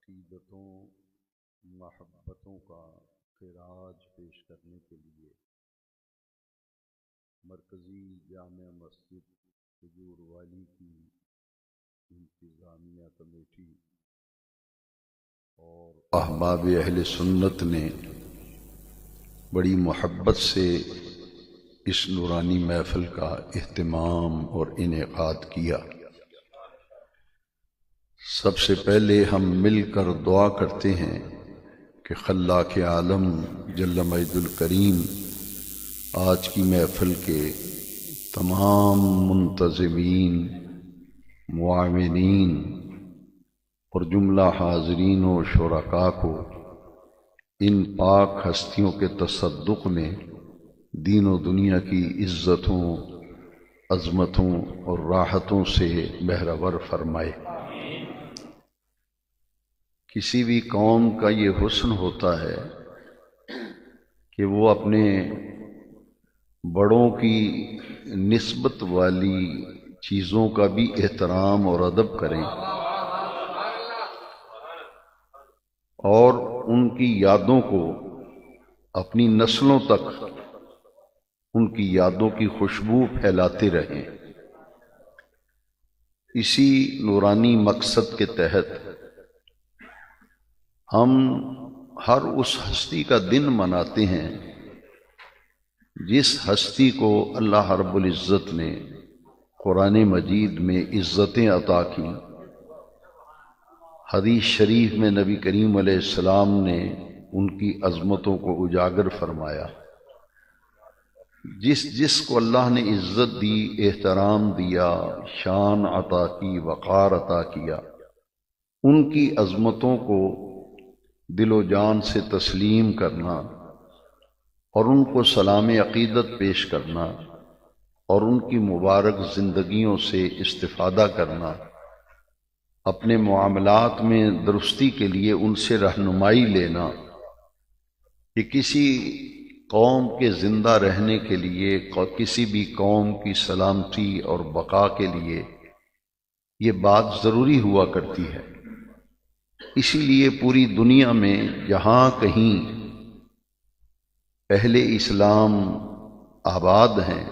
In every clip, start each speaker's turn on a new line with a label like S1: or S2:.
S1: عقیدتوں محبتوں کا خراج پیش کرنے کے لیے مرکزی جامع مسجد حضور والی کی انتظامیہ کمیٹی اور احباب اہل سنت نے بڑی محبت سے اس نورانی محفل کا اہتمام اور انعقاد کیا۔ سب سے پہلے ہم مل کر دعا کرتے ہیں کہ خلاق عالم جل مجد الکریم آج کی محفل کے تمام منتظمین، معاونین اور جملہ حاضرین و شرکاء کو ان پاک ہستیوں کے تصدق میں دین و دنیا کی عزتوں، عظمتوں اور راحتوں سے بہرور فرمائے۔ کسی بھی قوم کا یہ حسن ہوتا ہے کہ وہ اپنے بڑوں کی نسبت والی چیزوں کا بھی احترام اور ادب کریں اور ان کی یادوں کو اپنی نسلوں تک ان کی یادوں کی خوشبو پھیلاتے رہیں۔ اسی نورانی مقصد کے تحت ہم ہر اس ہستی کا دن مناتے ہیں جس ہستی کو اللہ رب العزت نے قرآن مجید میں عزتیں عطا کی، حدیث شریف میں نبی کریم علیہ السلام نے ان کی عظمتوں کو اجاگر فرمایا۔ جس کو اللہ نے عزت دی، احترام دیا، شان عطا کی، وقار عطا کیا، ان کی عظمتوں کو دل و جان سے تسلیم کرنا اور ان کو سلام عقیدت پیش کرنا اور ان کی مبارک زندگیوں سے استفادہ کرنا، اپنے معاملات میں درستی کے لیے ان سے رہنمائی لینا، کہ کسی قوم کے زندہ رہنے کے لیے، کسی بھی قوم کی سلامتی اور بقا کے لیے یہ بات ضروری ہوا کرتی ہے۔ اسی لیے پوری دنیا میں جہاں کہیں اہل اسلام آباد ہیں،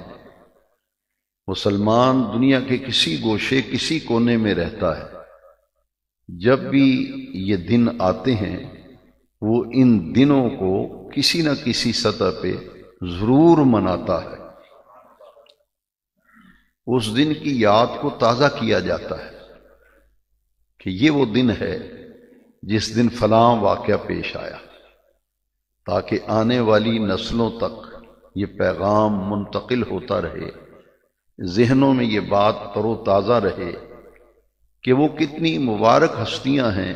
S1: مسلمان دنیا کے کسی گوشے، کسی کونے میں رہتا ہے، جب بھی یہ دن آتے ہیں وہ ان دنوں کو کسی نہ کسی سطح پہ ضرور مناتا ہے۔ اس دن کی یاد کو تازہ کیا جاتا ہے کہ یہ وہ دن ہے جس دن فلاں واقعہ پیش آیا، تاکہ آنے والی نسلوں تک یہ پیغام منتقل ہوتا رہے، ذہنوں میں یہ بات تر و تازہ رہے کہ وہ کتنی مبارک ہستیاں ہیں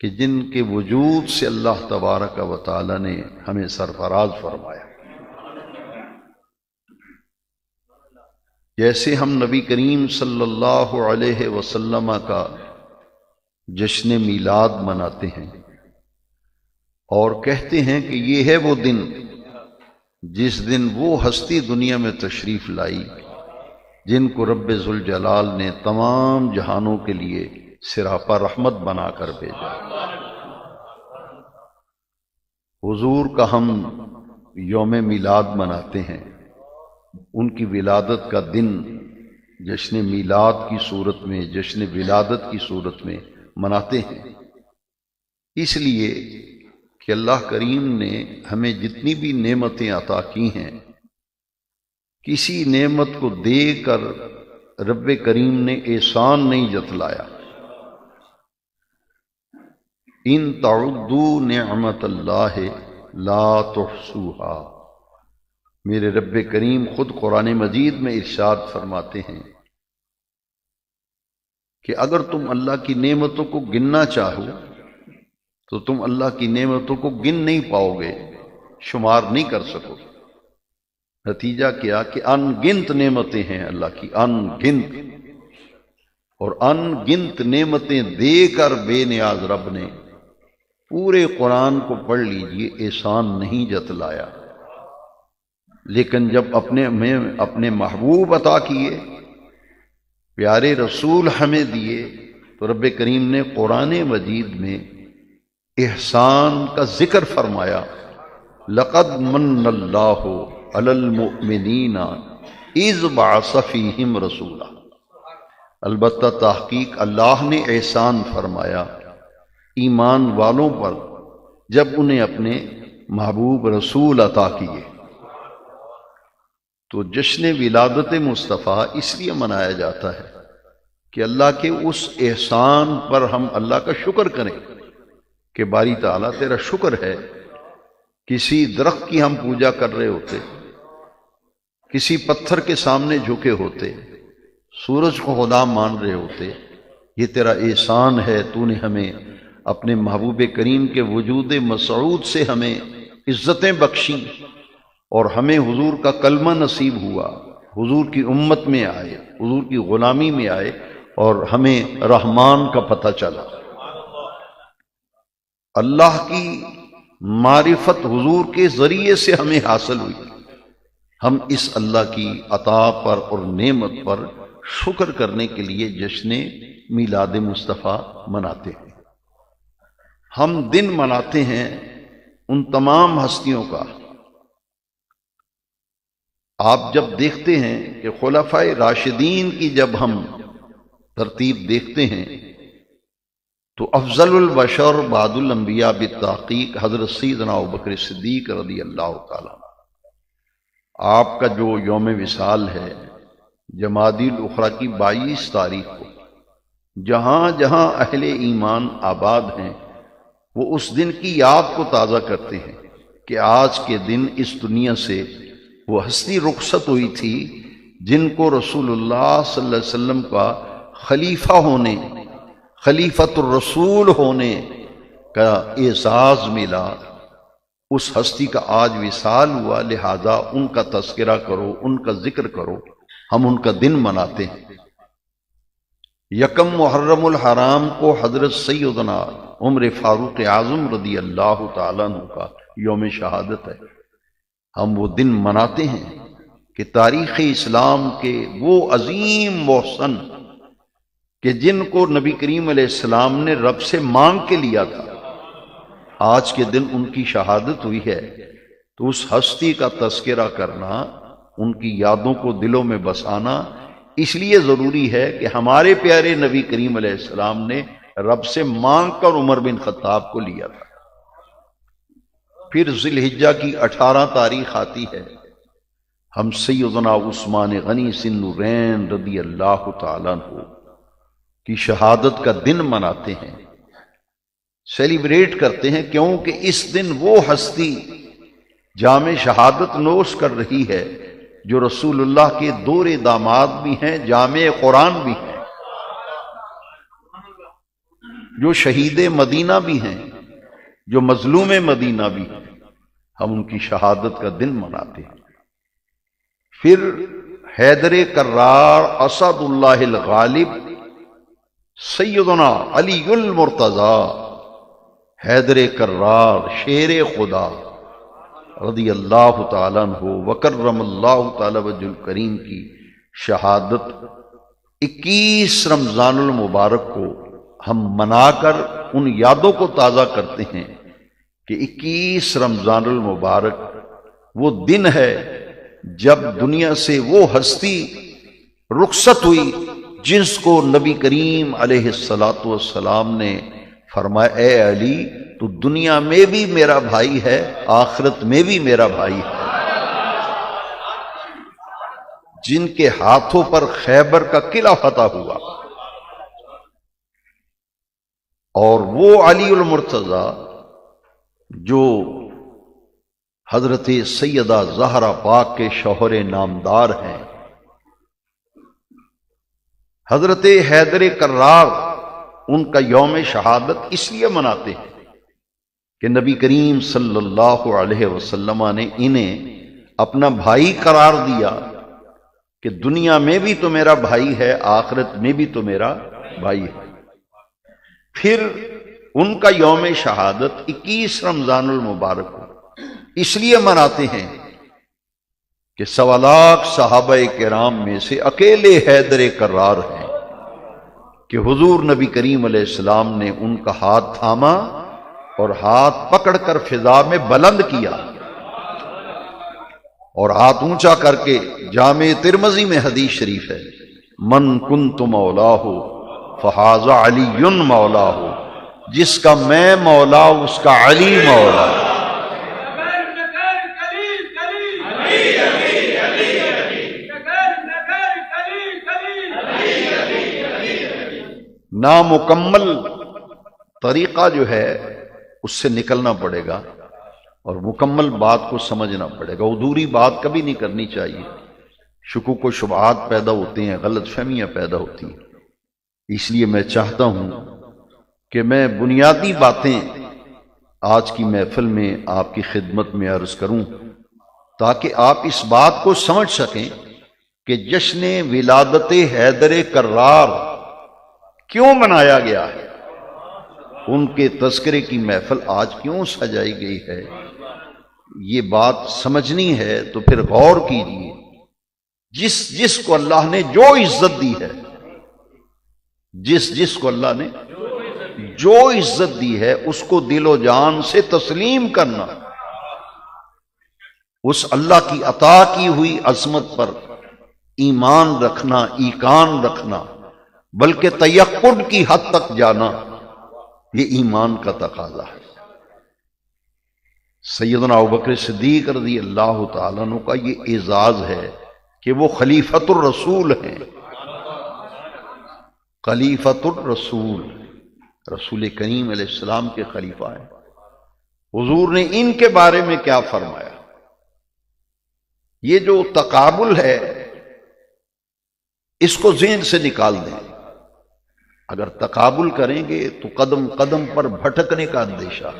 S1: کہ جن کے وجود سے اللہ تبارک و تعالی نے ہمیں سرفراز فرمایا۔ جیسے ہم نبی کریم صلی اللہ علیہ وسلم کا جشن میلاد مناتے ہیں اور کہتے ہیں کہ یہ ہے وہ دن جس دن وہ ہستی دنیا میں تشریف لائی جن کو رب ذوالجلال نے تمام جہانوں کے لیے سراپا رحمت بنا کر بھیجا۔ حضور کا ہم یوم میلاد مناتے ہیں، ان کی ولادت کا دن جشن میلاد کی صورت میں، جشن ولادت کی صورت میں مناتے ہیں، اس لیے کہ اللہ کریم نے ہمیں جتنی بھی نعمتیں عطا کی ہیں، کسی نعمت کو دے کر رب کریم نے احسان نہیں جتلایا۔ ان تعدوا نعمت اللہ لا تحصوها، میرے رب کریم خود قرآن مجید میں ارشاد فرماتے ہیں کہ اگر تم اللہ کی نعمتوں کو گننا چاہو تو تم اللہ کی نعمتوں کو گن نہیں پاؤ گے، شمار نہیں کر سکو گے۔ نتیجہ کیا کہ ان گنت نعمتیں ہیں اللہ کی، ان گنت، اور ان گنت نعمتیں دے کر بے نیاز رب نے پورے قرآن کو پڑھ لیجئے احسان نہیں جتلایا۔ لیکن جب اپنے محبوب عطا کیے، پیارے رسول ہمیں دیے، تو رب کریم نے قرآن مجید میں احسان کا ذکر فرمایا، لقد من اللہ علی المؤمنین اذ بعث فیہم رسولا، البتہ تحقیق اللہ نے احسان فرمایا ایمان والوں پر جب انہیں اپنے محبوب رسول عطا کیے۔ تو جشن ولادت مصطفیٰ اس لیے منایا جاتا ہے کہ اللہ کے اس احسان پر ہم اللہ کا شکر کریں کہ باری تعالیٰ تیرا شکر ہے۔ کسی درخت کی ہم پوجا کر رہے ہوتے، کسی پتھر کے سامنے جھکے ہوتے، سورج کو خدا مان رہے ہوتے، یہ تیرا احسان ہے، تو نے ہمیں اپنے محبوب کریم کے وجود مسعود سے ہمیں عزتیں بخشیں اور ہمیں حضور کا کلمہ نصیب ہوا، حضور کی امت میں آئے، حضور کی غلامی میں آئے اور ہمیں رحمان کا پتہ چلا۔ اللہ کی معرفت حضور کے ذریعے سے ہمیں حاصل ہوئی، ہم اس اللہ کی عطا پر اور نعمت پر شکر کرنے کے لیے جشن میلاد مصطفیٰ مناتے ہیں۔ ہم دن مناتے ہیں ان تمام ہستیوں کا۔ آپ جب دیکھتے ہیں کہ خلفائے راشدین کی جب ہم ترتیب دیکھتے ہیں تو افضل البشر بعد الانبیاء بالتحقیق حضرت سیدنا ابوبکر صدیق رضی اللہ تعالیٰ عنہ۔ آپ کا جو یوم وصال ہے جمادی الاخری کی 22 تاریخ کو، جہاں جہاں اہل ایمان آباد ہیں وہ اس دن کی یاد کو تازہ کرتے ہیں کہ آج کے دن اس دنیا سے وہ ہستی رخصت ہوئی تھی جن کو رسول اللہ صلی اللہ علیہ وسلم کا خلیفہ ہونے، خلیفۃ الرسول ہونے کا اعزاز ملا۔ اس ہستی کا آج وصال ہوا، لہذا ان کا تذکرہ کرو، ان کا ذکر کرو، ہم ان کا دن مناتے ہیں۔ یکم محرم الحرام کو حضرت سیدنا عمر فاروق اعظم رضی اللہ تعالیٰ عنہ کا یوم شہادت ہے۔ ہم وہ دن مناتے ہیں کہ تاریخ اسلام کے وہ عظیم محسن کہ جن کو نبی کریم علیہ السلام نے رب سے مانگ کے لیا تھا، آج کے دن ان کی شہادت ہوئی ہے۔ تو اس ہستی کا تذکرہ کرنا، ان کی یادوں کو دلوں میں بسانا اس لیے ضروری ہے کہ ہمارے پیارے نبی کریم علیہ السلام نے رب سے مانگ کر عمر بن خطاب کو لیا تھا۔ پھر ذی الحجہ کی 18 تاریخ آتی ہے، ہم سیدنا عثمان غنی ذوالنورین رضی اللہ تعالیٰ عنہ کی شہادت کا دن مناتے ہیں، سیلیبریٹ کرتے ہیں، کیونکہ اس دن وہ ہستی جام شہادت نوش کر رہی ہے جو رسول اللہ کے دور داماد بھی ہیں، جامع قرآن بھی ہیں، جو شہید مدینہ بھی ہیں، جو مظلوم مدینہ بھی ہیں۔ ہم ان کی شہادت کا دن مناتے ہیں۔ پھر حیدر کرار اسد اللہ الغالب سیدنا علی المرتضی حیدر کرار شیر خدا رضی اللہ تعالیٰ عنہ وکرم اللہ تعالیٰ وجہ الکریم کی شہادت 21 رمضان المبارک کو ہم منا کر ان یادوں کو تازہ کرتے ہیں کہ 21 رمضان المبارک وہ دن ہے جب دنیا سے وہ ہستی رخصت ہوئی جس کو نبی کریم علیہ السلام نے فرمایا، اے علی تو دنیا میں بھی میرا بھائی ہے، آخرت میں بھی میرا بھائی ہے۔ جن کے ہاتھوں پر خیبر کا قلعہ فتح ہوا، اور وہ علی المرتضی جو حضرت سیدہ زہرا پاک کے شوہر نامدار ہیں، حضرت حیدر کرار ان کا یوم شہادت اس لیے مناتے ہیں کہ نبی کریم صلی اللہ علیہ وسلم نے انہیں اپنا بھائی قرار دیا کہ دنیا میں بھی تو میرا بھائی ہے، آخرت میں بھی تو میرا بھائی ہے۔ پھر ان کا یوم شہادت 21 رمضان المبارک کو اس لیے مناتے ہیں کہ 1.25 لاکھ صحابہ کرام میں سے اکیلے حیدر کرار ہیں کہ حضور نبی کریم علیہ السلام نے ان کا ہاتھ تھاما اور ہاتھ پکڑ کر فضا میں بلند کیا، اور ہاتھ اونچا کر کے جامع ترمذی میں حدیث شریف ہے، من کنت مولاہ فہذا علی مولاہ، جس کا میں مولا اس کا علی مولا۔ نامکمل طریقہ جو ہے اس سے نکلنا پڑے گا اور مکمل بات کو سمجھنا پڑے گا، ادھوری بات کبھی نہیں کرنی چاہیے۔ شکوک و شبہات پیدا ہوتے ہیں، غلط فہمیاں پیدا ہوتی ہیں، اس لیے میں چاہتا ہوں کہ میں بنیادی باتیں آج کی محفل میں آپ کی خدمت میں عرض کروں تاکہ آپ اس بات کو سمجھ سکیں کہ جشن ولادت حیدر کرار کیوں منایا گیا ہے، ان کے تذکرے کی محفل آج کیوں سجائی گئی ہے۔ یہ بات سمجھنی ہے تو پھر غور کیجیے، جس کو اللہ نے جو عزت دی ہے، جس کو اللہ نے جو عزت دی ہے اس کو دل و جان سے تسلیم کرنا، اس اللہ کی عطا کی ہوئی عظمت پر ایمان رکھنا، ایقان رکھنا، بلکہ تیقن کی حد تک جانا، یہ ایمان کا تقاضا ہے۔ سیدنا ابوبکر صدیق رضی اللہ تعالیٰ عنہ کا یہ اعزاز ہے کہ وہ خلیفۃ الرسول ہیں، خلیفۃ الرسول، رسول کریم علیہ السلام کے خلیفہ ہیں۔ حضور نے ان کے بارے میں کیا فرمایا؟ یہ جو تقابل ہے اس کو ذہن سے نکال دیں۔ اگر تقابل کریں گے تو قدم قدم پر بھٹکنے کا اندیشہ،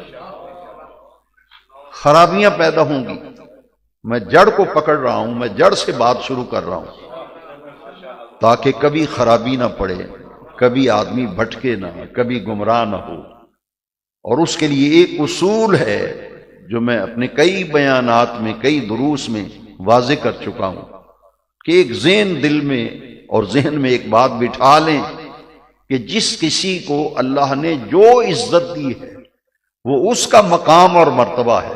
S1: خرابیاں پیدا ہوں گی۔ میں جڑ کو پکڑ رہا ہوں، میں جڑ سے بات شروع کر رہا ہوں تاکہ کبھی خرابی نہ پڑے، کبھی آدمی بھٹکے نہ، کبھی گمراہ نہ ہو۔ اور اس کے لیے ایک اصول ہے جو میں اپنے کئی بیانات میں، کئی دروس میں واضح کر چکا ہوں کہ ایک ذہن دل میں اور ذہن میں ایک بات بٹھا لیں کہ جس کسی کو اللہ نے جو عزت دی ہے وہ اس کا مقام اور مرتبہ ہے،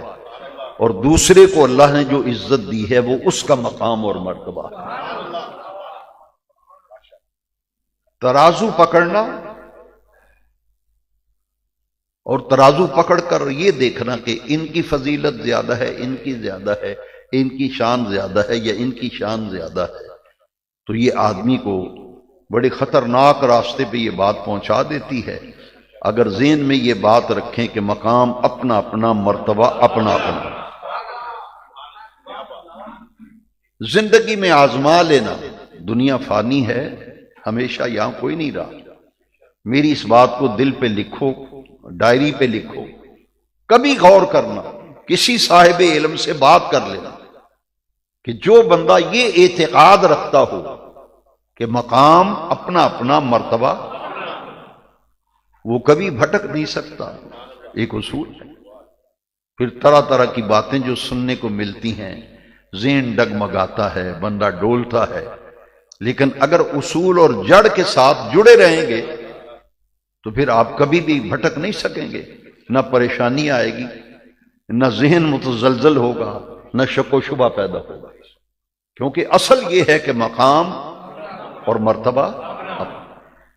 S1: اور دوسرے کو اللہ نے جو عزت دی ہے وہ اس کا مقام اور مرتبہ ہے۔ ترازو پکڑنا اور ترازو پکڑ کر یہ دیکھنا کہ ان کی فضیلت زیادہ ہے، ان کی زیادہ ہے، ان کی شان زیادہ ہے یا ان کی شان زیادہ ہے، تو یہ آدمی کو بڑے خطرناک راستے پہ یہ بات پہنچا دیتی ہے۔ اگر ذہن میں یہ بات رکھیں کہ مقام اپنا اپنا، مرتبہ اپنا اپنا، زندگی میں آزما لینا، دنیا فانی ہے، ہمیشہ یہاں کوئی نہیں رہا۔ میری اس بات کو دل پہ لکھو، ڈائری پہ لکھو، کبھی غور کرنا، کسی صاحب علم سے بات کر لینا کہ جو بندہ یہ اعتقاد رکھتا ہو کہ مقام اپنا اپنا، مرتبہ، وہ کبھی بھٹک نہیں سکتا۔ ایک اصول ہے۔ پھر طرح طرح کی باتیں جو سننے کو ملتی ہیں، ذہن ڈگمگاتا ہے، بندہ ڈولتا ہے، لیکن اگر اصول اور جڑ کے ساتھ جڑے رہیں گے تو پھر آپ کبھی بھی بھٹک نہیں سکیں گے، نہ پریشانی آئے گی، نہ ذہن متزلزل ہوگا، نہ شک و شبہ پیدا ہوگا، کیونکہ اصل یہ ہے کہ مقام اور مرتبہ،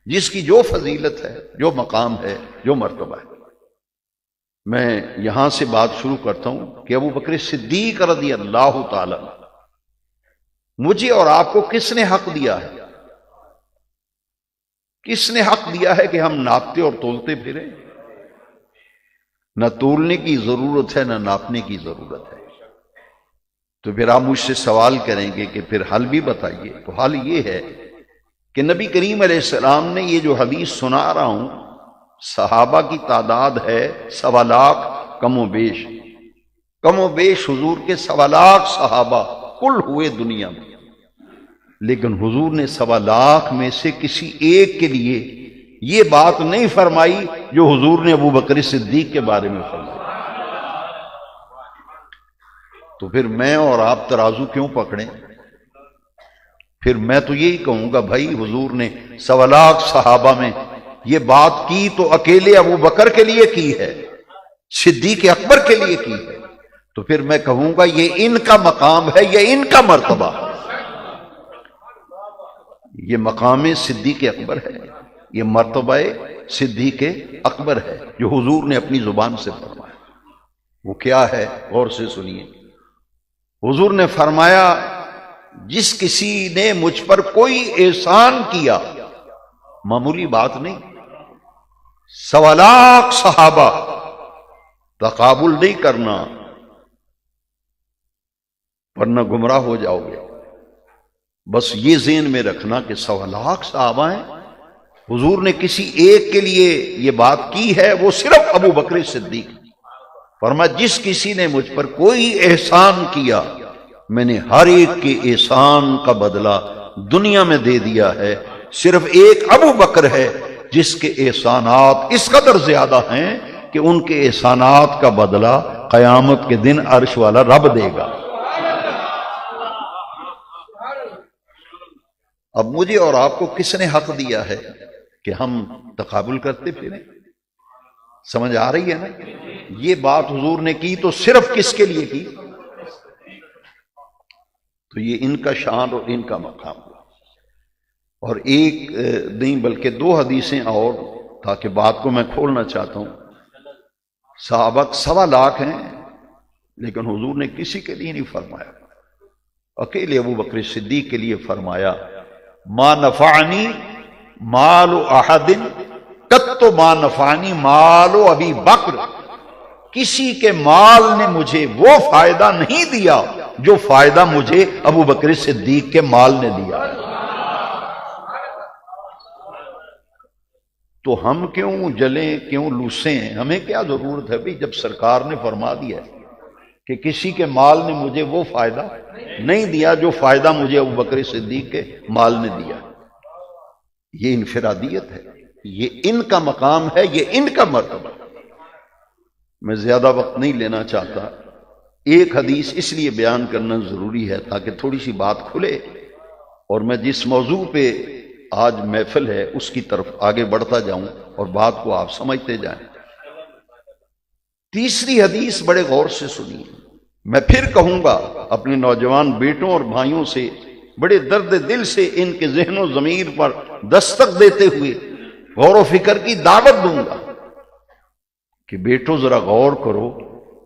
S1: جس کی جو فضیلت ہے، جو مقام ہے، جو مرتبہ ہے۔ میں یہاں سے بات شروع کرتا ہوں کہ ابوبکر صدیق رضی اللہ تعالی مجھے اور آپ کو کس نے حق دیا ہے؟ کس نے حق دیا ہے کہ ہم ناپتے اور تولتے پھریں؟ نہ تولنے کی ضرورت ہے، نہ ناپنے کی ضرورت ہے۔ تو پھر آپ مجھ سے سوال کریں گے کہ پھر حل بھی بتائیے۔ تو حل یہ ہے کہ نبی کریم علیہ السلام نے یہ جو حدیث سنا رہا ہوں، صحابہ کی تعداد ہے 1.25 لاکھ، کم و بیش حضور کے 1.25 لاکھ صحابہ کل ہوئے دنیا میں، لیکن حضور نے 1.25 لاکھ میں سے کسی ایک کے لیے یہ بات نہیں فرمائی جو حضور نے ابوبکر صدیق کے بارے میں فرمائی۔ تو پھر میں اور آپ ترازو کیوں پکڑیں؟ پھر میں تو یہی کہوں گا بھائی حضور نے 1.25 لاکھ صحابہ میں یہ بات کی تو اکیلے ابو بکر کے لیے کی ہے، صدیق اکبر کے لیے کی ہے، تو پھر میں کہوں گا یہ ان کا مقام ہے، یہ ان کا مرتبہ، یہ مقام صدیق اکبر ہے، یہ مرتبہ صدیق اکبر ہے جو حضور نے اپنی زبان سے فرمایا۔ وہ کیا ہے؟ غور سے سنیے۔ حضور نے فرمایا جس کسی نے مجھ پر کوئی احسان کیا، معمولی بات نہیں، 1.25 لاکھ صحابہ، تقابل نہیں کرنا ورنہ گمراہ ہو جاؤ گے۔ بس یہ ذہن میں رکھنا کہ 1.25 لاکھ صحابہ ہیں، حضور نے کسی ایک کے لیے یہ بات کی ہے، وہ صرف ابو بکر صدیق۔ فرمایا جس کسی نے مجھ پر کوئی احسان کیا، میں نے ہر ایک کے احسان کا بدلہ دنیا میں دے دیا ہے، صرف ایک ابو بکر ہے جس کے احسانات اس قدر زیادہ ہیں کہ ان کے احسانات کا بدلہ قیامت کے دن عرش والا رب دے گا۔ اب مجھے اور آپ کو کس نے حق دیا ہے کہ ہم تقابل کرتے پھریں؟ سمجھ آ رہی ہے نا؟ یہ بات حضور نے کی تو صرف کس کے لیے کی؟ تو یہ ان کا شان اور ان کا مقام ہوا۔ اور ایک نہیں بلکہ 2 حدیثیں اور، تاکہ بات کو میں کھولنا چاہتا ہوں۔ صحابہ 1.25 لاکھ ہیں، لیکن حضور نے کسی کے لیے نہیں فرمایا، اکیلے ابو بکر صدیق کے لیے فرمایا ما نفعنی مال احد قط ما نفعنی مال ابی بکر، کسی کے مال نے مجھے وہ فائدہ نہیں دیا جو فائدہ مجھے ابو بکر صدیق کے مال نے دیا۔ تو ہم کیوں جلیں، کیوں لوسیں؟ ہمیں کیا ضرورت ہے بھی، جب سرکار نے فرما دیا ہے کہ کسی کے مال نے مجھے وہ فائدہ نہیں دیا جو فائدہ مجھے ابو بکر صدیق کے مال نے دیا۔ یہ انفرادیت ہے، یہ ان کا مقام ہے، یہ ان کا مرتبہ۔ میں زیادہ وقت نہیں لینا چاہتا، ایک حدیث اس لیے بیان کرنا ضروری ہے تاکہ تھوڑی سی بات کھلے اور میں جس موضوع پہ آج محفل ہے اس کی طرف آگے بڑھتا جاؤں اور بات کو آپ سمجھتے جائیں۔ تیسری حدیث بڑے غور سے سنیے۔ میں پھر کہوں گا اپنے نوجوان بیٹوں اور بھائیوں سے، بڑے درد دل سے ان کے ذہن و ضمیر پر دستک دیتے ہوئے غور و فکر کی دعوت دوں گا کہ بیٹوں ذرا غور کرو،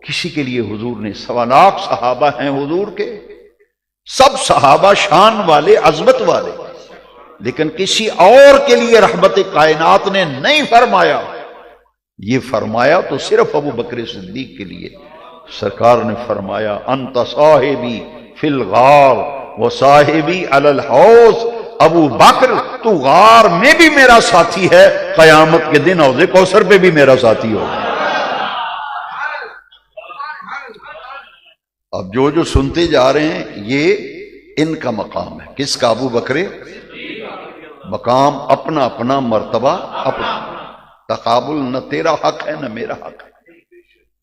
S1: کسی کے لیے حضور نے 1.25 لاکھ صحابہ ہیں حضور کے، سب صحابہ شان والے، عظمت والے، لیکن کسی اور کے لیے رحمت کائنات نے نہیں فرمایا۔ یہ فرمایا تو صرف ابو بکر صدیق کے لیے۔ سرکار نے فرمایا انت صاحبی فی الغار و صاحبی علی الحوض، ابو بکر تو غار میں بھی میرا ساتھی ہے، قیامت کے دن حوض کوثر پہ بھی میرا ساتھی ہوگا۔ اب جو سنتے جا رہے ہیں یہ ان کا مقام ہے۔ کس کا؟ ابو بکر۔ مقام اپنا اپنا، مرتبہ اپنا، تقابل نہ تیرا حق ہے نہ میرا حق ہے۔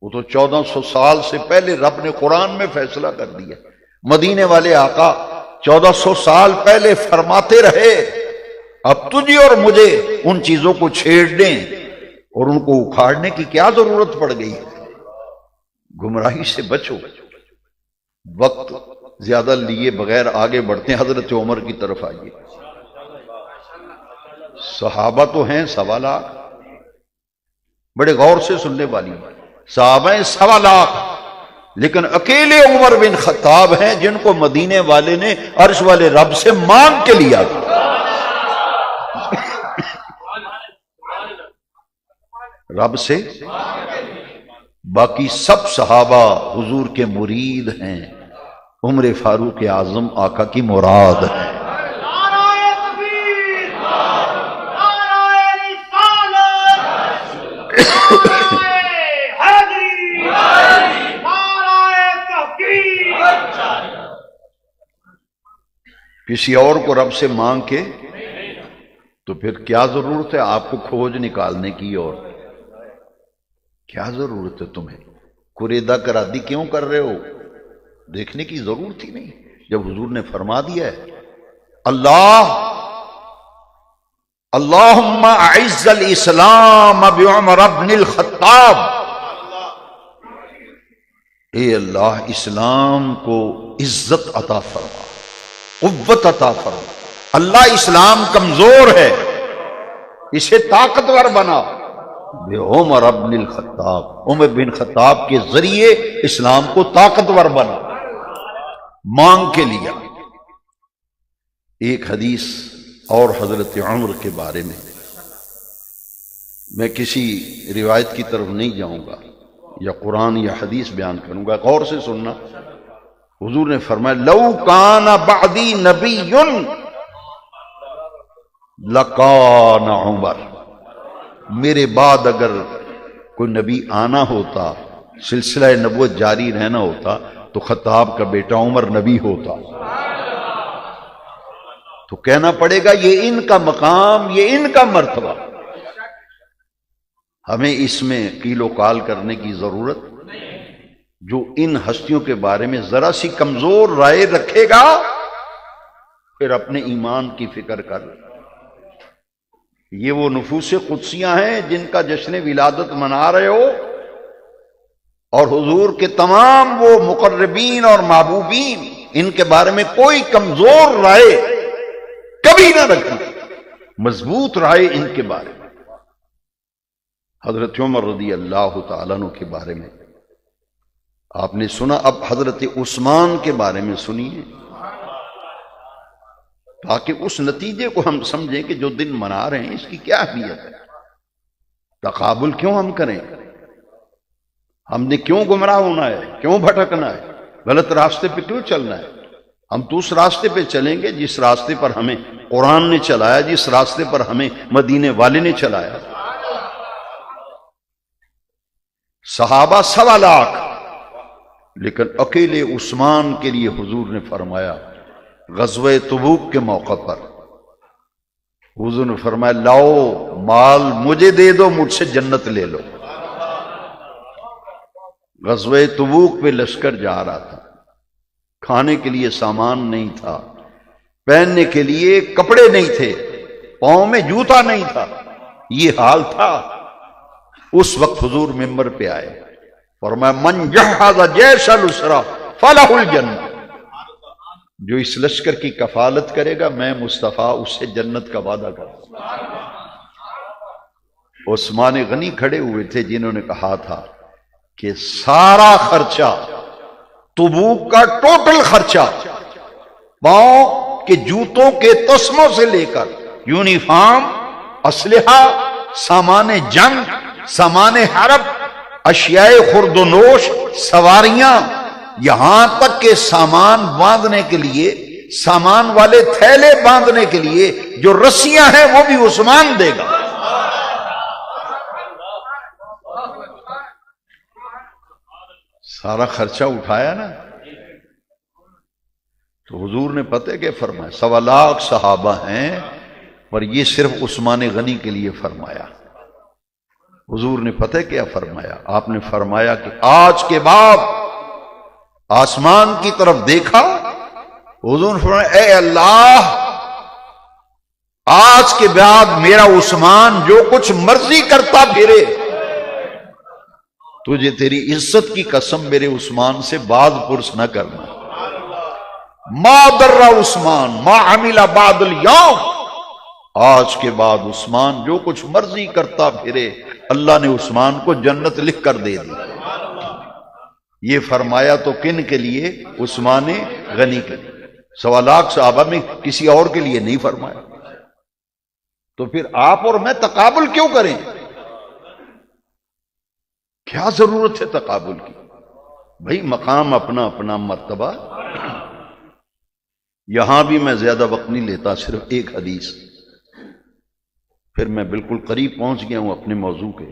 S1: وہ تو 1400 سال سے پہلے رب نے قرآن میں فیصلہ کر دیا۔ مدینے والے آقا 1400 سال پہلے فرماتے رہے، اب تجھے اور مجھے ان چیزوں کو چھیڑنے اور ان کو اکھاڑنے کی کیا ضرورت پڑ گئی ہے؟ گمراہی سے بچو۔ وقت زیادہ لیے بغیر آگے بڑھتے ہیں، حضرت عمر کی طرف آئیے۔ صحابہ تو ہیں 1.25 لاکھ، بڑے غور سے سننے والی صحابہ ہیں 1.25 لاکھ، لیکن اکیلے عمر بن خطاب ہیں جن کو مدینے والے نے عرش والے رب سے مانگ کے لیا تھا۔ رب سے، باقی سب صحابہ حضور کے مرید ہیں، عمر فاروق اعظم آقا کی مراد ہے۔ کسی اور کو رب سے مانگ کے تو پھر کیا ضرورت ہے آپ کو کھوج نکالنے کی؟ اور کیا ضرورت ہے تمہیں قریدہ کرادی کیوں کر رہے ہو؟ دیکھنے کی ضرورت ہی نہیں جب حضور نے فرما دیا ہے۔ اللہم اعز الاسلام بعمر بن الخطاب، اے اللہ اسلام کو عزت عطا فرما، قوت عطا فرما۔ اللہ اسلام کمزور ہے، اسے طاقتور بنا۔ عمر بن الخطاب، عمر بن خطاب کے ذریعے اسلام کو طاقتور بنا، مانگ کے لیا۔ ایک حدیث اور حضرت عمر کے بارے میں، میں کسی روایت کی طرف نہیں جاؤں گا یا قرآن یا حدیث بیان کروں گا، غور سے سننا۔ حضور نے فرمایا لو کان بعدی نبی لکان عمر، میرے بعد اگر کوئی نبی آنا ہوتا، سلسلہ نبوت جاری رہنا ہوتا، تو خطاب کا بیٹا عمر نبی ہوتا۔ تو کہنا پڑے گا یہ ان کا مقام، یہ ان کا مرتبہ، ہمیں اس میں قیل و قال کرنے کی ضرورت۔ جو ان ہستیوں کے بارے میں ذرا سی کمزور رائے رکھے گا، پھر اپنے ایمان کی فکر کر۔ یہ وہ نفوس قدسیاں ہیں جن کا جشن ولادت منا رہے ہو، اور حضور کے تمام وہ مقربین اور محبوبین، ان کے بارے میں کوئی کمزور رائے کبھی نہ رکھنا، مضبوط رائے ان کے بارے میں۔ حضرت عمر رضی اللہ تعالیٰ عنہ کے بارے میں آپ نے سنا، اب حضرت عثمان کے بارے میں سنیے، تاکہ اس نتیجے کو ہم سمجھیں کہ جو دن منا رہے ہیں اس کی کیا اہمیت ہے۔ تقابل کیوں ہم کریں؟ ہم نے کیوں گمراہ ہونا ہے؟ کیوں بھٹکنا ہے؟ غلط راستے پہ کیوں چلنا ہے؟ ہم تو اس راستے پہ چلیں گے جس راستے پر ہمیں قرآن نے چلایا، جس راستے پر ہمیں مدینے والے نے چلایا۔ صحابہ 1.25 لاکھ، لیکن اکیلے عثمان کے لیے حضور نے فرمایا غزوہ تبوک کے موقع پر، حضور نے فرمایا لاؤ مال مجھے دے دو، مجھ سے جنت لے لو۔ غزوہ تبوک پہ لشکر جا رہا تھا، کھانے کے لیے سامان نہیں تھا، پہننے کے لیے کپڑے نہیں تھے، پاؤں میں جوتا نہیں تھا، یہ حال تھا۔ اس وقت حضور ممبر پہ آئے، فرمایا من جہز جیش الاسرا فلہ الجنہ، جو اس لشکر کی کفالت کرے گا میں مصطفیٰ اس سے جنت کا وعدہ کرتا ہوں۔ عثمان غنی کھڑے ہوئے تھے جنہوں نے کہا تھا کہ سارا خرچہ، تبوک کا ٹوٹل خرچہ، پاؤں کے جوتوں کے تسموں سے لے کر یونیفارم، اسلحہ، سامان جنگ، سامان حرب، اشیاء خرد و نوش، سواریاں، یہاں تک کہ سامان باندھنے کے لیے، سامان والے تھیلے باندھنے کے لیے جو رسیاں ہیں وہ بھی عثمان دے گا۔ سارا خرچہ اٹھایا نا۔ تو حضور نے پتہ کہ فرمایا 1.25 لاکھ صحابہ ہیں، اور یہ صرف عثمان غنی کے لیے فرمایا۔ حضور نے پتہ کیا فرمایا؟ آپ نے فرمایا کہ آج کے بعد آسمان کی طرف دیکھا، حضور نے فرمایا اے اللہ، آج کے بعد میرا عثمان جو کچھ مرضی کرتا پھرے، تجھے تیری عزت کی قسم میرے عثمان سے بعد پرس نہ کرنا۔ ما در عثمان ما عمل بعد اليوم، آج کے بعد عثمان جو کچھ مرضی کرتا پھرے، اللہ نے عثمان کو جنت لکھ کر دے دی۔ یہ فرمایا تو کن کے لیے؟ عثمان غنی کے لیے۔ 1.25 لاکھ صحابہ میں کسی اور کے لیے نہیں فرمایا۔ تو پھر آپ اور میں تقابل کیوں کریں؟ کیا ضرورت ہے تقابل کی؟ بھائی مقام اپنا اپنا، مرتبہ۔ یہاں بھی میں زیادہ وقت نہیں لیتا، صرف ایک حدیث، پھر میں بالکل قریب پہنچ گیا ہوں اپنے موضوع کے،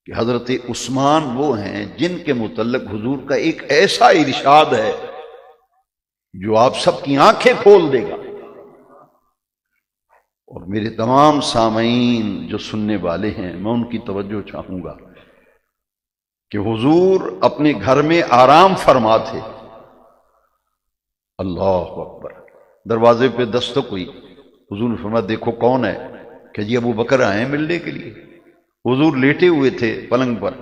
S1: کہ حضرت عثمان وہ ہیں جن کے متعلق حضور کا ایک ایسا ارشاد ہے جو آپ سب کی آنکھیں کھول دے گا۔ اور میرے تمام سامعین جو سننے والے ہیں، میں ان کی توجہ چاہوں گا کہ حضور اپنے گھر میں آرام فرما تھے۔ اللہ اکبر، دروازے پہ دستک ہوئی، حضور نے فرمایا دیکھو کون ہے؟ کہ جی ابو بکر آئے ہیں ملنے کے لیے۔ حضور لیٹے ہوئے تھے پلنگ پر،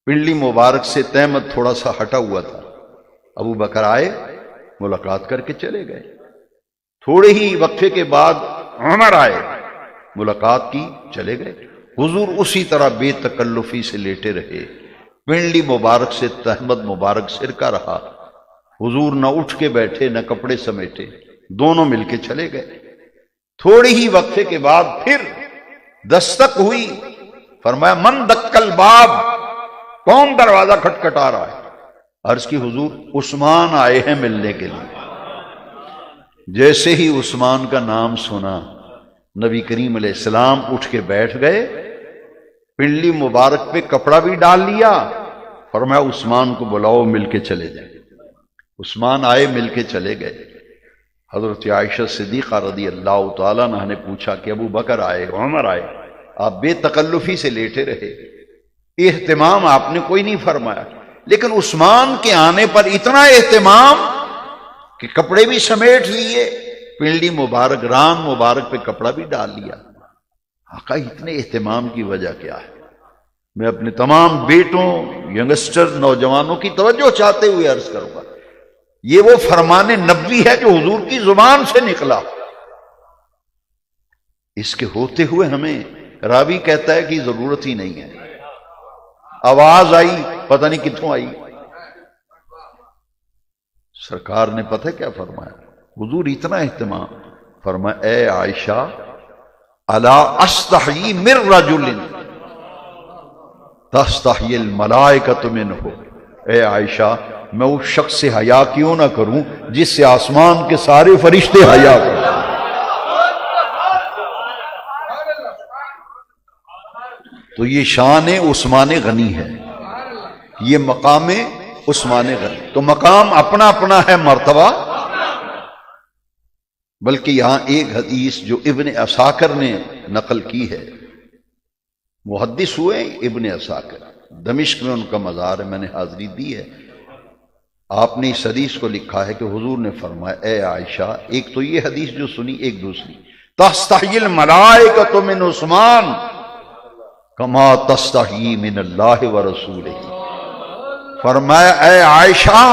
S1: پنڈلی مبارک سے تہمت تھوڑا سا ہٹا ہوا تھا۔ ابو بکر آئے، ملاقات کر کے چلے گئے۔ تھوڑے ہی وقفے کے بعد عمر آئے، ملاقات کی، چلے گئے۔ حضور اسی طرح بے تکلفی سے لیٹے رہے، پنڈلی مبارک سے تہمت مبارک سرکا رہا۔ حضور نہ اٹھ کے بیٹھے نہ کپڑے سمیٹے، دونوں مل کے چلے گئے۔ تھوڑی ہی وقفے کے بعد پھر دستک ہوئی، فرمایا من دکل باب، کون دروازہ کھٹکھٹا رہا ہے؟ عرض کی حضور عثمان آئے ہیں ملنے کے لیے۔ جیسے ہی عثمان کا نام سنا، نبی کریم علیہ السلام اٹھ کے بیٹھ گئے، پنڈلی مبارک پہ کپڑا بھی ڈال لیا، فرمایا عثمان کو بلاؤ مل کے چلے جائیں۔ عثمان آئے، مل کے چلے گئے۔ حضرت عائشہ صدیقہ رضی اللہ تعالیٰ عنہ نے پوچھا کہ ابو بکر آئے، عمر آئے، آپ بے تکلفی سے لیٹے رہے، اہتمام آپ نے کوئی نہیں فرمایا، لیکن عثمان کے آنے پر اتنا اہتمام کہ کپڑے بھی سمیٹ لیے، پنڈلی مبارک ران مبارک پہ کپڑا بھی ڈال لیا۔ آقا اتنے اہتمام کی وجہ کیا ہے؟ میں اپنے تمام بیٹوں، ینگسٹر، نوجوانوں کی توجہ چاہتے ہوئے عرض کروں گا، یہ وہ فرمان نبوی ہے جو حضور کی زبان سے نکلا۔ اس کے ہوتے ہوئے ہمیں راوی کہتا ہے کہ ضرورت ہی نہیں ہے، آواز آئی پتہ نہیں کتوں آئی۔ سرکار نے پتہ کیا فرمایا؟ حضور اتنا اہتمام، فرمایا اے عائشہ الا استحیی من رجل تستحی الملائکۃ منہ، اے عائشہ میں اس شخص سے حیا کیوں نہ کروں جس سے آسمان کے سارے فرشتے حیا کریں۔ تو یہ شان عثمان غنی ہے، یہ مقام عثمان غنی، تو مقام اپنا اپنا ہے، مرتبہ۔ بلکہ یہاں ایک حدیث جو ابن عساکر نے نقل کی ہے، محدث ہوئے ابن عساکر، دمشق میں ان کا مزار ہے، میں نے حاضری دی ہے۔ آپ نے اس حدیث کو لکھا ہے کہ حضور نے فرمایا اے عائشہ، ایک تو یہ حدیث جو سنی، ایک دوسری، تستحی الملائکۃ من عثمان کما تستحی من اللہ ورسولہ، فرمایا اے عائشہ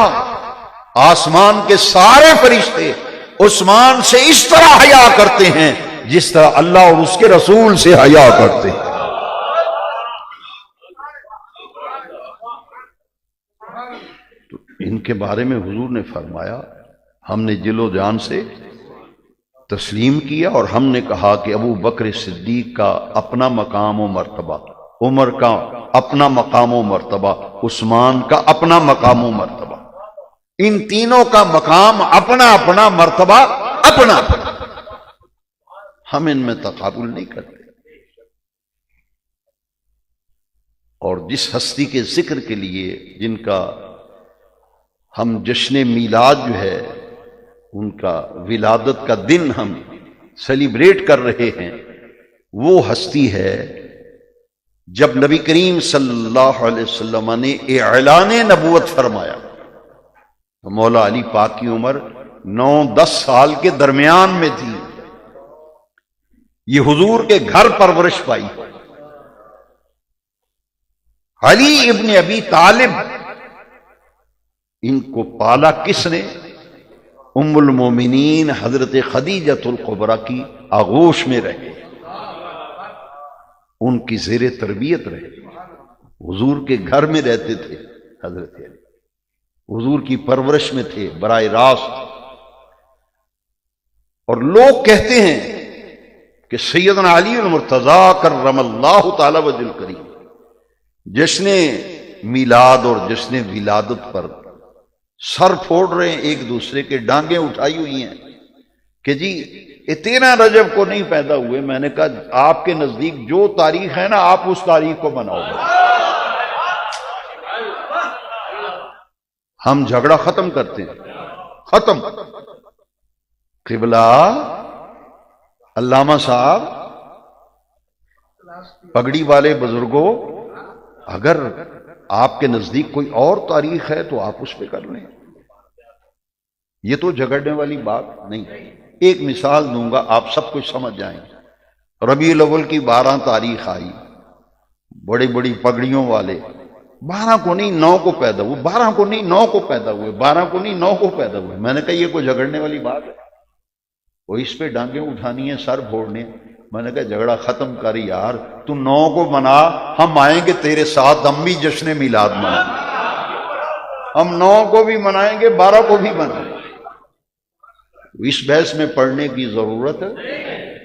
S1: آسمان کے سارے فرشتے عثمان سے اس طرح حیا کرتے ہیں جس طرح اللہ اور اس کے رسول سے حیا کرتے ہیں۔ تو ان کے بارے میں حضور نے فرمایا ہم نے دل و جان سے تسلیم کیا، اور ہم نے کہا کہ ابو بکر صدیق کا اپنا مقام و مرتبہ، عمر کا اپنا مقام و مرتبہ، عثمان کا اپنا مقام و مرتبہ، ان تینوں کا مقام اپنا اپنا، مرتبہ اپنا اپنا، ہم ان میں تقابل نہیں کرتے۔ اور جس ہستی کے ذکر کے لیے جن کا ہم جشن میلاد جو ہے، ان کا ولادت کا دن ہم سیلیبریٹ کر رہے ہیں، وہ ہستی ہے جب نبی کریم صلی اللہ علیہ وسلم نے اعلان نبوت فرمایا تو مولا علی پاک کی عمر 9-10 سال کے درمیان میں تھی۔ یہ حضور کے گھر پرورش پائی۔ علی ابن ابی طالب، ان کو پالا کس نے؟ ام المومنین حضرت خدیجۃ الکبریٰ کی آغوش میں رہے، ان کی زیر تربیت رہے، حضور کے گھر میں رہتے تھے، حضرت علی حضور کی پرورش میں تھے براہ راست۔ اور لوگ کہتے ہیں کہ سیدنا علی المرتضیٰ کرم اللہ تعالی وجہ الکریم جشن میلاد اور جشن ولادت پر سر پھوڑ رہے ہیں، ایک دوسرے کے ڈانگیں اٹھائی ہوئی ہیں کہ جی 13 رجب کو نہیں پیدا ہوئے۔ میں نے کہا آپ کے نزدیک جو تاریخ ہے نا، آپ اس تاریخ کو مناؤ گے، ہم جھگڑا ختم کرتے ہیں، ختم۔ قبلہ علامہ صاحب، پگڑی والے بزرگوں، اگر آپ کے نزدیک کوئی اور تاریخ ہے تو آپ اس پہ کر لیں۔ یہ تو جھگڑنے والی بات نہیں. ایک مثال دوں گا آپ سب کچھ سمجھ جائیں گے. ربیع الاول کی 12 تاریخ آئی، بڑی بڑی پگڑیوں والے 12 کو نہیں 9 کو پیدا ہوئے، 12 کو نہیں 9 کو پیدا ہوئے، 12 کو نہیں 9 کو پیدا ہوئے. میں نے کہا یہ کوئی جھگڑنے والی بات ہے؟ وہ اس پہ ڈانگیں اٹھانی ہیں، سر پھوڑنے. میں نے کہا جھگڑا ختم کر یار، تو 9 کو منا، ہم آئیں گے تیرے ساتھ، ہم بھی جشن میلاد منائیں گے. ہم 9 کو بھی منائیں گے، 12 کو بھی منائیں گے. اس بحث میں پڑھنے کی ضرورت ہے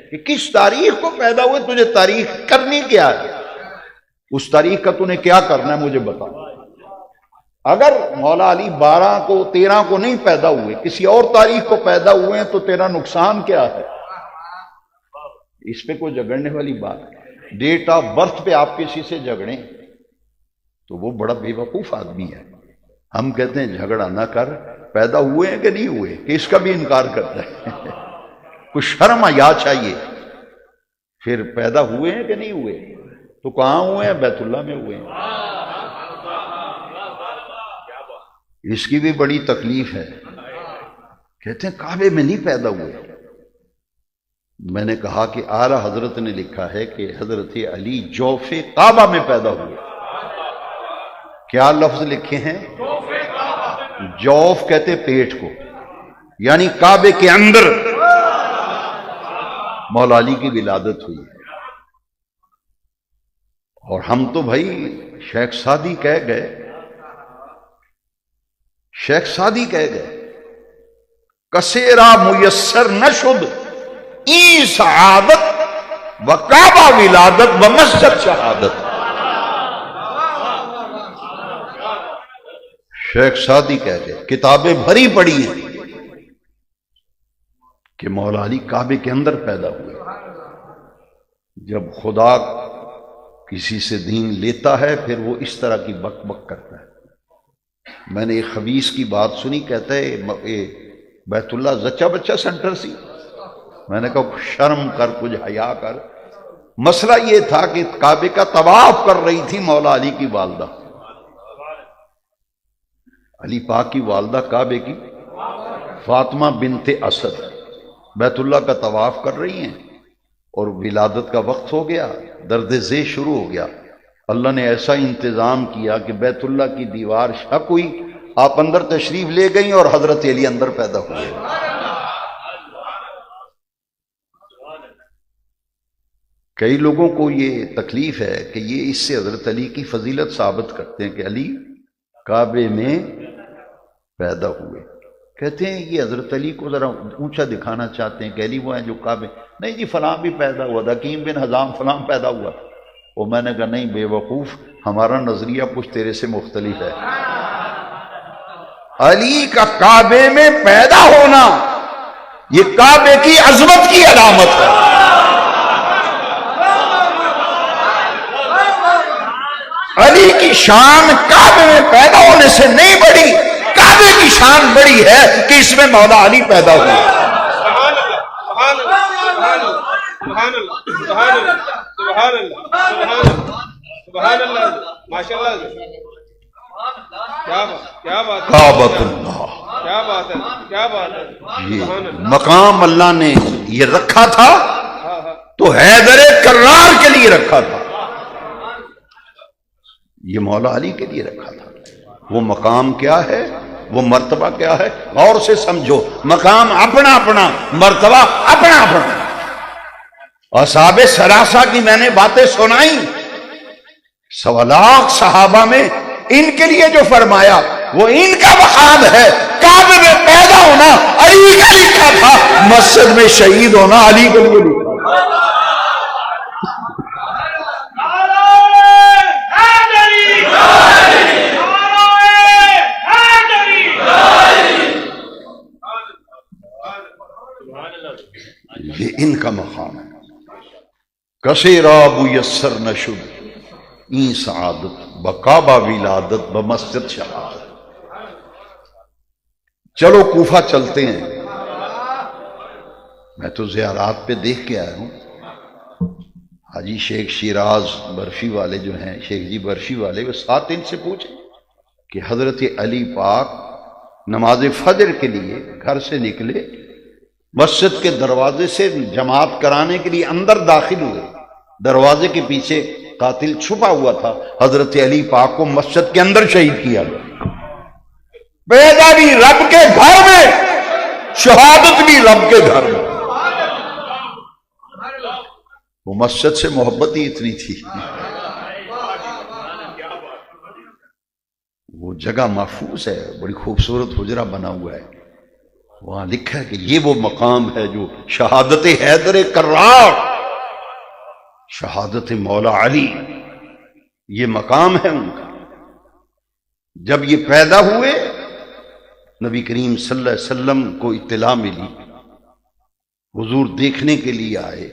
S1: کہ کس تاریخ کو پیدا ہوئے، تجھے تاریخ کرنی کیا ہے، اس تاریخ کا تو نے کیا کرنا ہے مجھے بتا. اگر مولا علی 12 کو 13 کو نہیں پیدا ہوئے، کسی اور تاریخ کو پیدا ہوئے ہیں، تو تیرا نقصان کیا ہے؟ اس پہ کوئی جھگڑنے والی بات ہے. ڈیٹ آف برتھ پہ آپ کسی سے جھگڑیں تو وہ بڑا بے وقوف آدمی ہے. ہم کہتے ہیں جھگڑا نہ کر، پیدا ہوئے ہیں کہ نہیں ہوئے، کہ اس کا بھی انکار کرتا ہے. کچھ شرم حیا چاہیے. پھر پیدا ہوئے ہیں کہ نہیں ہوئے، تو کہاں ہوئے ہیں؟ بیت اللہ میں ہوئے ہیں. اس کی بھی بڑی تکلیف ہے. کہتے ہیں کعبے میں نہیں پیدا ہوئے. میں نے کہا کہ اعلیٰ حضرت نے لکھا ہے کہ حضرت علی جوف کعبہ میں پیدا ہوئے. کیا لفظ لکھے ہیں؟ جوف کہتے پیٹ کو، یعنی کعبے کے اندر مولا علی کی ولادت ہوئی. اور ہم تو بھائی شیخ سعدی کہہ گئے، شیخ سعدی کہہ گئے کسیرا میسر نشد ای سعادت و کعبہ ولادت و مسجد شہادت. شیخ سعدی کہہ گئے، کتابیں بھری پڑی ہیں کہ مولا علی کعبے کے اندر پیدا ہوئے. جب خدا کسی سے دین لیتا ہے پھر وہ اس طرح کی بک بک کرتا ہے. میں نے ایک خبیث کی بات سنی، کہتا ہے بیت اللہ زچہ بچہ سینٹر سی. میں نے کہا شرم کر، کچھ حیا کر. مسئلہ یہ تھا کہ کعبے کا طواف کر رہی تھی مولا علی کی والدہ، علی پاک کی والدہ کعبے کی فاطمہ بنت اسد بیت اللہ کا طواف کر رہی ہیں، اور ولادت کا وقت ہو گیا، درد ذیل شروع ہو گیا. اللہ نے ایسا انتظام کیا کہ بیت اللہ کی دیوار شک ہوئی، آپ اندر تشریف لے گئیں اور حضرت علی اندر پیدا ہوئے. کئی لوگوں کو یہ تکلیف ہے کہ یہ اس سے حضرت علی کی فضیلت ثابت کرتے ہیں کہ علی کعبے میں پیدا ہوئے. کہتے ہیں یہ حضرت علی کو ذرا اونچا دکھانا چاہتے ہیں کہ علی وہ ہیں جو کعبے، نہیں جی فلاں بھی پیدا ہوا تھا، حکیم بن حزام فلاں پیدا ہوا تھا. اور میں نے کہا نہیں بے وقوف، ہمارا نظریہ کچھ تیرے سے مختلف ہے. علی کا کعبے میں پیدا ہونا یہ کعبے کی عظمت کی علامت ہے. علی کی شان کعبے میں پیدا ہونے سے نہیں بڑی، کعبے کی شان بڑی ہے کہ اس میں مولا علی پیدا ہوئے. مقام اللہ نے یہ رکھا تھا تو حیدر کرار کے لیے رکھا تھا، یہ مولا علی کے لیے رکھا تھا. وہ مقام کیا ہے، وہ مرتبہ کیا ہے، غور سے سمجھو. مقام اپنا اپنا، مرتبہ اپنا اپنا. اصحاب سراسا کی میں نے باتیں سنائی، 1.25 لاکھ صحابہ میں ان کے لیے جو فرمایا وہ ان کا مقام ہے. کعبے میں پیدا ہونا علی کا لکھا تھا، مسجد میں شہید ہونا علی کے لیے لکھا. یہ ان کا مقام ہے. کسیرا میسر نشد این سعادت بکعبہ ولادت بمسجد شہادت. چلو کوفہ چلتے ہیں. میں تو زیارات پہ دیکھ کے آیا ہوں. حاجی شیخ شیراز برفی والے جو ہیں، شیخ جی برفی والے، وہ ساتھ ان سے پوچھیں کہ حضرت علی پاک نماز فجر کے لیے گھر سے نکلے، مسجد کے دروازے سے جماعت کرانے کے لیے اندر داخل ہوئے، دروازے کے پیچھے قاتل چھپا ہوا تھا، حضرت علی پاک کو مسجد کے اندر شہید کیا گیا۔ بیداری رب کے گھر میں، شہادت بھی رب کے گھر میں۔ وہ مسجد سے محبت ہی اتنی تھی، وہ جگہ محفوظ ہے، بڑی خوبصورت حجرہ بنا ہوا ہے، وہاں لکھا ہے کہ یہ وہ مقام ہے جو شہادت حیدر کرار، شہادت مولا علی، یہ مقام ہے ان کا۔ جب یہ پیدا ہوئے، نبی کریم صلی اللہ علیہ وسلم کو اطلاع ملی، حضور دیکھنے کے لیے آئے،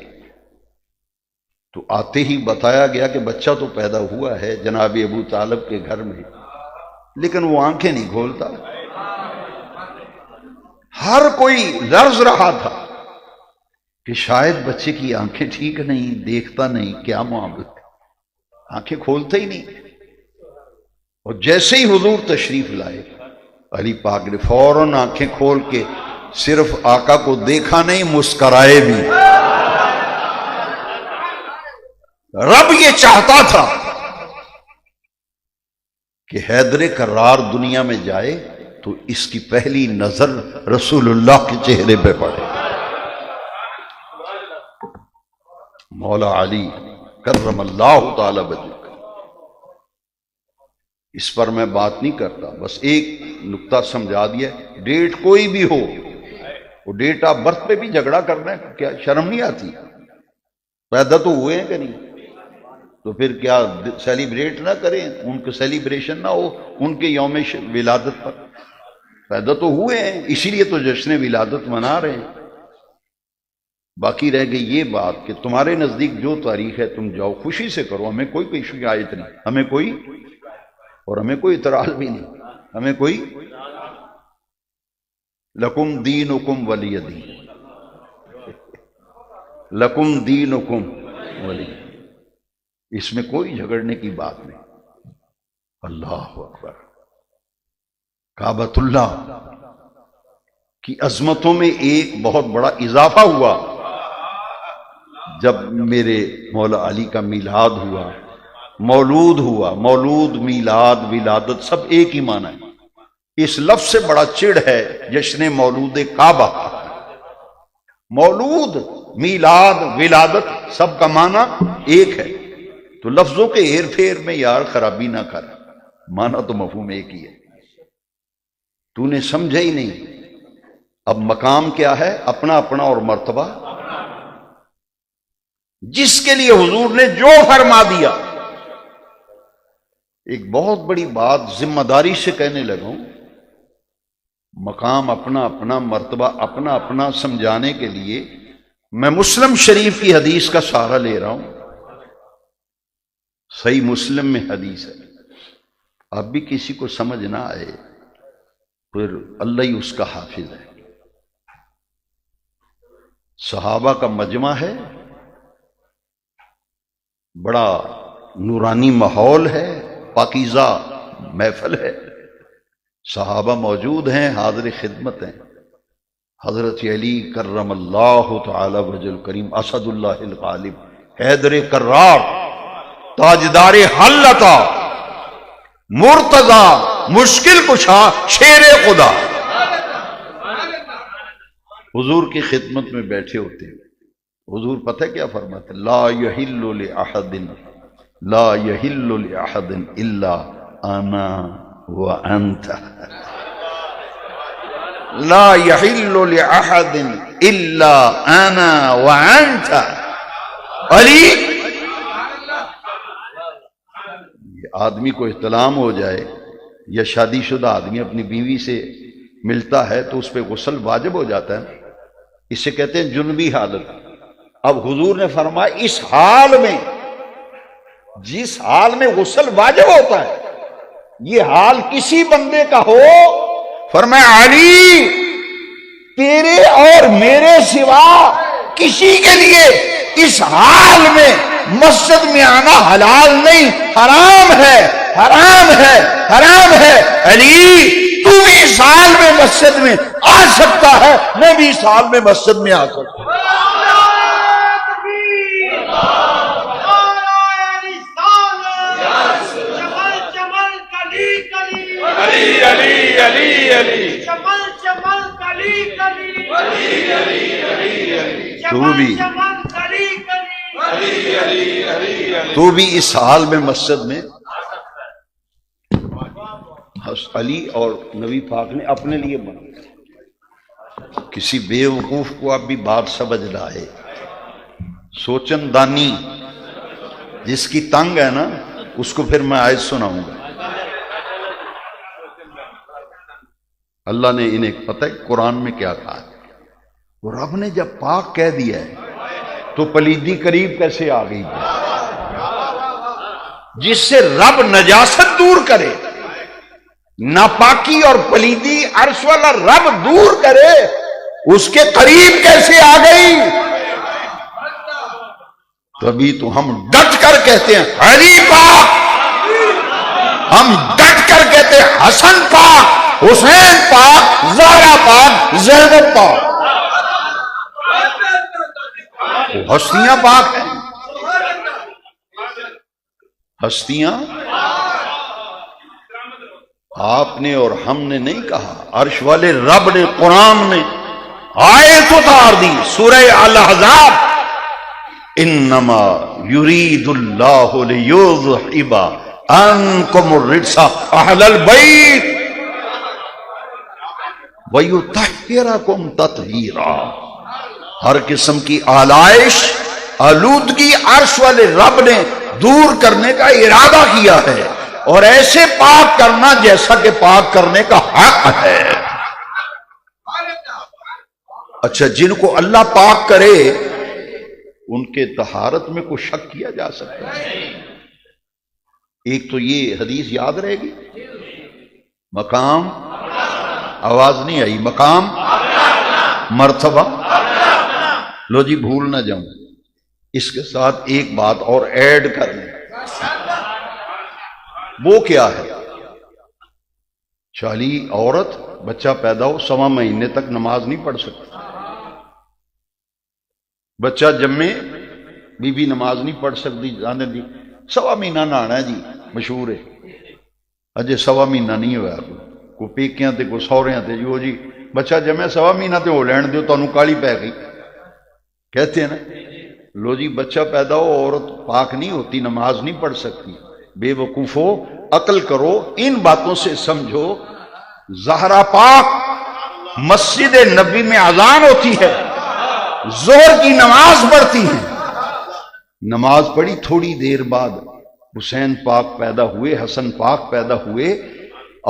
S1: تو آتے ہی بتایا گیا کہ بچہ تو پیدا ہوا ہے جناب ابو طالب کے گھر میں، لیکن وہ آنکھیں نہیں کھولتا۔ ہر کوئی لرز رہا تھا کہ شاید بچے کی آنکھیں ٹھیک نہیں، دیکھتا نہیں، کیا معاملہ، آنکھیں کھولتا ہی نہیں۔ اور جیسے ہی حضور تشریف لائے، علی پاک نے فوراً آنکھیں کھول کے صرف آقا کو دیکھا نہیں، مسکرائے بھی۔ رب یہ چاہتا تھا کہ حیدر کرار دنیا میں جائے تو اس کی پہلی نظر رسول اللہ کے چہرے پہ پڑے۔ مولا علی کرم اللہ تعالی وجہہ، اس پر میں بات نہیں کرتا، بس ایک نقطہ سمجھا دیا، ڈیٹ کوئی بھی ہو، وہ ڈیٹ آف برتھ پہ بھی جھگڑا کرنا ہے، کیا شرم نہیں آتی؟ پیدا تو ہوئے ہیں کہ نہیں، تو پھر کیا سیلیبریٹ نہ کریں، ان کے سیلیبریشن نہ ہو ان کے یوم ولادت پر؟ پیدا تو ہوئے ہیں، اسی لیے تو جشن ولادت منا رہے ہیں۔ باقی رہ گئی یہ بات کہ تمہارے نزدیک جو تاریخ ہے تم جاؤ خوشی سے کرو، ہمیں کوئی شکایت نہیں، ہمیں کوئی اعتراض بھی نہیں، ہمیں کوئی لکم دینکم ولی دین، لکم دینکم ولی، اس میں کوئی جھگڑنے کی بات نہیں۔ اللہ اکبر۔ کعبۃ اللہ کی عظمتوں میں ایک بہت بڑا اضافہ ہوا جب میرے مولا علی کا میلاد ہوا، مولود ہوا، مولود، میلاد، ولادت سب ایک ہی معنی ہے۔ اس لفظ سے بڑا چڑ ہے جشن مولود کعبہ۔ مولود، میلاد، ولادت سب کا معنی ایک ہے، تو لفظوں کے ہیر پھیر میں یار خرابی نہ کر، معنی تو مفہوم ایک ہی ہے۔ تو نے سمجھا ہی نہیں۔ اب مقام کیا ہے؟ اپنا اپنا اور مرتبہ جس کے لیے حضور نے جو فرما دیا۔ ایک بہت بڑی بات ذمہ داری سے کہنے لگا ہوں، مقام اپنا اپنا، مرتبہ اپنا اپنا سمجھانے کے لیے میں مسلم شریف کی حدیث کا سہارا لے رہا ہوں۔ صحیح مسلم میں حدیث ہے، اب بھی کسی کو سمجھ نہ آئے پھر اللہ ہی اس کا حافظ ہے۔ صحابہ کا مجمع ہے، بڑا نورانی ماحول ہے، پاکیزہ محفل ہے، صحابہ موجود ہیں، حاضر خدمت ہیں۔ حضرت علی کرم اللہ تعالی وجہ الکریم، اسد اللہ الغالب، حیدر کرار، تاجدار حلتا، مرتضی، مشکل کشا، شیر خدا، حضور کی خدمت میں بیٹھے ہوتے ہیں۔ حضور پتہ کیا فرماتے؟ لا یحل لأحد، لا یحل لأحد الا انا وانت، لا یحل لأحد الا انا وانت۔ علی، آدمی کو احتلام ہو جائے یا شادی شدہ آدمی اپنی بیوی سے ملتا ہے تو اس پہ غسل واجب ہو جاتا ہے، اسے کہتے ہیں جنبی حالت۔ اب حضور نے فرمایا اس حال میں، جس حال میں غسل واجب ہوتا ہے، یہ حال کسی بندے کا ہو، فرمایا علی تیرے اور میرے سوا کسی کے لیے اس حال میں مسجد میں آنا حلال نہیں، حرام ہے، حرام ہے، حرام ہے۔ علی تو 20 سال میں مسجد میں آ سکتا ہے، میں 20 سال میں مسجد میں آ سکتا ہوں۔ تو بھی اس حال میں مسجد میں علی اور نبی پاک نے اپنے لیے بنا۔ کسی بے وقوف کو آپ بھی بات سمجھ لائے، سوچن دانی جس کی تنگ ہے نا، اس کو پھر میں آیت سناؤں گا۔ اللہ نے انہیں پتہ ہے قرآن میں کیا کہا ہے، وہ رب نے جب پاک کہہ دیا ہے تو پلیدی قریب کیسے آ گئی؟ جس سے رب نجاست دور کرے، ناپاکی اور پلیدی عرش والا رب دور کرے، اس کے قریب کیسے آ گئی؟ تبھی تو ہم ڈٹ کر کہتے ہیں علی پاک، ہم ڈٹ کر کہتے ہیں حسن پاک، حسین پاک، زہرا پاک، زینب پاک۔ وہ ہستیاں پاک ہیں، ہستیاں آپ نے اور ہم نے نہیں کہا، عرش والے رب نے قرآن میں آیت اتار دی، سورہ الاحزاب، انما یرید اللہ لیذہب عنکم الرجس اہل البیت ویطہرکم تطہیرا۔ ہر قسم کی آلائش، آلودگی عرش والے رب نے دور کرنے کا ارادہ کیا ہے، اور ایسے پاک کرنا جیسا کہ پاک کرنے کا حق ہے۔ اچھا، جن کو اللہ پاک کرے ان کے طہارت میں کوئی شک کیا جا سکتا ہے؟ ایک تو یہ حدیث یاد رہے گی، مقام، آواز نہیں آئی، مقام، مرتبہ، لو جی بھول نہ جاؤں، اس کے ساتھ ایک بات اور ایڈ کر لیں، وہ کیا ہے؟ چالی عورت بچہ پیدا ہو 1.25 مہینے تک نماز نہیں پڑھ سکتی، بچہ جمے بی بی نماز نہیں پڑھ سکتی، جانے دی 1.25 مہینہ نہانا ہے جی، مشہور ہے، اجے 1.25 مہینہ نہیں ہوا، کو پیکیاں تے کو سوریاں تے جو جی بچہ جمے 1.25 مہینہ تے ہو لین دیو، تانوں کالی پے گئی، کہتے ہیں نا، لو جی بچہ پیدا ہو عورت پاک نہیں ہوتی، نماز نہیں پڑھ سکتی، بے وقوفو عقل کرو، ان باتوں سے سمجھو۔ زہرا پاک مسجد نبی میں اذان ہوتی ہے، ظہر کی نماز پڑھتی ہیں، نماز پڑھی، تھوڑی دیر بعد حسین پاک پیدا ہوئے، حسن پاک پیدا ہوئے،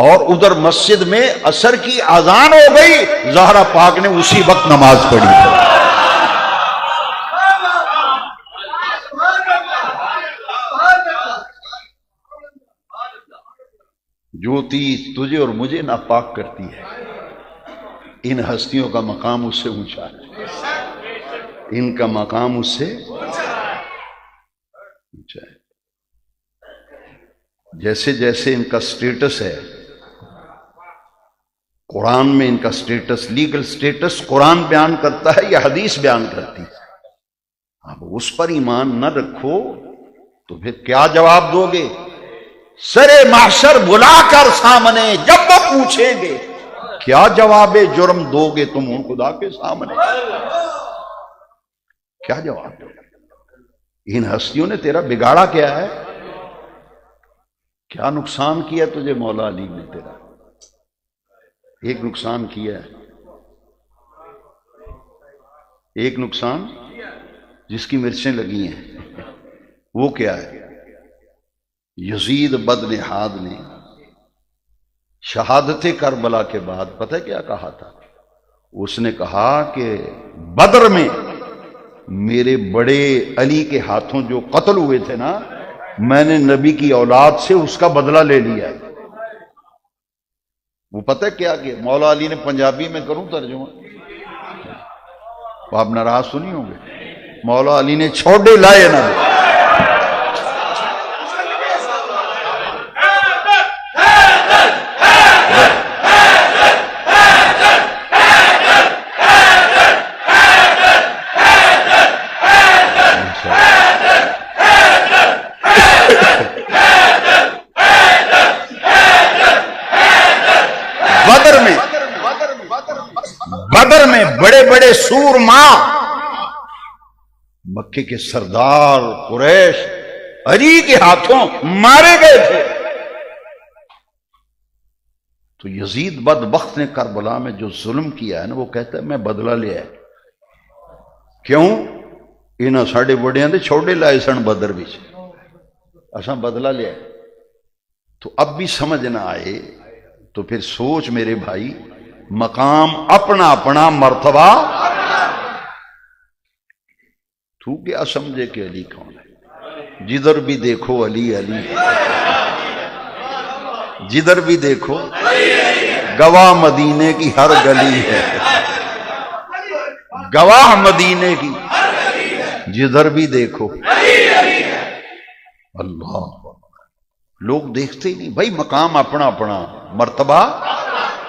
S1: اور ادھر مسجد میں عصر کی اذان ہو گئی، زہرا پاک نے اسی وقت نماز پڑھی۔ جو چیز تجھے اور مجھے ناپاک کرتی ہے، ان ہستیوں کا مقام اس سے اونچا ہے، ان کا مقام اس سے اونچا ہے۔ جیسے جیسے ان کا سٹیٹس ہے قرآن میں، ان کا سٹیٹس، لیگل سٹیٹس قرآن بیان کرتا ہے یا حدیث بیان کرتی ہے، اب اس پر ایمان نہ رکھو تو پھر کیا جواب دو گے؟ سرے محشر بلا کر سامنے جب وہ پوچھیں گے کیا جواب جرم دو گے تم ان خدا کے سامنے؟ کیا جواب دو گے؟ ان ہستیوں نے تیرا بگاڑا کیا ہے؟ کیا نقصان کیا تجھے مولا علی نے؟ تیرا ایک نقصان کیا ہے، ایک نقصان جس کی مرچیں لگی ہیں، وہ کیا ہے؟ یزید بدنحاد نے شہادت کربلا کے بعد پتہ کیا کہا تھا؟ اس نے کہا کہ بدر میں میرے بڑے علی کے ہاتھوں جو قتل ہوئے تھے نا، میں نے نبی کی اولاد سے اس کا بدلہ لے لیا ہے۔ وہ پتہ کیا کہ مولا علی نے پنجابی میں کروں ترجمہ، آپ ناراض تو نہیں ہوں گے؟ مولا علی نے چھوڑے لائے نہ دے، بڑے سورما مکے کے سردار قریش علی کے ہاتھوں مارے گئے تھے. تو یزید بدبخت نے کربلا میں جو ظلم کیا ہے نا، وہ کہتا ہے میں بدلہ لیا ہے. کیوں؟ انہاں ساڈے بڑیاں دے چھوڑے لائے سن بدر وچ، اساں بدلہ لیا. تو اب بھی سمجھ نہ آئے تو پھر سوچ میرے بھائی، مقام اپنا اپنا، مرتبہ تو کیا سمجھے کہ علی کون ہے؟ جدھر بھی دیکھو علی علی، جدھر بھی دیکھو گواہ مدینے کی ہر گلی ہے، گواہ مدینے کی جدھر بھی دیکھو. اللہ، لوگ دیکھتے ہی نہیں بھائی، مقام اپنا اپنا، مرتبہ.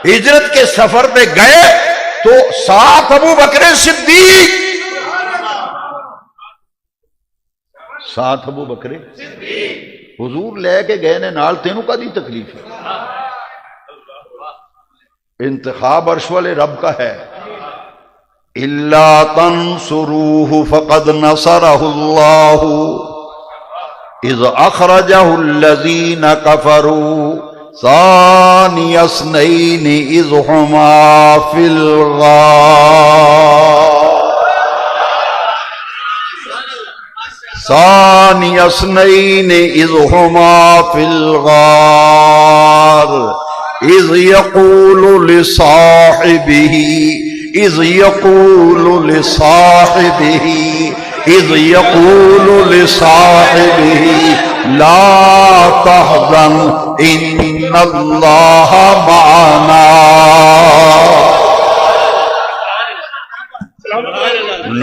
S1: ہجرت کے سفر پہ گئے تو ساتھ ابو بکر صدیق، ساتھ ابو بکر حضور لے کے گئے نے نال. تینوں کا دی تکلیف ہے؟ انتخاب عرش والے رب کا ہے. الا تنصروه فقد نصره اللہ اذ اخرجه الذین کفروا ثانی اثنین اذ ہما فی الغار ثانی اثنین اذ ہما فی الغار اذ یقول لصاحبہ اذ یقول لصاحبہ اذ یقول لصاحبہ لا تحزن ان اللہ معنا.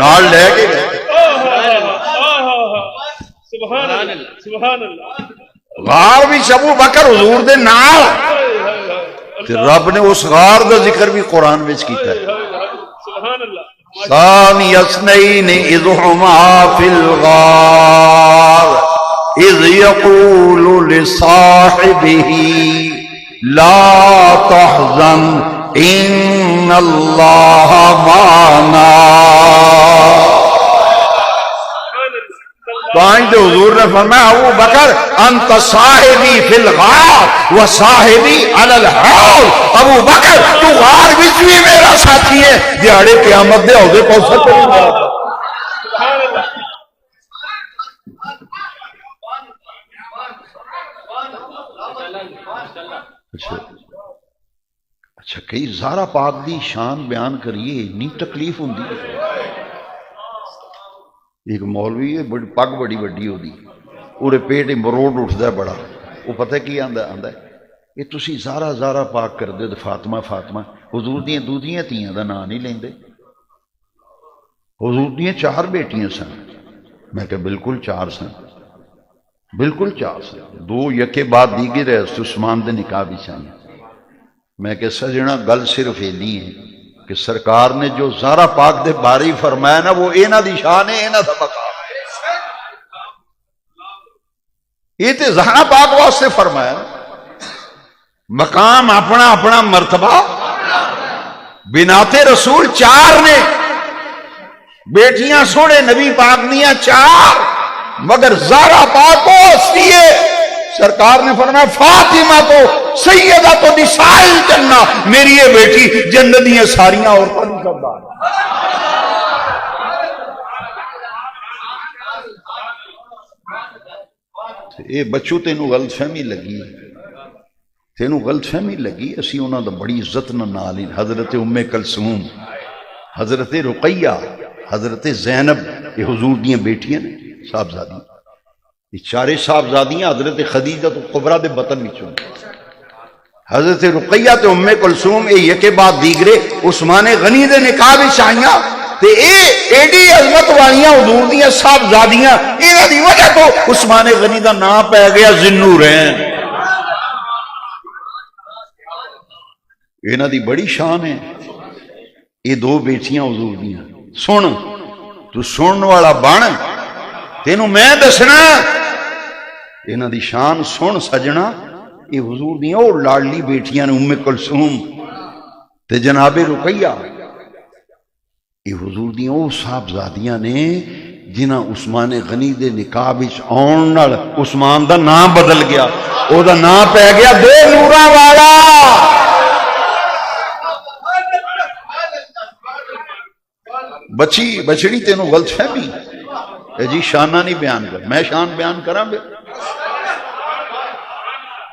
S1: نال لے کے غار بھی ابو بکر حضور دے نال. رب نے اس غار دا ذکر بھی قرآن وچ کیتا ہے. ثانی اثنین اذ ہما فی الغار اذ یقول لصاحبہ لا تحزن ان اللہ معنا. تو آئیں جو حضور نے فرمایا ابو بکر انت صاحبی فی الغار و صاحبی علی الحوض. ابو بکر تو غار وچ بھی میرا ساتھی ہے، دیہاڑے قیامت دے عہدے کوثر پہ. اچھا کئی زہرا پاک دی شان بیان کریے، اتنی تکلیف ہوندی ہے. ایک مولوی ہے، پگ بڑی وڈی ہوتی، پورے پیٹ مروڑ اٹھتا ہے بڑا. وہ پتہ کی آندا ہے یہ تسی زہرا زہرا پاک کر دے فاطمہ فاطمہ، حضور دیاں دودیاں تیاں دا نام نہیں لیندے. حضور دیاں 4 بیٹیاں سن. میں کہ بالکل 4 سن، بالکل 4 سن. 2 یکے بعد دیگے رہے عثمان دے نکاح بھی چاہیے. میں کہ سجنا گل صرف اینی ہے کہ سرکار نے جو زہرا پاک دے باری فرمایا نا، وہ اینا دی شان ہے، اینا دا مقام ہے. یہ تے زہرا پاک واسطے فرمایا، مقام اپنا اپنا، مرتبہ. بنات رسول 4 نے، بیٹیاں سونے نبی پاک دیاں 4، مگر زہرا پاک کو ہستی ہے. سرکار نے فرمایا فاطمہ تو سیدہ تو نساء الجنہ، میری یہ بیٹی جنت دیاں ساریاں عورتوں کی سردار. اے بچو تینوں غلط فہمی لگی، تینوں غلط فہمی لگی. اسی انہاں دا بڑی عزت نال حضرت ام کلثوم، حضرت رقیہ، حضرت زینب، یہ حضور دیاں بیٹیاں نے صاحبزادیاں. یہ 4 صاحبزادیاں حضرت خدیجہ تو کبریٰ دے بطن وچوں، حضرت رقیہ تے ام کلثوم یہ یکے بعد دیگرے عثمان غنی دے نکاح وچ آئیاں. تے اے ایڈی عظمت والیاں حضور دیاں صاحبزادیاں، انہاں دی وجہ تو عثمان غنی دا نام پہ گیا ذوالنورین. انہاں دی بڑی شان ہے. یہ 2 بیٹیاں حضور دیاں. سن تو سنن والا بن، تینوں میں دسنا انہاں دی شان. سن سجنا، یہ حضور دیاں اور لاڈلی بیٹیاں نے ام کلثوم تے جناب رقیہ. یہ حضور دیاں وہ صاحبزادیاں نے جنہاں عثمان غنی دے نکاح وچ آن نال عثمان دا نام بدل گیا، او دا نام پہ گیا دو نوراں والا۔ بچڑی تینوں غلط فہمی اے جی شانہ نہیں بیان کر، میں شان بیان کراں بے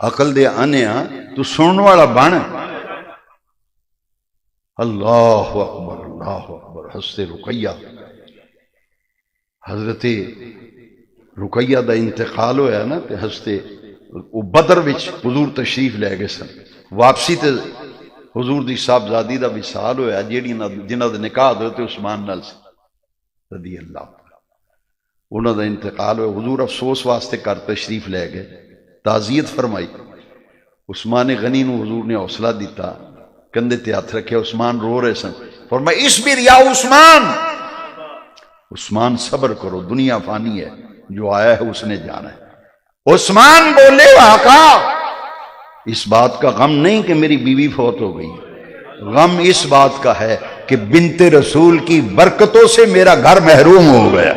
S1: عقل دے آنے ہاں تو سنن والا بن۔ اللہ اکبر اللہ اکبر۔ حضرت رقیہ، حضرت رقیہ دا انتقال ہویا نا تے حضرت بدر وچ حضور تشریف لے گئے سن، واپسی تے حضور دی صاحبزادی دا وصال ہویا جیڑی جنہاں دا نکاح حضرت عثمان نال سی رضی اللہ، انہاں دا انتقال ہویا، حضور افسوس واسطے کر تشریف لے گئے، تعزیت فرمائی۔ عثمان غنی نو حضور نے حوصلہ دیتا، کندھے تے ہاتھ رکھے، عثمان رو رہے سن، فرمایا اصبر یا عثمان، عثمان صبر کرو، دنیا فانی ہے، جو آیا ہے اس نے جانا ہے۔ عثمان بولے آقا اس بات کا غم نہیں کہ میری بیوی فوت ہو گئی، غم اس بات کا ہے کہ بنت رسول کی برکتوں سے میرا گھر محروم ہو گیا،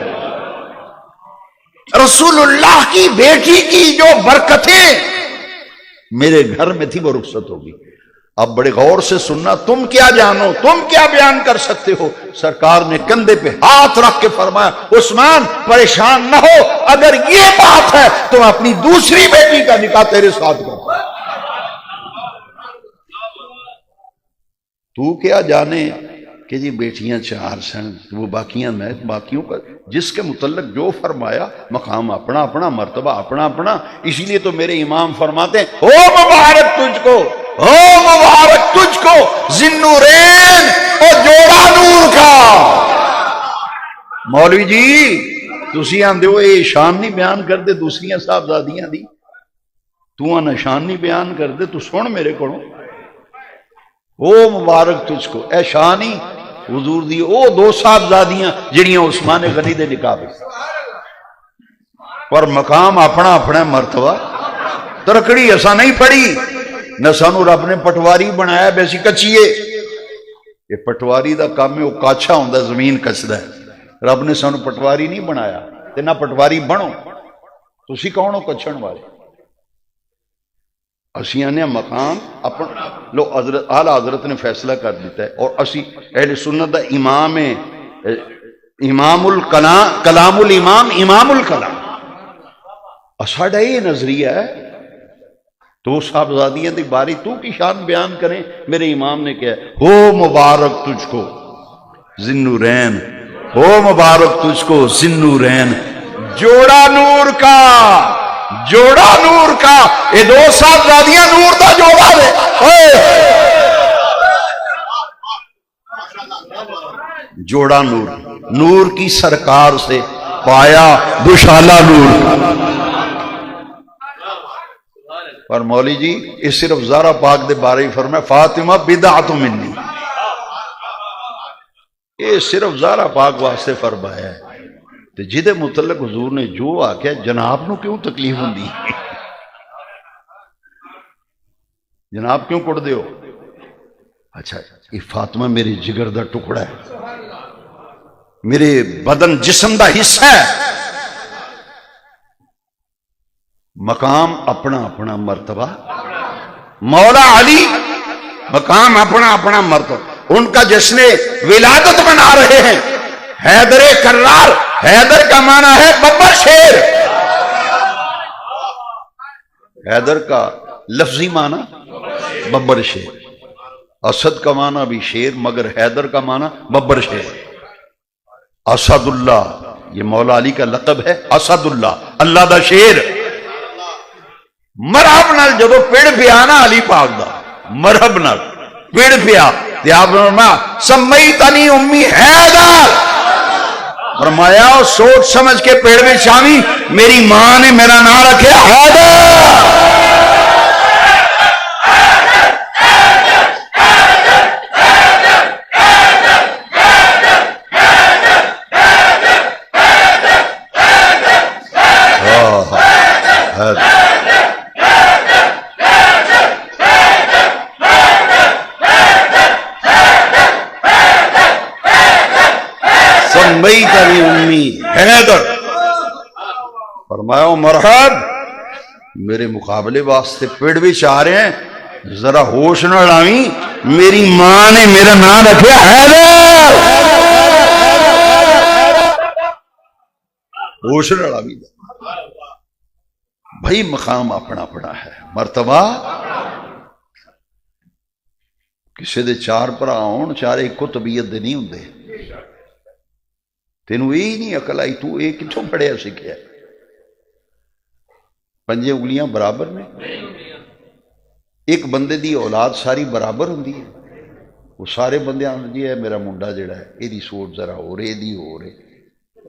S1: رسول اللہ کی بیٹی کی جو برکتیں میرے گھر میں تھی وہ رخصت ہوگی۔ اب بڑے غور سے سننا، تم کیا جانو، تم کیا بیان کر سکتے ہو؟ سرکار نے کندھے پہ ہاتھ رکھ کے فرمایا عثمان پریشان نہ ہو، اگر یہ بات ہے تو اپنی دوسری بیٹی کا نکاح تیرے ساتھ کر، تو کیا جانے کہ جی بیٹیاں چار سن، وہ باقیاں میں باقیوں کا جس کے متعلق جو فرمایا، مقام اپنا اپنا، مرتبہ اپنا اپنا۔ اسی لیے تو میرے امام فرماتے ہیں او مبارک تجھ کو، او مبارک تجھ کو ذی-النورین اور جوڑا نور کا۔ مولوی جی تسی آندے ہو یہ شان نہیں بیان کردے دوسریاں صاحبزادیاں دی، تو آنا شان نہیں بیان کردے، تو سن میرے کو او مبارک تجھ کو، اے شانی حضور دی او دو صاحبزادیاں جڑیاں عثمان غنی دے نکاح پر مقام اپنا اپنا، مرتبہ ترکڑی ایسا نہیں پڑی نہ سانو رب نے پٹواری بنایا بیسی کچیے، یہ پٹواری دا کام ہے، وہ کاچھا ہوندا زمین کچدا ہے، رب نے سانو پٹواری نہیں بنایا تے نہ پٹواری بنو، تسی کون ہو کچھن والے؟ اسیاں نے مقام اپنا لو، حضرت اعلیٰ حضرت نے فیصلہ کر دیتا ہے، اور اسی اہل سنت دا امام ہے، امام الکلام، کلام الامام، امام الکلام، ساڈا یہ نظریہ ہے۔ تو صاحبزادیاں دی باری تو کی شان بیان کریں، میرے امام نے کہا ہو مبارک تجھ کو ذی-النورین، ہو مبارک تجھ کو ذی-النورین، جوڑا نور کا، جوڑا نور کا، یہ دو صاحبزادیاں نور دا جوڑا دے، جوڑا نور، نور کی سرکار سے پایا دوشالہ نور۔ اور مولی جی اس صرف زہرا پاک دے بارے ہی فرمایا فاطمہ بدعت منی، یہ صرف زہرا پاک واسطے فرمایا ہے، تے جدے متعلق حضور نے جو آکھیا جناب نو کیوں تکلیف ہوندی، جناب کیوں کٹ دیو؟ اچھا یہ فاطمہ میرے جگر دا ٹکڑا ہے، میرے بدن جسم دا حصہ ہے، مقام اپنا اپنا، مرتبہ مولا علی مقام اپنا اپنا، مرتبہ ان کا جشن ولادت منا رہے ہیں، حیدر کرار، حیدر کا معنی ہے ببر شیر، حیدر کا لفظی معنی ببر شیر، اسد کا معنی بھی شیر مگر حیدر کا معنی ببر شیر، اسد اللہ یہ مولا علی کا لقب ہے، اسد اللہ اللہ دا شیر۔ مرحب نال جدو پیڑ پیا نا علی پاک دا، مرحب نال پیڑ پیا تے آپ نے فرمایا سمیتنی امی حیدر، فرمایا سوچ سمجھ کے پیڑ میں شامی میری ماں نے میرا نام رکھے حیدر۔ سمیتنی امی حیدر، فرمایا مرحب میرے مقابلے واسطے پیڑ بھی چاہ رہے ہیں، ذرا ہوش نہ اڑاویں، میری ماں نے میرا نام رکھا حیدر، ہوش نہ اڑاویں۔ بھائی مقام اپنا اپنا ہے، مرتبہ کسی دے چار بھرا ہون، چار ایکو طبیعت دے نہیں ہوندے۔ تینوں یہی نہیں عقل آئی، تو یہ کتوں پڑھیا سکھیا؟ پنجے انگلیاں برابر نے؟ ایک بندے دی اولاد ساری برابر ہوندی ہے؟ وہ سارے بندے آندے جی ہے میرا منڈا جڑا ہے یہ دی سوچ ذرا ہو رہے دی ہو رہے،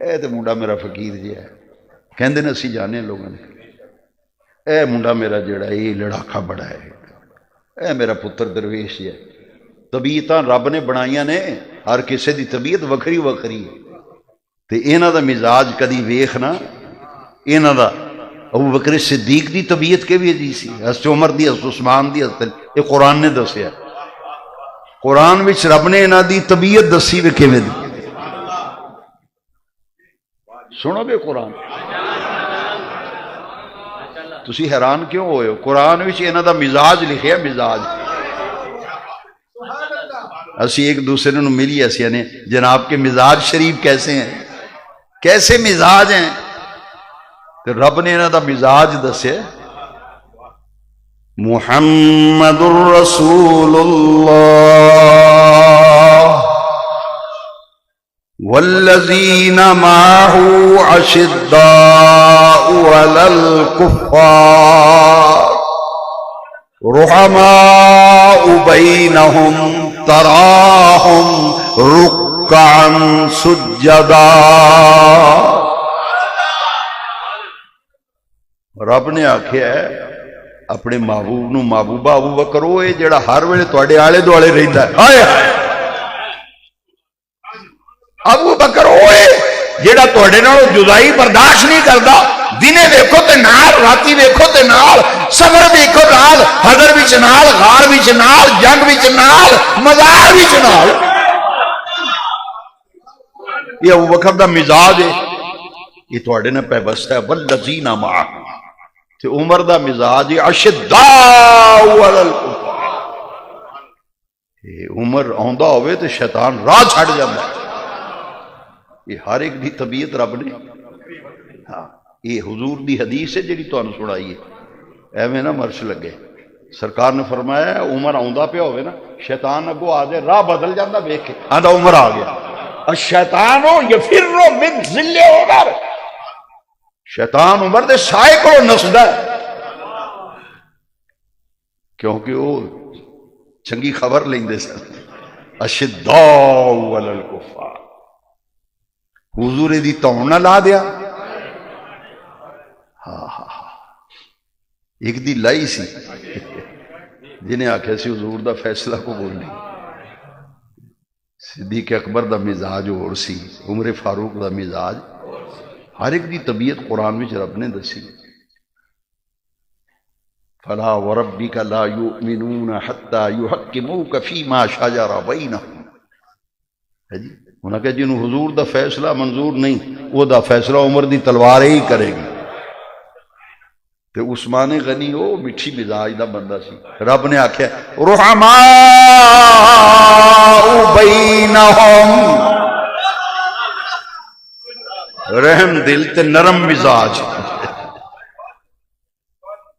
S1: اے تے منڈا میرا فقیر جی ہے، کہندے نے اسی جانے لوگوں نے، اے منڈا میرا جڑا ہے یہ لڑاکا بڑا ہے، اے میرا پتر درویش جی ہے۔ طبیعتاں رب نے بنائیاں نے، ہر کسی دی طبیعت وکھری وکھری ہے، تے انہاں دا مزاج کدی ویکھنا، انہاں دا ابو بکر صدیق دی طبیعت کے بھی عجیب سی، حضرت عمر دی، حضرت عثمان دی، حضرت یہ قرآن نے دسیا، قرآن وچ رب نے انہاں دی طبیعت دسی وی کیویں دی، سنو گے قرآن؟ تسی حیران کیوں ہوئے ہو؟ قرآن وچ انہاں دا مزاج لکھیا، مزاج۔ اسی ایک دوسرے نوں ملی اسی نے جناب کے مزاج شریف کیسے ہیں، کیسے مزاج ہیں؟ تو رب نے انہاں دا مزاج دسے، محمد رسول اللہ والذین معہ اشداء علی الکفار رحماء بینہم تراہم رکعا سجدا۔ رب نے آکھیا ہے اپنے محبوب نو محبوبہ ابو بکر ہوئے جڑا ہر ویلے تواڈے آلے دوالے رہندا ہے، ہائے ابو بکر ہوئے جڑا تواڈے نال جدائی برداشت نہیں کردا، دنے ویکھو تے نال، راتی ویکھو تے نال، سفر ویکھو نال، حضر وچ نال، غار وچ نال، جنگ وچ نال، مزار وچ نال۔ یہ ابو بکر دا مزاج ہے، یہ تواڈے نال پیوستہ ہے۔ والذین معہ، تے عمر دا مزاج ہے اشداء علی الکفار، عمر آندا ہوئے تے شیطان راہ چھڑ جاندا ہے۔ یہ ہر ایک دی طبیعت رب نے، ہاں یہ حضور دی حدیث ہے جڑی تانوں سنائی ہے، ایویں نہ مرش لگے۔ سرکار نے فرمایا ہے عمر آندا پیا ہوئے نا، شیطان اگوں آ جائے، راہ بدل جاندا ویکھ کے، آندا عمر آ گیا۔ الشیطان یفر من ذل عمر، شیطان عمر دے سائے کو نسدا ہے، کیونکہ وہ چنگی خبر لیندے سن۔ اشداء علی الکفار، حضور دی تون نہ لا دیا۔ ہاں ہاں ہاں، ایک دی لائی سی جنہیں آکھیا سی حضور دا فیصلہ قبول نہیں۔ صدیق اکبر دا مزاج اور سی، عمر فاروق دا مزاج، ہر ایک دی طبیعت قرآن وچ رب نے دسی۔ فلا وربک لا یؤمنون حتی یحکموک فیما شجر بینہم، ہے جی انہاں کہ جنہوں حضور دا فیصلہ منظور نہیں، وہ دا فیصلہ عمر دی تلوار ہی کرے گی۔ تے عثمان غنی وہ مٹھی مزاج دا بندہ سی، رب نے آکھیا رحماء بینہم، رحم دل تے نرم مزاج،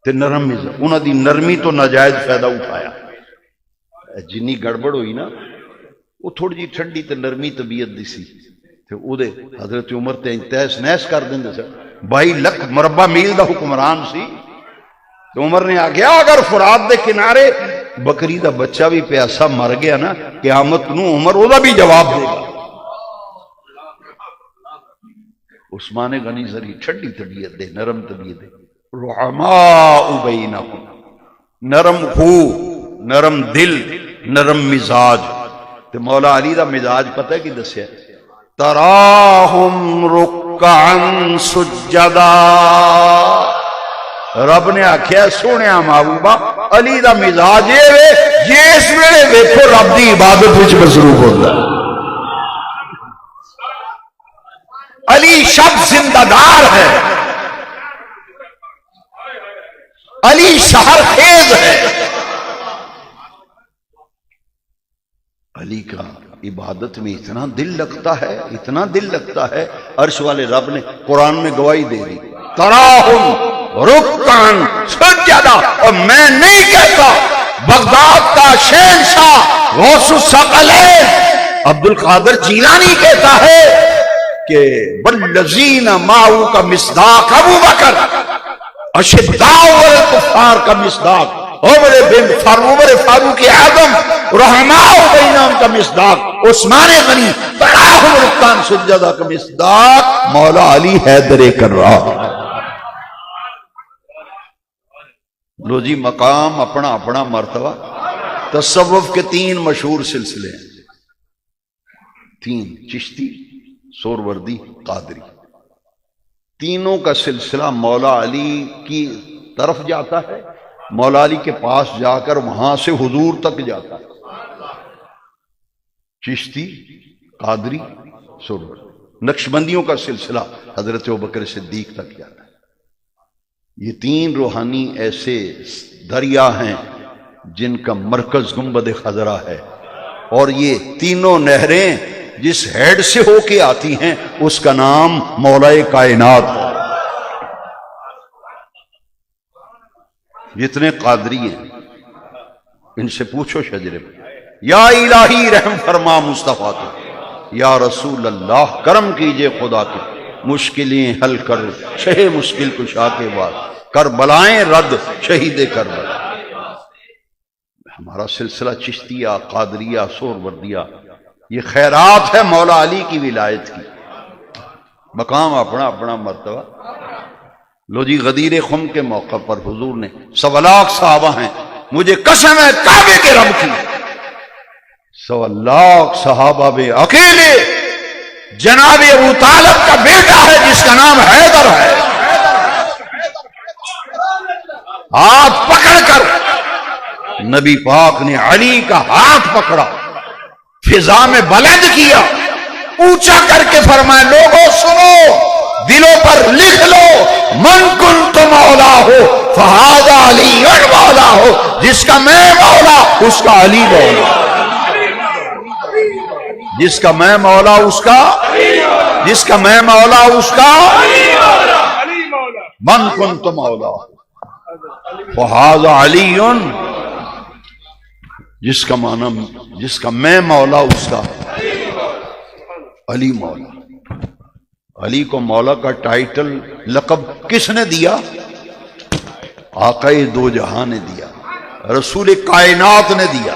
S1: تے نرم مزاج، انہاں دی نرمی تو ناجائز فائدہ اٹھایا۔ جنی گڑبڑ ہوئی نا، وہ تھوڑی جی ٹھنڈی تے نرمی طبیعت دی سی، تے او دے حضرت عمر تے تہس نہس کر دیندے سن۔ 22 لکھ مربع میل دا حکمران سی، تے عمر نے آکھیا اگر فرات دے کنارے بکری دا بچہ بھی پیاسا مر گیا نا، قیامت نو عمر او دا بھی جواب دے گا۔ عثمان غنی ذری ٹھنڈی طبیعت دے، نرم طبیعت دے، رحماء بینہم، نرم خو، نرم دل، نرم مزاج۔ تے مولا علی دا مزاج پتہ ہے کی دسیا؟ تراہم رکعا سجدا، رب نے آکھیا سونیا محبوبہ علی دا مزاج یہ وے جس ویلے ویکھو رب دی عبادت وچ مصروف ہوندا ہے۔ علی شب زندہ دار ہے، علی سحر خیز ہے۔ علی کا عبادت میں اتنا دل لگتا ہے، اتنا دل لگتا ہے، عرش والے رب نے قرآن میں گواہی دے دی، تراہم رکعن سجدہ۔ اور میں نہیں کہتا، بغداد کا شہنشاہ غوث الثقلین عبد القادر جیلانی کہتا ہے کہ والذین معه کا مصداق ابو بکر، اشداء الکفار کا مصداق عمر فاروق اعظم، رحماء بینہم کا مصداق عثمان غنی، تراہم رکعن سجدہ کا مصداق مولا علی حیدر کرار۔ لو جی، مقام اپنا اپنا مرتبہ۔ تصوف کے 3 مشہور سلسلے ہیں، 3: چشتی، سہروردی، قادری۔ تینوں کا سلسلہ مولا علی کی طرف جاتا ہے، مولا علی کے پاس جا کر وہاں سے حضور تک جاتا ہے۔ چشتی، قادری، سہروردی۔ نقشبندیوں کا سلسلہ حضرت ابوبکر صدیق تک جاتا ہے۔ یہ 3 روحانی ایسے دریا ہیں جن کا مرکز گنبد خضرا ہے، اور یہ تینوں نہریں جس ہیڈ سے ہو کے آتی ہیں اس کا نام مولا کائنات ہے۔ جتنے قادری ہیں ان سے پوچھو شجرے میں، یا الہی رحم فرما مصطفیٰ کو، یا رسول اللہ کرم کیجئے خدا کے، مشکلیں حل کر شہ مشکل کشا کے بعد، کربلائیں رد شہید کربلا۔ ہمارا سلسلہ چشتیہ، قادریہ، سہروردیہ، یہ خیرات ہے مولا علی کی ولایت کی۔ مقام اپنا اپنا مرتبہ۔ لو جی، غدیر خم کے موقع پر حضور نے 1.25 لاکھ صحابہ ہیں، مجھے قسم ہے کعبے کے رب کی، 1.25 لاکھ صحابہ میں اکیلے جناب ابو طالب کا بیٹا ہے جس کا نام حیدر ہے، ہاتھ پکڑ کر نبی پاک نے علی کا ہاتھ پکڑا، فضا میں بلند کیا، اونچا کر کے فرمایا لوگوں سنو، دلوں پر لکھ لو، من کنت مولا ہو فہذا علی مولا ہو، جس کا میں مولا اس کا علی مولا، جس کا میں مولا اس کا، جس کا میں مولا اس کا، من کنت مولا فہذا علی، جس کا معنی، جس کا میں مولا اس کا علی مولا۔ علی کو مولا کا ٹائٹل، لقب کس نے دیا؟ آقائے دو جہاں نے دیا، رسول کائنات نے دیا،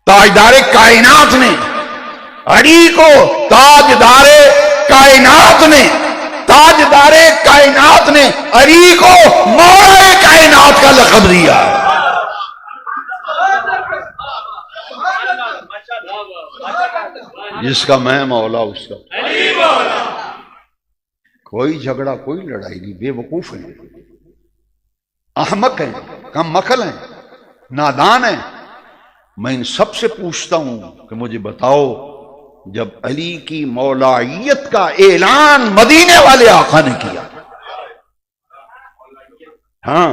S1: تاجدار کائنات نے علی کو، تاجدار کائنات نے، تاجدار کائنات نے علی کو مولا کائنات کا لقب دیا۔ جس کا میں مولا اس کا کوئی جھگڑا، کوئی لڑائی نہیں۔ بے وقوف ہیں، احمق ہیں، کم عقل ہیں، نادان ہیں۔ میں ان سب سے پوچھتا ہوں کہ مجھے بتاؤ، جب علی کی مولائیت کا اعلان مدینے والے آقا نے کیا، ہاں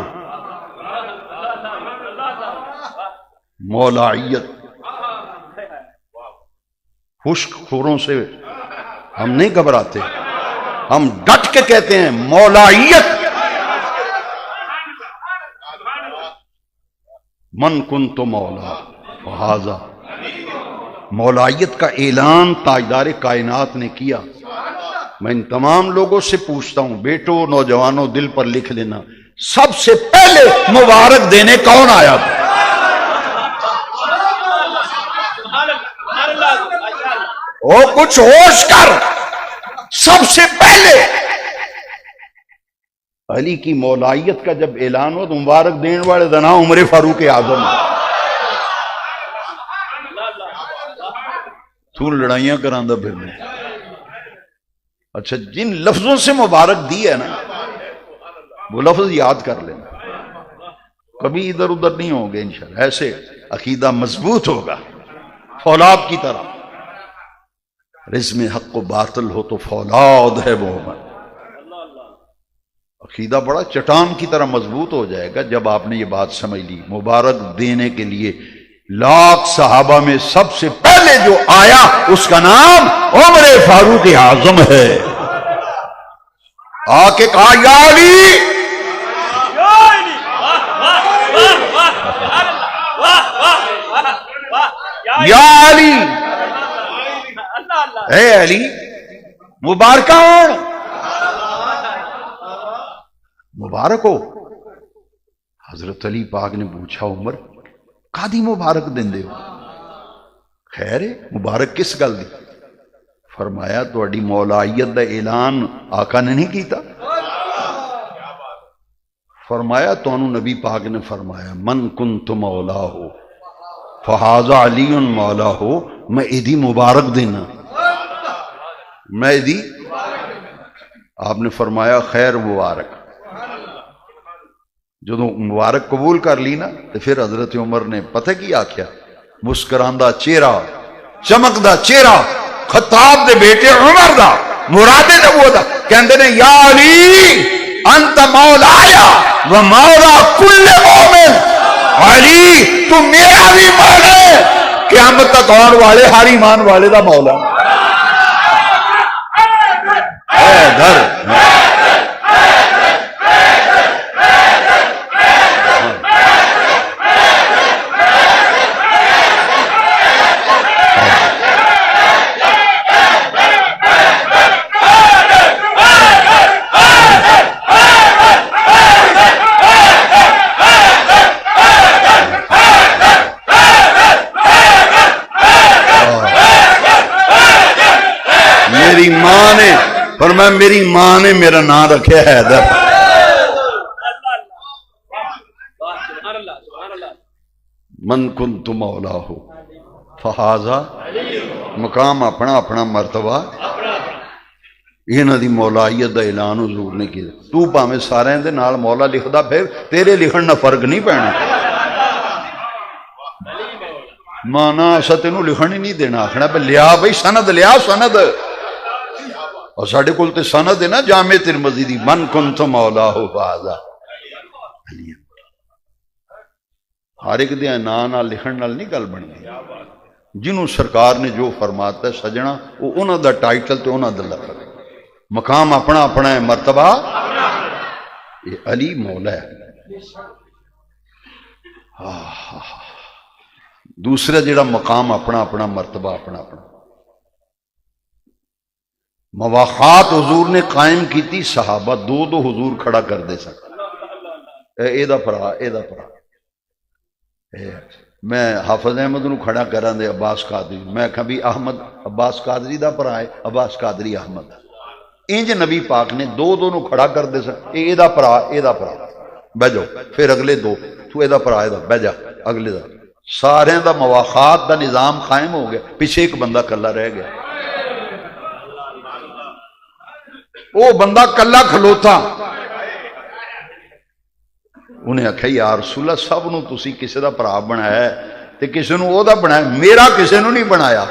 S1: مولائیت، خشک خوروں سے ہم نہیں گھبراتے، ہم ڈٹ کے کہتے ہیں مولائیت۔ من کنت مولا فہذا، مولائیت کا اعلان تاجدار کائنات نے کیا۔ میں ان تمام لوگوں سے پوچھتا ہوں، بیٹو، نوجوانوں، دل پر لکھ لینا، سب سے پہلے مبارک دینے کون آیا تھا؟ وہ کچھ ہوش کر، سب سے پہلے علی کی مولائیت کا جب اعلان ہو تو مبارک دین والے دنا عمر فاروق اعظم۔ تو لڑائیاں کراندہ پھرنے۔ اچھا، جن لفظوں سے مبارک دی ہے نا، وہ لفظ یاد کر لینا، کبھی ادھر ادھر نہیں ہوں گے انشاءاللہ، ایسے عقیدہ مضبوط ہوگا فولاد کی طرح۔ رزم حق و باطل ہو تو فولاد ہے محمد. عقیدہ بڑا چٹان کی طرح مضبوط ہو جائے گا جب آپ نے یہ بات سمجھ لی. مبارک دینے کے لیے لاکھ صحابہ میں سب سے پہلے جو آیا اس کا نام عمر فاروق اعظم ہے. آ کے کہا یا علی، یا علی، اے علی مبارک ہو، مبارک ہو. حضرت علی پاک نے پوچھا عمر کادی مبارک دیندے ہو؟ خیر ہے مبارک کس گل دی؟ فرمایا تہاڈی مولائیت دا اعلان آقا نے نہیں کیتا. فرمایا تانوں نبی پاک نے فرمایا من کنت مولا ہو فہذا علی مولا ہو، میں ایدی مبارک دینا، میں ایدی. آپ نے فرمایا خیر مبارک. جدو مبارک قبول کر لی نا تو پھر حضرت عمر نے پتہ کی آکھیا، مسکراندہ چہرہ، چمکدا چہرہ، خطاب دے بیٹے عمر دا، مرادے دا وہ دا، کہندے نے یا علی انت مولایا و مولا کل مومن. علی تو میرا بھی مولا ہے، قیامت تک آن والے ہر ایمان والے دا مولا. ادھر میری ماں نے فرمایا، میری ماں نے میرا نام رکھے حیدر. من کنت مولا ہو فہذا، مقام اپنا اپنا مرتبہ، انہاں دی مولائیت دا اعلان حضور نے کیا. تو پاویں سارے دے نال مولا لکھدا پھر تیرے لکھن نہ فرق نہیں پینا. مانا اسا تینوں لکھن ہی نہیں دینا، آکھنا پہ لیا بھائی سند لیا سند. اور ساڑھے کل تے سند ہے نا جامع ترمذی دی، من کنت مولا ہو فہذا. ہر ایک دے نام نال لکھن نال نہیں گل بنتی. جنہوں سرکار نے جو فرماتا ہے سجنا وہ انہاں دا ٹائٹل تے انہاں دا لقب. مقام اپنا اپنا ہے، مرتبہ یہ علی مولا ہے. دوسرا جڑا مقام اپنا اپنا مرتبہ اپنا اپنا، مواخات حضور نے قائم کیتی. صحابہ دو دو حضور کھڑا کر دے سکتا، اے دا پرا اے دا پرا. میں حافظ احمد نو کھڑا کراں دے عباس قادری، میں کہا بھی احمد عباس قادری دا پرا ہے، عباس قادری احمد. انج نبی پاک نے دو دو نو کھڑا کر دے سکتا، اے دا پرا اے دا پرا، بہ جاؤ. پھر اگلے دو، تو اے دا پرا اے دا، بہ جا اگلے دا. سارے دا مواخات دا نظام قائم ہو گیا، پیچھے ایک بندہ کلا رہ گیا. وہ بندہ کلا کھلوتا، انہیں آکھیا یا رسول اللہ سب نو تسی کسے دا پرا بنایا ہے تے کسے نو او دا بنایا، میرا کسے نو نہیں بنایا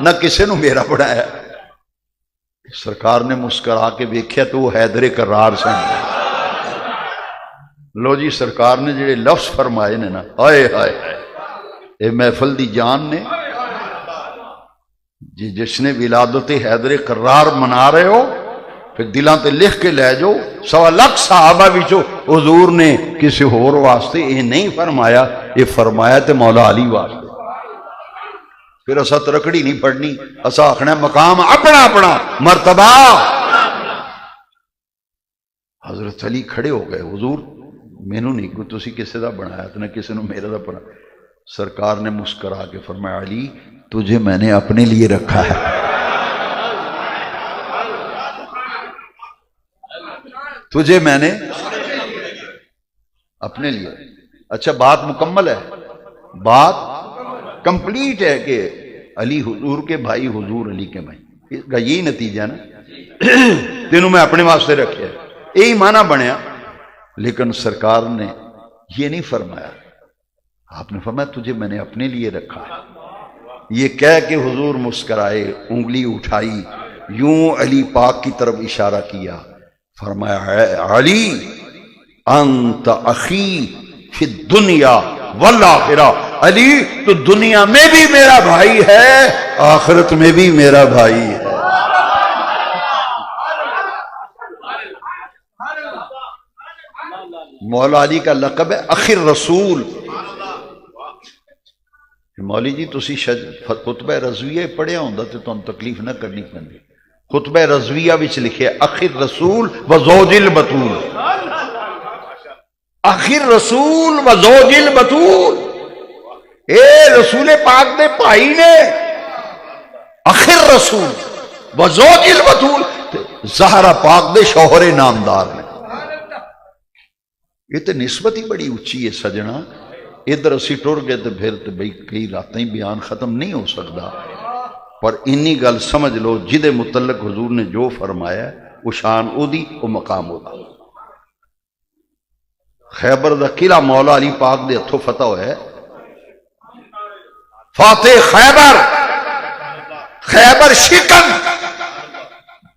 S1: نہ کسے نو میرا بنایا. سرکار نے مسکرا کے ویکھیا تو وہ حیدر کرار سن. لو جی سرکار نے جڑے لفظ فرمائے نے نا، ہائے ہائے اے محفل دی جان نے جی جس نے ولادت حیدر کرار منا رہے ہو پھر دلان تے لکھ کے لے جو. 1.25 لاکھ صحابہ وچوں حضور نے کسی اور واسطے یہ نہیں فرمایا، یہ فرمایا تے مولا علی واسطے. پھر اسا ترکڑی نہیں پڑھنی، اسا آخنا مقام اپنا اپنا مرتبہ. حضرت علی کھڑے ہو گئے، حضور مینوں نہیں کوئی تسی کسے دا بنایا تے نہ کسے نو میرا دا بنا. سرکار نے مسکرا کے فرمایا علی تجھے میں نے اپنے لیے رکھا ہے. تجھے میں نے اپنے لیے. اچھا بات مکمل ہے، بات کمپلیٹ ہے کہ علی حضور کے بھائی، حضور علی کے بھائی. اس کا یہی نتیجہ نا، تینوں میں اپنے واسطے رکھے، یہی معنی بنیا. لیکن سرکار نے یہ نہیں فرمایا، آپ نے فرمایا تجھے میں نے اپنے لیے رکھا ہے. یہ کہہ کے حضور مسکرائے، انگلی اٹھائی، یوں علی پاک کی طرف اشارہ کیا، فرمایا ہے علی انت اخی فی الدنیا والآخرہ، علی تو دنیا میں بھی میرا بھائی ہے، آخرت میں بھی میرا بھائی ہے۔ مولا علی کا لقب ہے اخی الرسول۔ مولی جی تسی خطبہ رضویہ پڑھیا ہوندا تے تانوں تکلیف نہ کرنی پیندی۔ خطبہ رضویہ وچ لکھے اخی الرسول و زوج البتول، اخی الرسول و زوج البتول، اے رسول پاک دے بھائی نے، اخی الرسول و زوج البتول، زہرا پاک دے شوہر نامدار نے۔ یہ تے نسبت ہی بڑی اچھی ہے سجنا، ادھر اسی ٹر گئے تو پھر تو بھئی کئی راتیں بیان ختم نہیں ہو سکتا، پر انی گل سمجھ لو جدے متعلق حضور نے جو فرمایا وہ شان او دی، وہ مقام او دا۔ خیبر دا قلعہ مولا علی پاک دے ہتھوں فتح ہویا ہے، فاتح خیبر، خیبر شکن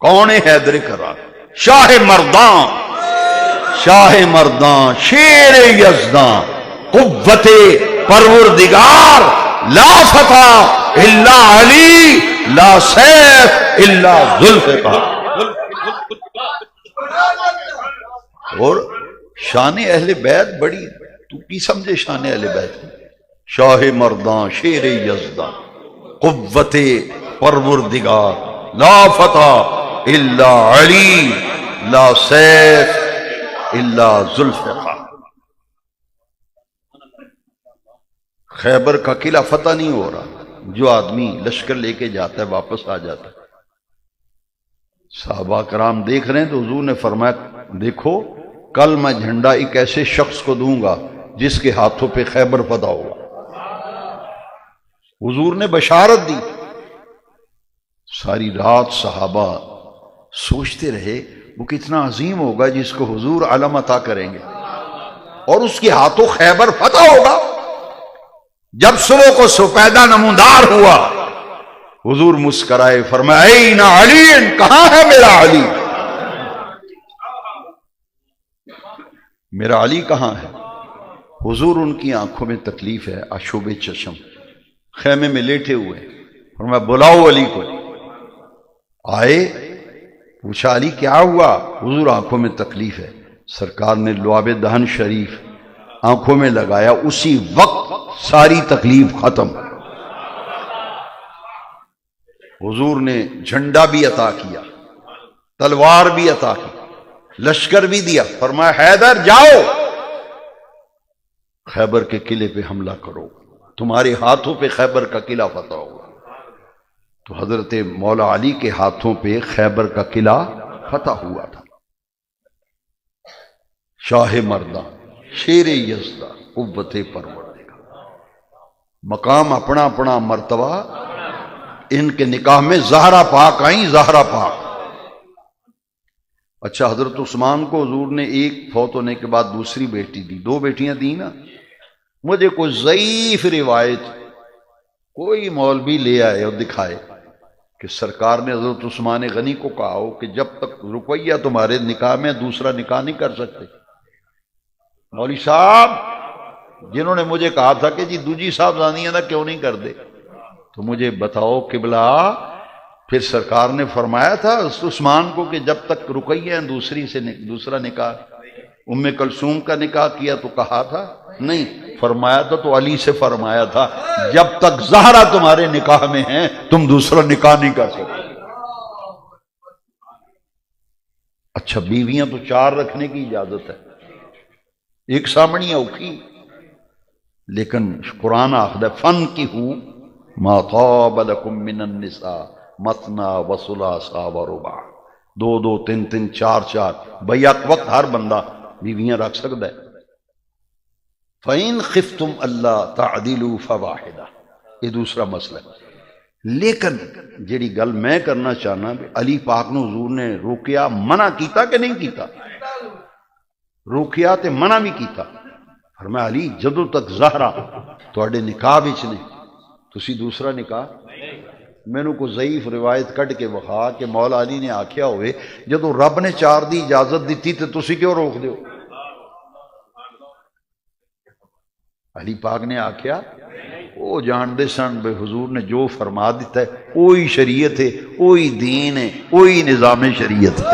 S1: کون ہے؟ حیدر کرار، شاہ مردان، شاہ مردان، شیر یزداں، قوت پروردگار، لا فتح الا علی، لا سیف الا ذوالفقار۔ اور شان اہل بیت بڑی، تو کی سمجھے شان اہل بیت؟ شاہ مردان، شیر یزداں، قوت پروردگار، لا فتح الا علی، لا سیف الا ذوالفقار۔ خیبر کا قلعہ فتح نہیں ہو رہا، جو آدمی لشکر لے کے جاتا ہے واپس آ جاتا ہے۔ صحابہ کرام دیکھ رہے ہیں تو حضور نے فرمایا دیکھو کل میں جھنڈا ایک ایسے شخص کو دوں گا جس کے ہاتھوں پہ خیبر فتح ہوگا۔ حضور نے بشارت دی۔ ساری رات صحابہ سوچتے رہے وہ کتنا عظیم ہوگا جس کو حضور علم عطا کریں گے اور اس کے ہاتھوں خیبر فتح ہوگا۔ جب صبح کو سپیدہ نمودار ہوا، حضور مسکرائے، فرمایا این علی، کہاں ہے میرا علی؟ میرا علی کہاں ہے؟ حضور ان کی آنکھوں میں تکلیف ہے، آشوب چشم، خیمے میں لیٹے ہوئے، فرمایا بلاؤ علی کو۔ آئے، پوچھا علی کیا ہوا؟ حضور آنکھوں میں تکلیف ہے۔ سرکار نے لعاب دہن شریف آنکھوں میں لگایا، اسی وقت ساری تکلیف ختم۔ حضور نے جھنڈا بھی عطا کیا، تلوار بھی عطا کی، لشکر بھی دیا، فرمایا حیدر جاؤ خیبر کے قلعے پہ حملہ کرو، تمہارے ہاتھوں پہ خیبر کا قلعہ فتح ہوگا۔ تو حضرت مولا علی کے ہاتھوں پہ خیبر کا قلعہ فتح ہوا تھا۔ شاہ مردان، شیر یزداں، قوت پروردگار، مقام اپنا اپنا مرتبہ۔ ان کے نکاح میں زہرا پاک آئیں، زہرا پاک۔ اچھا، حضرت عثمان کو حضور نے ایک فوت ہونے کے بعد دوسری بیٹی دی، دو بیٹیاں دی نا۔ مجھے کوئی ضعیف روایت کوئی مولوی لے آئے اور دکھائے کہ سرکار نے حضرت عثمان غنی کو کہا ہو کہ جب تک رقیہ تمہارے نکاح میں دوسرا نکاح نہیں کر سکتے۔ مولوی صاحب جنہوں نے مجھے کہا تھا کہ جی دوجی صاحب زانیہ نہ کیوں نہیں کر دے، تو مجھے بتاؤ قبلہ، پھر سرکار نے فرمایا تھا عثمان کو کہ جب تک رقیہ دوسری سے دوسرا نکاح، ام کلثوم کا نکاح کیا تو کہا تھا نہیں، فرمایا تھا تو علی سے فرمایا تھا جب تک زہرا تمہارے نکاح میں ہیں تم دوسرا نکاح نہیں کر سکتے۔ اچھا، بیویاں تو چار رکھنے کی اجازت ہے، ایک سامنی اوکھی، لیکن قرآن آخر فن کی ہوں ما طاب لکم من النساء مثنی و ثلاث و رباع، دو دو تین تین چار چار، بیک وقت ہر بندہ بیویاں رکھ سکتا ہے۔ فَإِنْ خِفْتُمْ أَلَّا تَعْدِلُوا فَوَاحِدَةً، یہ دوسرا مسئلہ ہے۔ لیکن جیڑی گل میں کرنا چاہنا، علی پاک نو حضور نے روکیا، منع کیتا کہ نہیں کیتا؟ روکیا تے منع بھی کیتا۔ فرمایا علی جدوں تک زہرا تواڈے نکاح وچ نے تسی دوسرا نکاح مینوں کو ضعیف روایت کڈ کے وخا کہ مولا علی نے آکھیا ہوئے جدو رب نے 4 دی اجازت دیتی تے تسی کیوں روک دیو؟ علی پاک نے آکھیا وہ جاندے سن بے حضور نے جو فرما دیتا ہے وہی شریعت ہے، وہی دین ہے، وہی نظام شریعت ہے،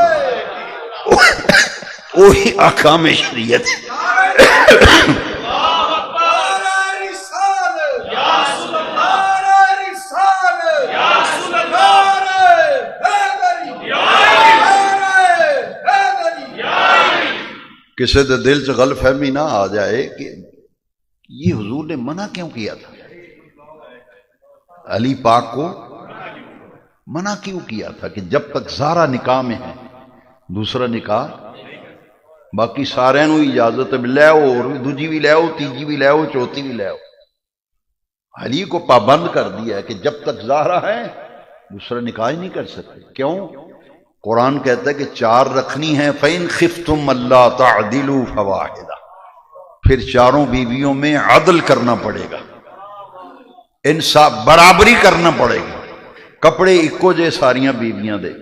S1: وہی احکام شریعت ہے۔ کسی دے دل سے غلط فہمی نہ آ جائے کہ یہ حضور نے منع کیوں کیا تھا، علی پاک کو منع کیوں کیا تھا کہ جب تک زہرا نکاح میں ہے دوسرا نکاح، باقی سارے نو اجازت لے آؤ، اور دوجی بھی لے آؤ، تیجی بھی لے آؤ، چوتھی بھی لے آؤ۔ علی کو پابند کر دیا ہے کہ جب تک زہرا ہے دوسرا نکاح ہی نہیں کر سکتے۔ کیوں؟ قرآن کہتا ہے کہ 4 رکھنی ہے، فَإِنْ خِفْتُمْ أَلَّا تَعْدِلُوا فَوَاحِدَةً، پھر 4 بیویوں میں عدل کرنا پڑے گا، انصاف برابری کرنا پڑے گا، کپڑے ایکو جے ساریاں بیویاں دے،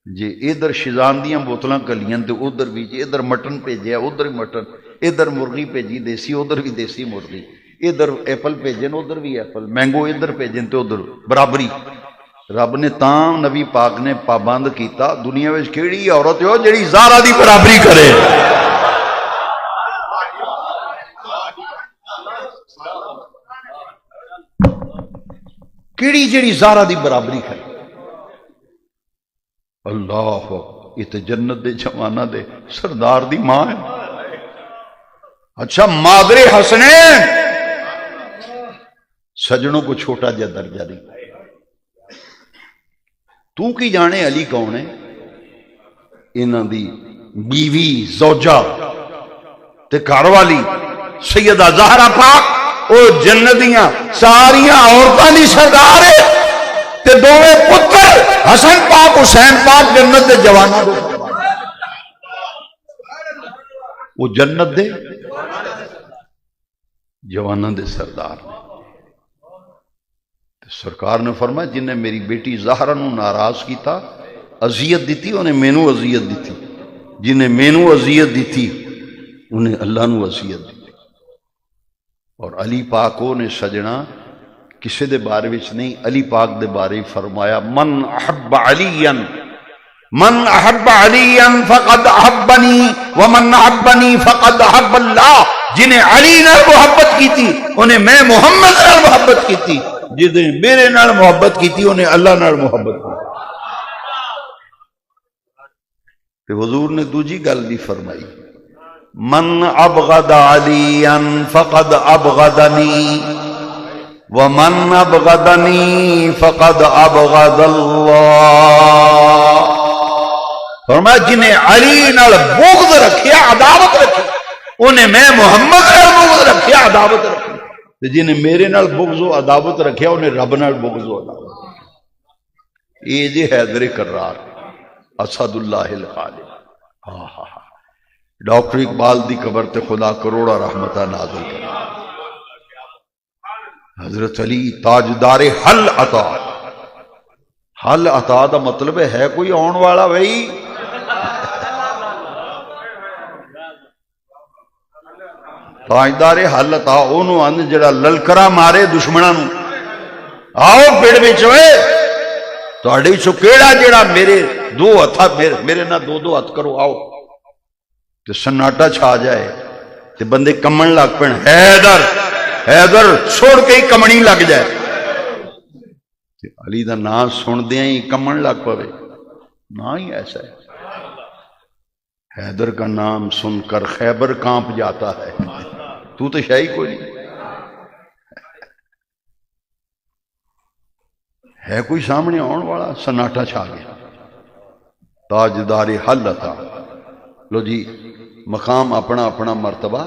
S1: جی ادھر شیزان دیاں بوتلاں کلیاں تے ادھر بھی، ادھر مٹن بھیجیا ادھر بھی مٹن، ادھر مرغی بھیجی دیسی ادھر بھی دیسی مرغی، ادھر ایپل بھیجن ادھر بھی ایپل، مینگو ادھر بھیجن تے ادھر برابری۔ رب نے تاں نبی پاک نے پابند کیتا، دنیا وچ کیڑی عورت ہو جڑی زہرا دی برابری کرے؟ کیڑی جڑی زہرا دی برابری کرے؟ اللہ، یہ تے جنت دے جوانہ دے سردار دی ماں ہے۔ اچھا مادر حسنین، سجنوں کو چھوٹا جا درجہ نہیں، تو کی جانے علی کون ہے؟ انہاں دی بیوی زوجہ تے گھر والی سیدہ زہرا پاک، او جنتیاں ساریاں عورتاں دی سردار ہے، تے دوویں پتر حسن پاک حسین پاک جنت دے جواناں دے، وہ جنت دے جواناں دے سردار نے۔ سرکار نے فرمایا جن نے میری بیٹی زہرا نو ناراض کیتا، اذیت دیتی، انہیں مینوں اذیت دیتی، جن نے مینوں اذیت دیتی انہیں اللہ نو اذیت دیتی۔ اور علی پاک نے سجنا کسی دے بارے وچ نہیں، علی پاک دے بارے فرمایا من احب علیا، من احب علیا فقد احبنی ومن احبنی فقد احب اللہ، جنہیں علی نال محبت کی تھی انہیں میں محمد نال محبت کی تھی، جنہیں میرے نال محبت کی تھی انہیں اللہ نال محبت کی۔ کہ حضور نے دوجی گل بھی فرمائی، من ابغض علیا فقد ابغضنی ومن ابغضنی فقد ابغض اللہ۔ فرمایا جنہیں علی نال بغض رکھیا، عداوت رکھی، انہیں میں محمد نال بغض رکھیا، عداوت رکھی، جنہیں میرے نال بغض و عداوت رکھیا انہیں رب نال بغض و عداوت۔ یہ جی حیدر کرار، اسد اللہ الخالق۔ ڈاکٹر اقبال دی قبر تے خدا کروڑا رحمتہ نازل کرے۔ حضرت علی تاجدار حل عطا، حل عطا دا مطلب ہے کوئی آن والا بھائی، تاجدار حل عطا انہوں آن جڑا للکرا مارے دشمنوں نو، آؤ پیڑ وچ ہوئے تہاڈے وچوں کیڑا جڑا میرے 2 ہتھاں میرے نال 2 ہتھ کرو، آؤ تے سناٹا چھا جائے تے بندے کمن لگ پین، حیدر حیدر چھوڑ کے ہی کمنی لگ جائے، تے علی دا نام سن دیاں ہی کمن لگ پوے، نہ ہی ایسا ہے۔ حیدر کا نام سن کر خیبر کانپ جاتا ہے، تو تو شاہی کوئی نہیں ہے، کوئی سامنے آن والا، سناٹا چھا گیا۔ تاجدار حل عطا، لو جی مقام اپنا اپنا مرتبہ،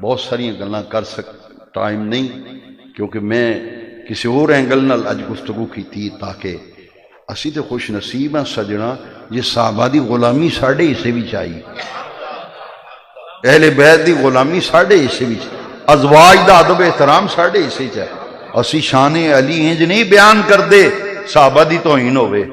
S1: بہت ساری گلاں کر ٹائم نہیں، کیونکہ میں کسی اور اینگل نال اج گفتگو کی تاکہ اسی تے خوش نصیب ہیں سجنا یہ صحابہ دی غلامی ساڑھے حصے بھی چاہیے، اہل بیت دی غلامی ساڑھے حصے بھی چاہیے، ازواج دا ادب احترام ساڑھے حصے چاہیے، اسی شان علی انج نہیں بیان کردے صحابہ دی توہین ہوئے،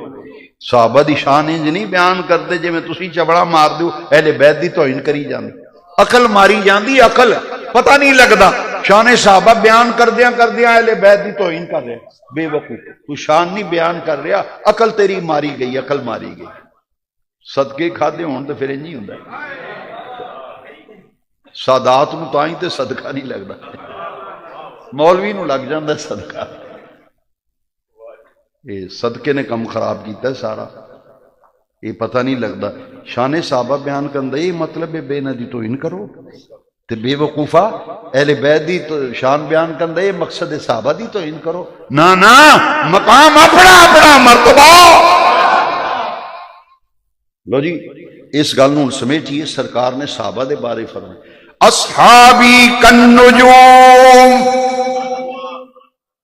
S1: صحابہ دی شان انج نہیں بیان کردے جے میں تسی چبڑا مار دیو اہل بیت دی توہین کری جاندی، عقل ماری جاندی، عقل پتہ نہیں لگدا، شان صحابہ بیان کردیاں اہل بیت دی توہین کر رہے، بے وقوف تو شان نہیں بیان کر رہا، عقل تیری ماری گئی، عقل ماری گئی، صدقے کھادے ہون تو پھر انج ہی ہوندا سادات نو تائیں تے صدقہ نہیں لگدا، مولوی نو لگ جاندا ہے صدقہ، یہ صدقے نے کم خراب کیتا ہے سارا، یہ پتہ نہیں لگتا، شان صحابہ بیان کرنا یہ مطلب ہے بے ندی توہین کرو، تے بے وقوفا اہل بیت دی تو شان بیان کرنا یہ مقصد ہے صحابہ دی توہین کرو، نا مقام اپنا اپنا مرتبہ۔ لو جی اس گل نوں سمیٹیے، سرکار نے صحابہ دے بارے فرمایا اصحابی کالنجوم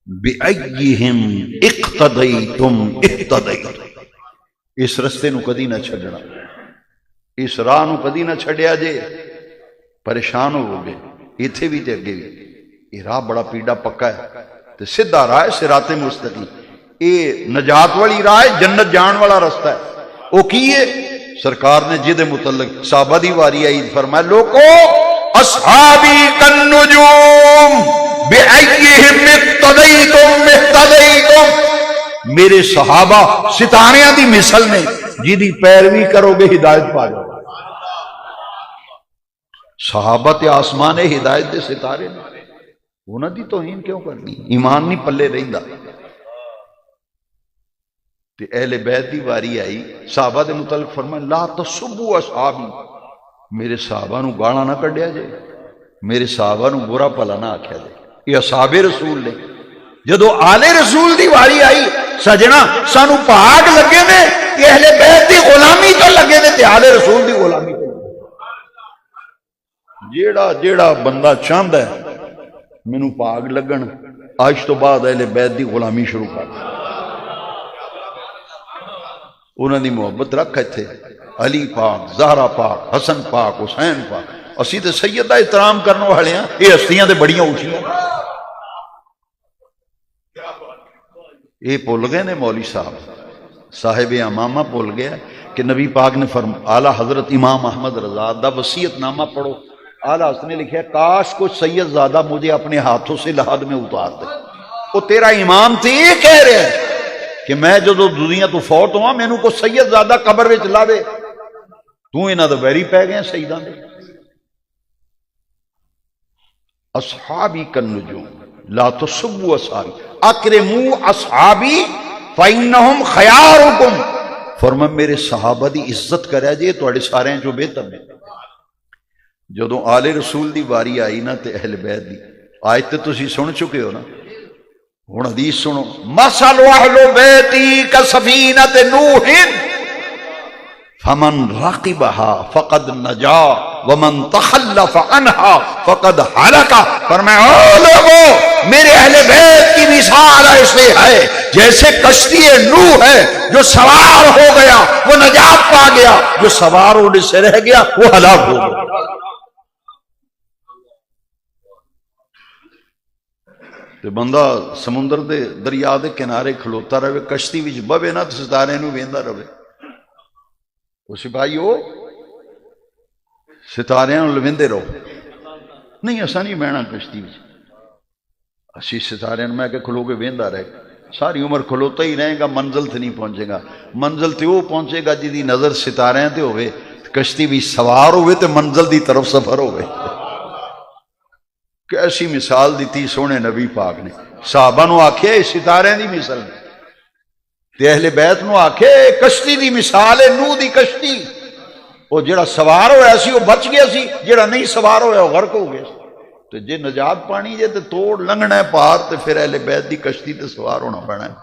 S1: بِأَيِّهِمْ اِقْتَدَيْتُمْ اِقْتَدَيْتُمْ، اس رستے نو کدی نہ چھڈنا، اس راہ نو کدی نہ چھڈیا جے، پریشان ہو گئے ایتھے بھی تے اگے بھی، یہ راہ بڑا پیڑا پکا ہے تے سیدھا راہ ہے صراط مستقیم، یہ نجات والی راہ ہے، جنت جان والا رستہ ہے، وہ کی ہے؟ سرکار نے جدے متعلق صحابہ دی واری آئی فرمایا لوگو اصحابی کالنجوم بِأَيِّهِمْ اِقْتَدَيْتُمْ اِقْتَدَيْتُمْ، میرے صحابہ ستاریاں دی مثل نے، جیدی پیروی کرو گے ہدایت پا جاؤ، صحابہ تے آسمان ہدایت دے ستارے نے، انہاں دی توہین کیوں کرنی؟ ایمان نہیں پلے رہندا، تے اہل بیت دی واری آئی، صحابہ دے متعلق فرمایا لا تسبوا اصحابی، میرے صحابہ نو گالاں نہ کڈیا جے، میرے صحابہ نو برا بھلا نہ آکھیا جے، یہ اصحاب رسول نے، جدو آل رسول دی واری آئی سجنا سانو پاک لگے نے کہ اہل بیت دی غلامی تو لگے نے تے آل رسول دی غلامی تو لگے، جیڑا بندہ چاہندا ہے مینوں پاک لگن، آج تو بعد اہل بیت دی غلامی شروع کر، انہاں دی محبت رکھ ایتھے، علی پاک، زہرا پاک، حسن پاک، حسین پاک، اسی تے سید دا احترام کرنے والے ہیں، یہ ہستیاں تے بڑیاں اونچیاں، یہ بھول گئے نے مولوی صاحب امامہ بھول گیا کہ نبی پاک نے اعلیٰ حضرت امام احمد رضا دا وصیت نامہ پڑھو، اعلیٰ حضرت نے لکھا کاش کو سید زادہ مجھے اپنے ہاتھوں سے لحد میں اتار دے، وہ تیرا امام تے یہ کہہ رہے ہیں کہ میں جدو دنیا تو فوت ہوا مینوں کو سید زادہ قبر وچ لا دے، تو انہاں دا ویری پہ گئے سیداں دے۔ اصحابی کالنجوم لا تسبوا اصحابی اکرموا اصحابی فانہم خیارکم، فرمایا میرے صحابہ دی عزت کریا جے تواڈے سارے جو بہتر نے۔ جدوں آل رسول دی واری آئی نا تے اہل بیت دی آیت تے تسی سن چکے ہو نا، ہن حدیث سنو، مثل اہل بیتی کسفینۃ نوح فمن رقبها فقد نجا ومن تخلف عنها فقد ہلک، فرمایا او لوگو میرے اہل بیت کی مثال ایسے ہے جیسے کشتی نوح ہے، جو سوار ہو گیا وہ نجات پا گیا، جو سوار ہونے سے رہ گیا وہ ہلاک ہو گیا۔ تو بندہ سمندر دے دریا دے کنارے کھلوتا رہے، کشتی وچ بوے نہ تے ستارے نو ویندا رہے، وہ سپاہیو ستارے نو لویندے رہو، نہیں اسا نہیں بہنا کشتی وچ، اسی ستارے میں کہ کھلو کے ویندا رہے، ساری عمر کھلوتا ہی رہے گا، منزل تے نہیں پہنچے گا، منزل تے وہ پہنچے گا جدی نظر ستارے تے ہوئے، کشتی بھی سوار ہوئے تے منزل دی طرف سفر ہوئے۔ کیسی مثال دیتی سونے نبی پاک نے، صحابہ نو آکھے ستارے دی مثال تے اہل بیت نو آکھے کشتی دی مثال ہے، نوح دی کشتی، وہ جڑا سوار ہویا سی وہ بچ گیا سی، جڑا نہیں سوار ہویا وہ غرق ہو گیا، تو جے نجات پانی جے تے توڑ لنگنا ہے پار تے پھر اہل بیت دی کشتی تے سوار ہونا پینا ہے۔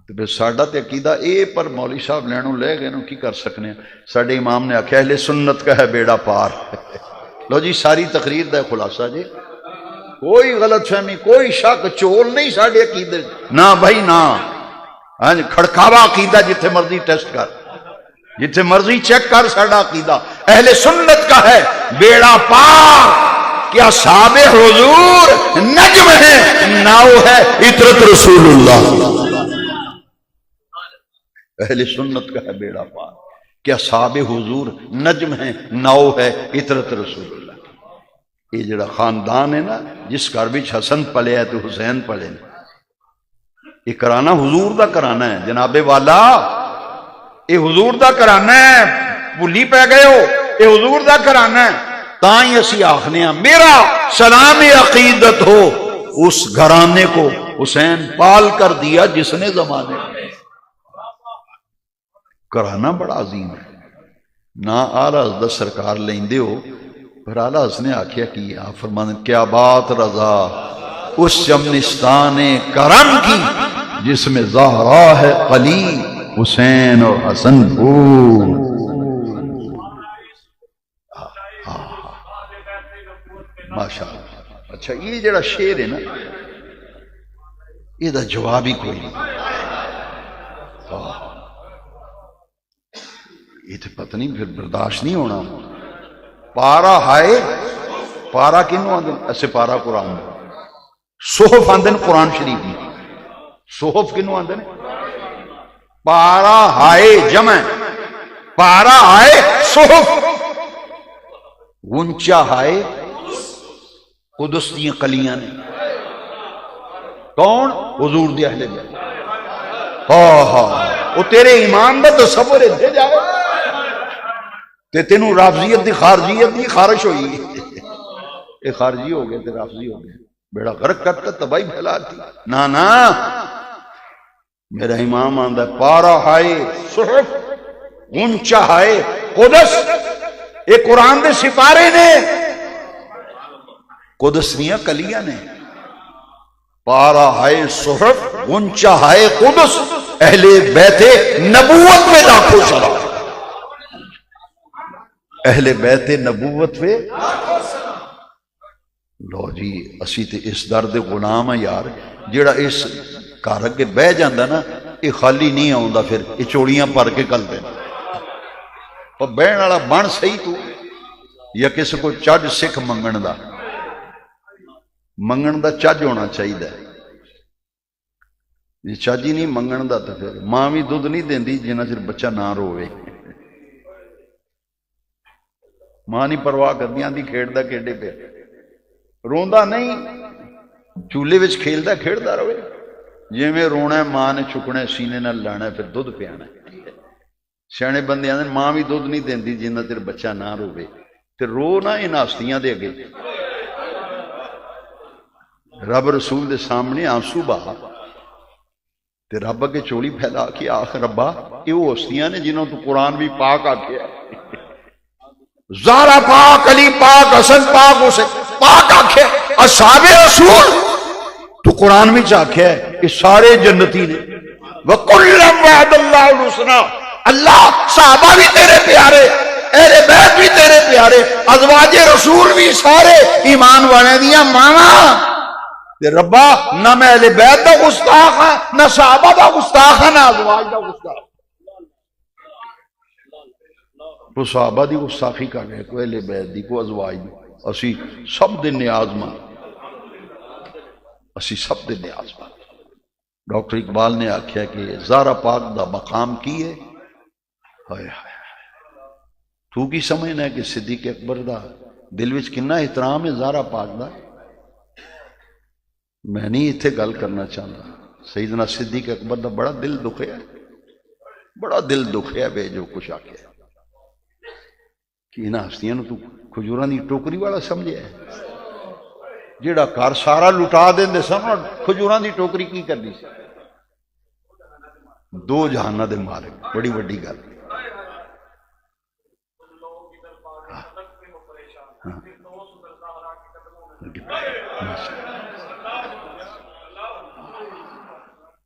S1: تو پھر ساڈا تے عقیدہ اے پر مولوی صاحب لینوں لے گئے نو کی کر سکنے ہیں، ساڈے امام نے آکھیا اہل سنت کا ہے بیڑا پار۔ لو جی ساری تقریر دا خلاصہ جی، کوئی غلط فہمی کوئی شک چول نہیں ساڈے عقیدے، نہ بھائی نہ، ہاں کھڑکاوا عقیدہ جتھے مرضی ٹیسٹ کر، جتھے مرضی چیک کر، ساڈا عقیدہ اہل سنت کا ہے بیڑا پار، کہ اصحاب حضور نجم ہے، ناؤ ہے عطرت رسول اللہ۔ اہل سنت کا ہے بیڑا پار کہ اصحاب حضور نجم ہے، ناؤ ہے عطرت رسول اللہ۔ یہ جڑا خاندان ہے نا، جس گھر وچ حسن پلے ہے تو حسین پلے نے، یہ کرانا حضور دا کرانا ہے جناب والا، یہ حضور دا کرانا ہے، بھولی پہ گئے ہو، یہ حضور دا کرانا ہے۔ تائیں اسی آخنے ہیں میرا سلام عقیدت ہو اس گھرانے کو حسین پال کر دیا جس نے زمانے میں۔ کرانا بڑا عظیم ہے، نہ آلہ حضرت سرکار لیندے ہو، پر آلہ حضرت نے آکھیا کی آپ فرمانے کیا بات رضا اس چمنستان کرم کی جس میں زہرا ہے علی حسین اور حسن پور۔ ماشاء اللہ۔ اچھا یہ جڑا شعر ہے نا، یہ دا جواب ہی کوئی نہیں، یہ تو پتہ نہیں پھر برداشت نہیں ہونا۔ پارا ہائے، پارا کنوں آندن؟ ایسے پارا قرآن دا، صحف آندن قرآن شریف میں، صحف کنوں آندن؟ پارا ہائے جمع، پارا ہائے صحف، گنچا ہائے قدس دی کلیاں نے۔ کون؟ حضور دی اہل بیت۔ ہاں ہاں، وہ تیرے ایمان دا تصور اتنے جائے تے تینوں رافضیت دی خارجیت دی خارش ہوئی، اے خارجی ہو گئے تے رافضی ہو گئے، بیڑا غرق کرتا تباہی پھیلا دی۔ نا نا، میرا امام آندہ ہے پارا ہائے صحف، گنچا ہائے قدس، اے قرآن دے سپارے نے، قدس نیا کلیاں نے۔ پارا ہائے صحف، گنچا ہائے قدس، اہل بیت نبوت میں لاکھوں سلام، اہل بیت نبوت پہ۔ لو جی اسی تے اس درد غلام ہے یار، جیڑا اس گھر اگے بہ جاندا نا، یہ خالی نہیں آوندا، پھر یہ چوڑیاں بھر کے کل دے پر بہن والا بن صحیح تو، یا کسی کو چج سکھ منگن دا، منگن دا چج ہونا چاہیے۔ یہ چج ہی نہیں منگن دا تو پھر ماں بھی دودھ نہیں دیندی جنہ چر بچہ نہ روے، ماں نہیں پرواہ کردی، آندی کھیڑدا کھیڈے پہ، روندا نہیں، چولہے وچ کھیلدا کھیڑدا رہے، جی میں رونا ہے ماں نے چھکنا سینے نال لانا ہے، پھر دودھ پیانا ہے۔ سیانے بندے آندے ماں بھی دودھ نہیں دیندی جنہ چر بچہ نہ روے، تے رو نہ ان ہستیاں دے اگے، رب رسول دے سامنے آنسو بہا تے رب اگے چولی پھیلا کے آخ ربا یہ وہ ہستیاں نے جنہوں تو قرآن بھی پاک آکھیا ہے، زہرا پاک، علی پاک، حسن پاک، اسے پاک آکھیا، اصحاب رسول تو قرآن میں آکھیا ہے کہ سارے جنتی نے، وَقُلًّا وَعَدَ اللَّهُ الْحُسْنَىٰ، اللہ صحابہ بھی تیرے پیارے، اہل بیت بھی تیرے پیارے، ازواج رسول بھی سارے ایمان والے دیاں ماواں تے ربا، نہ میں اہل بیت دا گستاخ ہاں، نہ صحابہ دا گستاخ ہاں، نہ ازواج دا گستاخ۔ تو صحابہ دی گستاخی کر رہے، کوئی اہل بیت دی، کوئی ازواج دی، اسی سب دے نیاز مند، اسی سب دے نیاز مند۔ ڈاکٹر اقبال نے آکھیا کہ زہرا پاک دا مقام کی ہے، ہائے ہائے تو کی سمجھنا ہے کہ صدیق اکبر دا دل وچ کنا احترام ہے زہرا پاک دا؟ میں نہیں اتھے گل کرنا چاہتا، سیدنا صدیق اکبر دا بڑا دل دکھیا ہے، بڑا دل دکھیا بے جو کچھ آکھیا ہے کہ انہاں ہستیاں تو کھجوراں دی ٹوکری والا سمجھے ہے، جیڑا گھر سارا لٹا دیندے سن، کھجوراں دی ٹوکری کی کرنی سی؟ دو جہاناں دے مالک، بڑی وڈی گل۔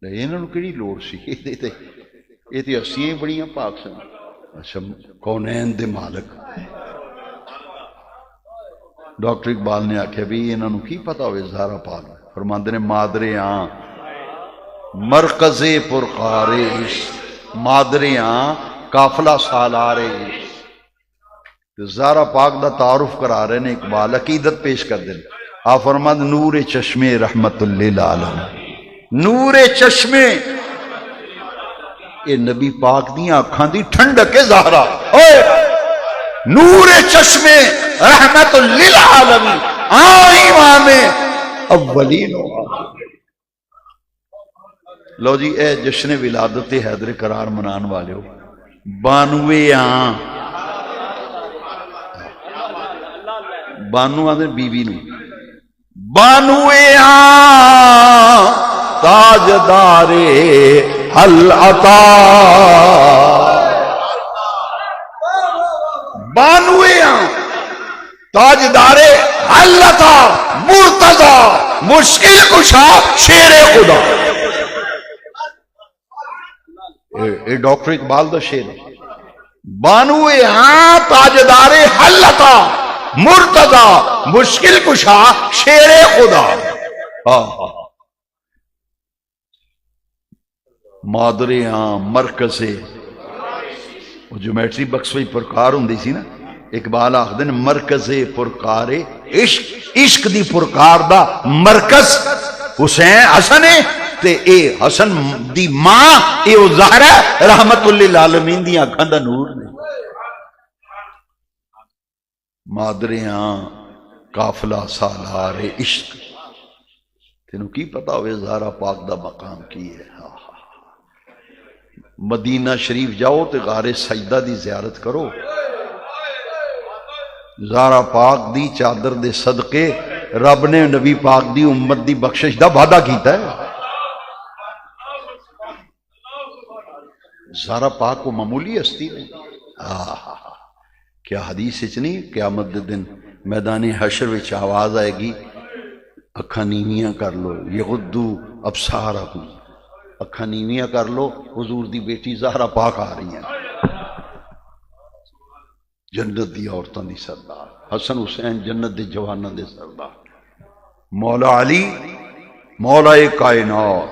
S1: انہوں نے کہڑی لوڑ سی؟ یہ تو ہستیاں بڑیاں پاک سن۔ اچھا کونین دے مالک ڈاکٹر اقبال نے آکھیا بھی انہوں نے کی پتا ہوئے زہرا پاک؟ فرماندے نے مادرے آں مرکز پرخارے عشق، مادرے آں قافلہ سالارے عشق، زہرا پاک دا تعارف کرا رہے نے اقبال، عقیدت پیش کر دیں. آپ فرماتے نور چشمے رحمت للعالم، نور چشمے اے نبی پاک دی آنکھاں دی ٹھنڈک ہے زہرا. نور چشمے رحمت للعالم ایمان اولین و آخرین. لو جی اے جشن ولادت حیدر قرار منان والے ہو، 92 آدھے بیوی نو 92 تاجدار حل عطا، 92 تاجدار حل عطا مرتضی مشکل کشا شیر خدا. اے ڈاکٹر اقبال دا شیر ہے. 92 تاجدار حل عطا مرتضی مشکل کشا شیر خدا. مادر مرکز جومیٹری بکس وی پرکار ہوں سی نا، اقبال آخد مرکز پرکار عشق، عشق دی پرکار دا مرکز حسین حسن ہے تے اے حسن دی ماں اے او زہرا رحمت للعالمین دی آنکھاں دا نور نے. مادریاں قافلہ سالار عشق، تینوں کی پتا ہوئے زہرا پاک دا مقام کی ہے. مدینہ شریف جاؤ تے غار سجدہ دی زیارت کرو، زہرا پاک دی چادر دے صدقے رب نے نبی پاک دی امت دی بخشش دا وعدہ کیتا ہے. زہرا پاک کو معمولی ہستی نہیں. کیا حدیث اچنی قیامت دے دن میدان حشر وچ آواز آئے گی اکھاں نیویاں کر لو، یغدو ابصارہم، اکھاں نیویاں کر لو، حضور دی بیٹی زہرا پاک آ رہی ہیں، جنت دی عورتاں دی سردار، حسن حسین جنت دے جواناں دے سردار، مولا علی مولا کائنات.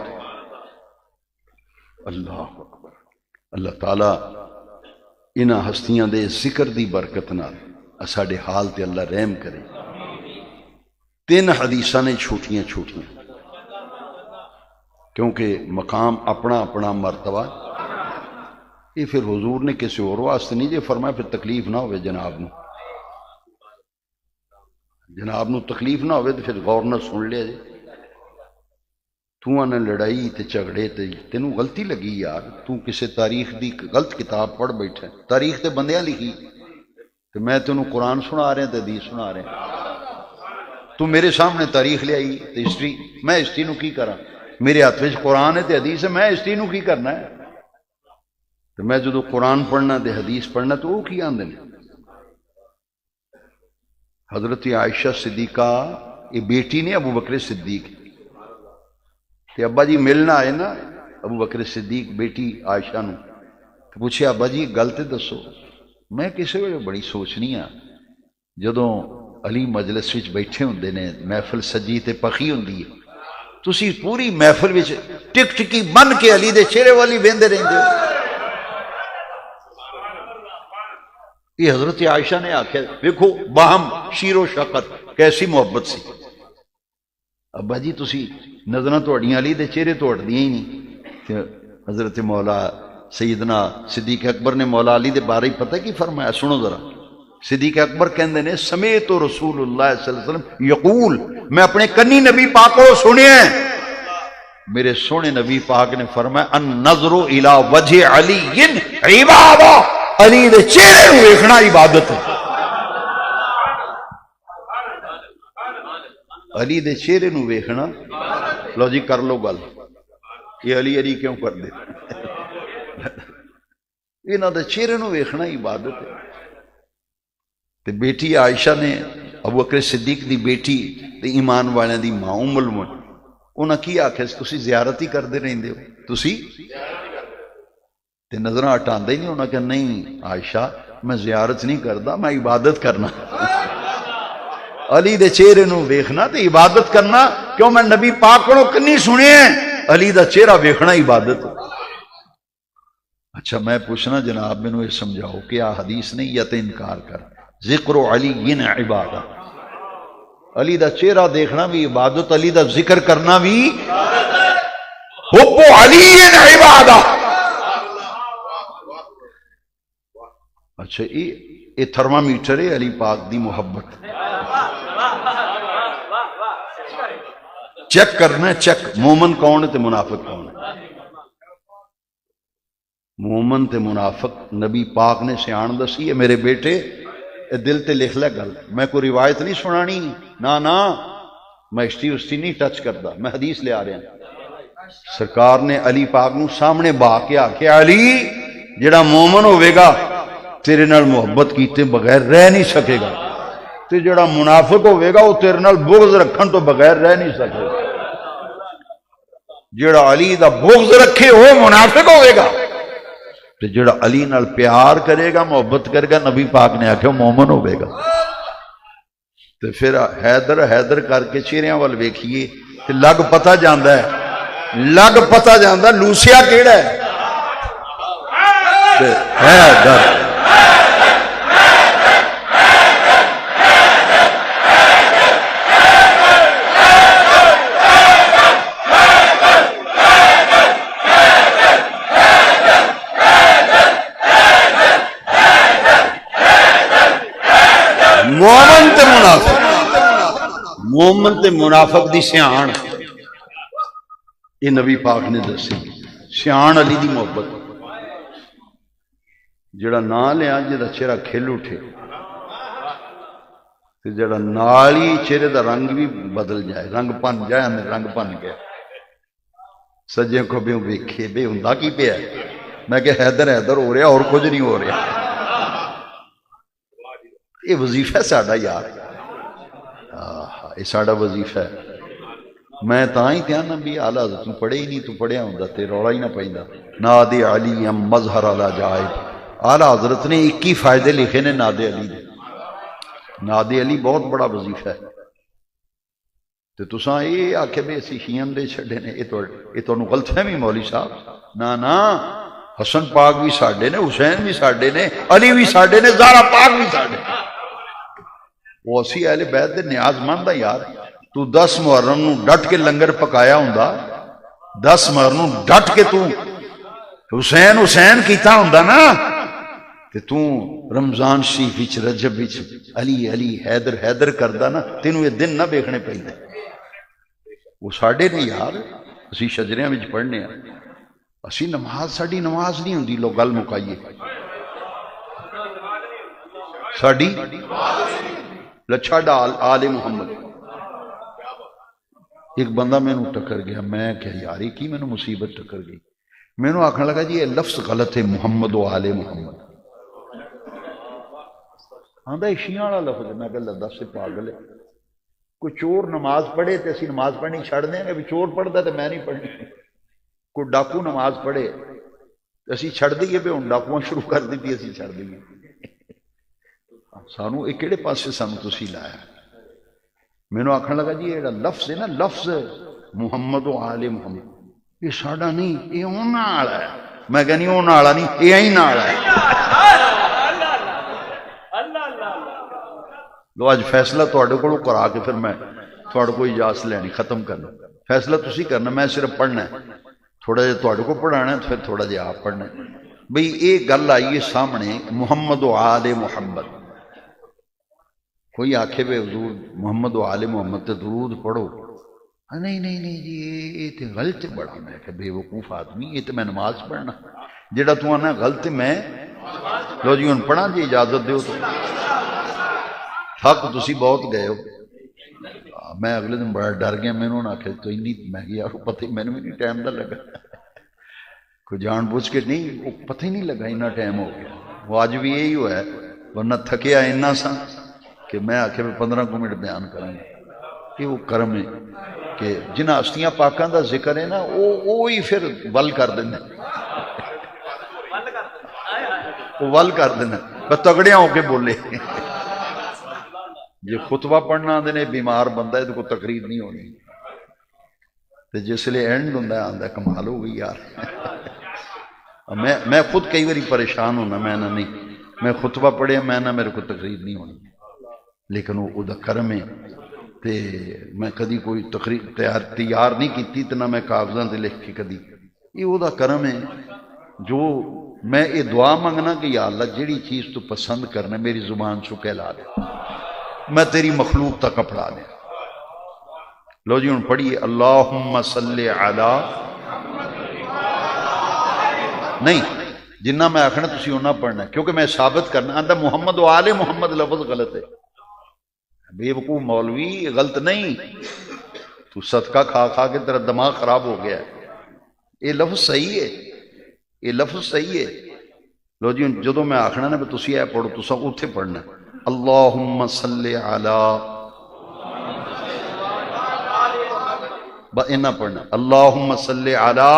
S1: اللہ اکبر. اللہ تعالی انہاں ہستیاں دے ذکر دی برکت نال ساڈے حال تے اللہ رحم کرے. 3 حدیثاں نے چھوٹیاں چھوٹیاں، کیونکہ مقام اپنا اپنا مرتبہ. یہ پھر حضور نے کسی اور واسطے نہیں جی فرمایا، پھر تکلیف نہ ہوئے جناب نو تکلیف نہ ہوئے تو پھر غور نہ سن لیا جی. تو نے لڑائی تے جھگڑے تے تینوں غلطی لگی یار، تو کسے تاریخ دی غلط کتاب پڑھ بیٹھا. تاریخ تے بندیاں لکھی تے میں تینوں قرآن سنا رہے ہیں تے حدیث سنا رہے ہیں. تو میرے سامنے تاریخ لے آئی تے ہسٹری، میں ہسٹری نو کی کراں؟ میرے ہاتھ وچ قرآن ہے تے حدیث ہے، میں ہسٹری نو کی کرنا ہے؟ تو میں جدو قرآن پڑھنا تے حدیث پڑھنا تو وہ کی آندے نے. حضرت عائشہ صدیقہ یہ بیٹی نے ابو بکر صدیق تے ابا جی ملنا آئے نا ابو بکر صدیق بیٹی عائشہ نو تو پوچھے ابا جی گل تے دسو. میں کسی ویلے بڑی سوچنی ہاں جدوں علی مجلس وچ بیٹھے ہوندے نے، محفل سجی تے پخی ہوندی ہے، تسی پوری محفل وچ ٹک ٹکی بن کے علی دے چہرے والی ویندے رہندے ہو. یہ حضرت عائشہ نے آکھیا دیکھو باہم شیر و شقت کیسی محبت سی. ابا جی تسی نظراں تہاڈیاں علی دے چہرے تو ہٹدیاں ہی نہیں. حضرت مولا سیدنا صدیق اکبر نے مولا علی دے بارے پتہ کی فرمایا؟ سنو ذرا. صدیق اکبر کہندے نے سمیت رسول اللہ صلی اللہ علیہ وسلم یقول، میں اپنے کنی نبی پاک کو سنیا میرے سونے نبی پاک نے فرمایا النظر الی وجہ علی عبادہ، علی دے چہرے نو ویکھنا عبادت ہے. علی دے چہرے نو ویکھنا. لو جی کر لو گل، یہ علی علی کیوں کر دے؟ انہاں دے چہرے نو ویکھنا عبادت ہے. تے بیٹی عائشہ نے ابو بکر صدیق دی بیٹی تے ایمان والیاں دی ماں ام المؤمنین انہاں کی آکھیا تسی زیارت ہی کردے رہندے ہو، تسی تے نظراں ہٹاندے ہی نہیں. انہاں کہ نہیں عائشہ میں زیارت نہیں کردا، میں عبادت کرنا. علی دے چہرے نو ویکھنا تے عبادت کرنا، کیوں میں نبی پاک کو کنی سنیا علی دا چہرہ ویکھنا عبادت. اچھا میں پوچھنا جناب مینوں یہ سمجھاؤ کہ آ حدیث نہیں یا تے انکار کر. ذکر علی عبادہ، علی دا چہرہ دیکھنا بھی عبادت، علی دا ذکر کرنا بھی حب علی عبادہ۔ اچھا یہ تھرمامیٹر ہے علی پاک دی محبت، چیک کرنا ہے، چیک مومن کون ہے تے منافق کون ہے۔ مومن تے منافق نبی پاک نے سیان دسی ہے میرے بیٹے، اے دل تے لکھ لے گل، میں کوئی روایت نہیں سنانی، نا میں ہسٹری وسٹری نہیں ٹچ کرتا، میں حدیث لے آ رہا ہوں۔ سرکار نے علی پاک نو سامنے با کے آکھیا علی جڑا مومن ہوئے گا تیرے نال محبت کیتے بغیر رہ نہیں سکے گا، تے جڑا منافق ہوئے گا وہ تیرے نال بغض رکھن تو بغیر رہ نہیں سکے گا۔ جڑا علی دا بغض رکھے وہ منافق ہوئے گا، تے جڑا علی نال پیار کرے گا محبت کرے گا، نبی پاک نے آکھیا مومن ہوئے گا۔ تے پھر حیدر حیدر کر کے چہریاں وال ویکھیے تے لگ پتہ جاندا ہے، لگ پتہ جاندا لوسیا کیڑا ہے، تے حیدر۔ مومن تے منافق، مومن تے منافق دی سیان یہ نبی پاک نے دسی، سیان علی دی محبت۔ جڑا نا لیا جڑا چہرہ کھل اٹھے تے جڑا نال ہی چہرے دا رنگ بھی بدل جائے، رنگ پن جائے، میں رنگ پن گیا، سجے کو بھی ویکھے بے ہوندا کی پیا، میں کہ حیدر حیدر ہو رہا اور کچھ نہیں ہو رہا۔ یہ وظیفہ ہے ساڈا یار، یہ ساڈا وظیفہ ہے۔ میں تاں ہی تھیا نا بھی اعلیٰ حضرت تو پڑھے ہی نہیں، تو پڑھیا ہوندا تے رولا ہی نہ پیندا۔ ناد علی ام مظہر علی جائب، اعلیٰ حضرت نے 21 فائدے لکھے نے ناد علی دے۔ ناد علی بہت بڑا وظیفہ ہے۔ تے تساں یہ آکھے بھی اسی شیعہ دے چھڈے نے، یہ تانوں غلط فہمی مولوی صاحب، نا حسن پاک بھی ساڈے نے، حسین بھی ساڈے نے، علی بھی ساڈے نے، زہرا پاک بھی ساڈے نے۔ وہ اسی اہل بیت دے نیاز مند ہے یار۔ تو 10 محرم نو ڈٹ کے لنگر پکایا ہوندا، 10 محرم نو ڈٹ کے تو حسین حسین کیتا ہوندا نا، تے تو رمضان شریف وچ رجب وچ علی علی حیدر حیدر کردا نا، تینوں یہ دن نہ ویکھنے پیندے۔ وہ ساڈے نے یار، اسی شجریاں وچ پڑھنے ہیں، اسی نماز ساڈی نماز نہیں ہوندی، لوگ گل مکائیے ساڈی لچھا ڈال آل محمد۔ ایک بندہ میں نو ٹکر گیا، میں کہ یار یہ کی میں نو مصیبت ٹکر گئی، میں نو آکھنے لگا جی یہ لفظ غلط ہے، محمد و آل محمد۔ آندا شیعہ والا لفظ ہے، میں کہ اللہ سے پاگل ہے، کوئی چور نماز پڑھے تے اسی نماز پڑھنی چھڑ دیں گے، چور پڑھتا تے میں نہیں پڑھنی، کوئی ڈاکو نماز پڑھے اسی چھڑ دئیے بھی ہوں ڈاکواں شروع کر دیتی اسی چھڑ دئیے۔ سانو یہ کہڑے پاسے سانو تسی لایا؟ مینوں آکھن لگا جی یہ لفظ ہے نا، لفظ محمد و آل محمد، یہ ساڈا نہیں، یہ انہاں والا ہے۔ میں کہنی انہاں والا نہیں، یہ ہی والا ہے۔ لو اج فیصلہ تواڈے کولوں کرا کے پھر میں تواڈے کو اجازت لینی، ختم کرنا، فیصلہ تسی کرنا، میں صرف پڑھنا ہے، تھوڑا جہا تواڈے کو پڑھانا ہے، پھر تھوڑا جہا آپ پڑھنا ہے۔ بھئی یہ گل آئیے سامنے محمد و آل محمد، کوئی آکھے بے حضور محمد و آل محمد تے درود پڑھو، نہیں نہیں نہیں جی یہ تے غلط بڑا، میں کہ بے وقوف آدمی، یہ تے میں نماز پڑھنا، جڑا تو آنا غلط میں لو جی ہن پڑھا جی اجازت دیو تو تھک تسی بہت گئے ہو۔ میں اگلے دن بڑا ڈر گیا، میں نے آخیا تو انی میں یار پتہ ہی میں بھی نہیں ٹائم نہ لگا، کوئی جان بوجھ کے نہیں، وہ پتہ ہی نہیں لگا اتنا ٹائم ہو گیا۔ وہ آج بھی یہی ہوا ہے، ورنہ تھکیا اتنا سا کہ میں آخیا میں 15 منٹ بیان کروں گا۔ کہ وہ کرم ہے کہ جنہ ہستیاں پاکاں دا ذکر ہے نا وہ ہی پھر ول کر دینا، وہ ول کر دینا، بس تگڑیاں ہو کے بولے۔ جی خطبہ پڑھنا آدھے نے بیمار بندہ ہے تو کوئی تقریر نہیں ہونی، تو جس لئے اینڈ ہوندہ آندہ کمال ہو گئی یار۔ میں خود کئی باری پریشان ہونا، میں نہ نہیں میں خطبہ پڑھیا میں نہ میرے کو تقریر نہیں ہونی، لیکن وہ دا کرم ہے تے میں کدی کوئی تقریر تیار نہیں کیتی تے نہ میں کاغذاں تے لکھ کے کدی، یہ وہ دا کرم ہے جو میں یہ دعا منگنا کہ یا اللہ جیڑی چیز تو پسند کرنا میری زبان چو کہلا دے، میں تیری مخلوق تک اپڑا دے۔ لو جی ہن پڑھیے اللہم صلی علی، نہیں جنہ میں آکھنا تسی انہاں پڑھنا ہے کیونکہ میں ثابت کرنا آندہ محمد و آل محمد لفظ غلط ہے، بے وقوع مولوی غلط نہیں، تو صدقہ کھا کھا کے تیرا دماغ خراب ہو گیا ہے، یہ لفظ صحیح ہے، یہ لفظ صحیح ہے۔ لو جی جدو میں آکھنا نا تسی اے پڑھو تسا اتھے پڑھنا ہے اللہم صلی علی، انہاں پڑھنا اللہم صلی علی،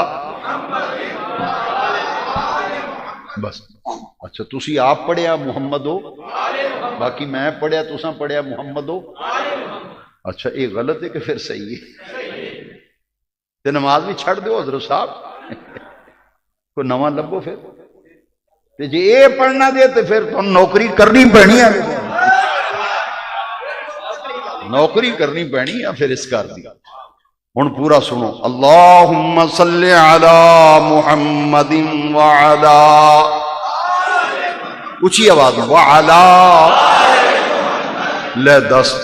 S1: بس اچھا تسی آپ پڑھیا محمد ہو، باقی میں پڑھیا تساں پڑھیا محمد ہو، اچھا یہ غلط ہے کہ پھر صحیح ہے؟ تے نماز بھی چھڑ دیو حضرت صاحب، کوئی نواں لبو پھر تے جے اے پڑھنا دے تے پھر تو نوکری کرنی پڑنی ہے، نوکری کرنی پڑنی ہے پھر اس کر دی۔ ہن پورا سنو اللہم صلی علی محمد وعلا، اچھی آواز وعلا، لے دس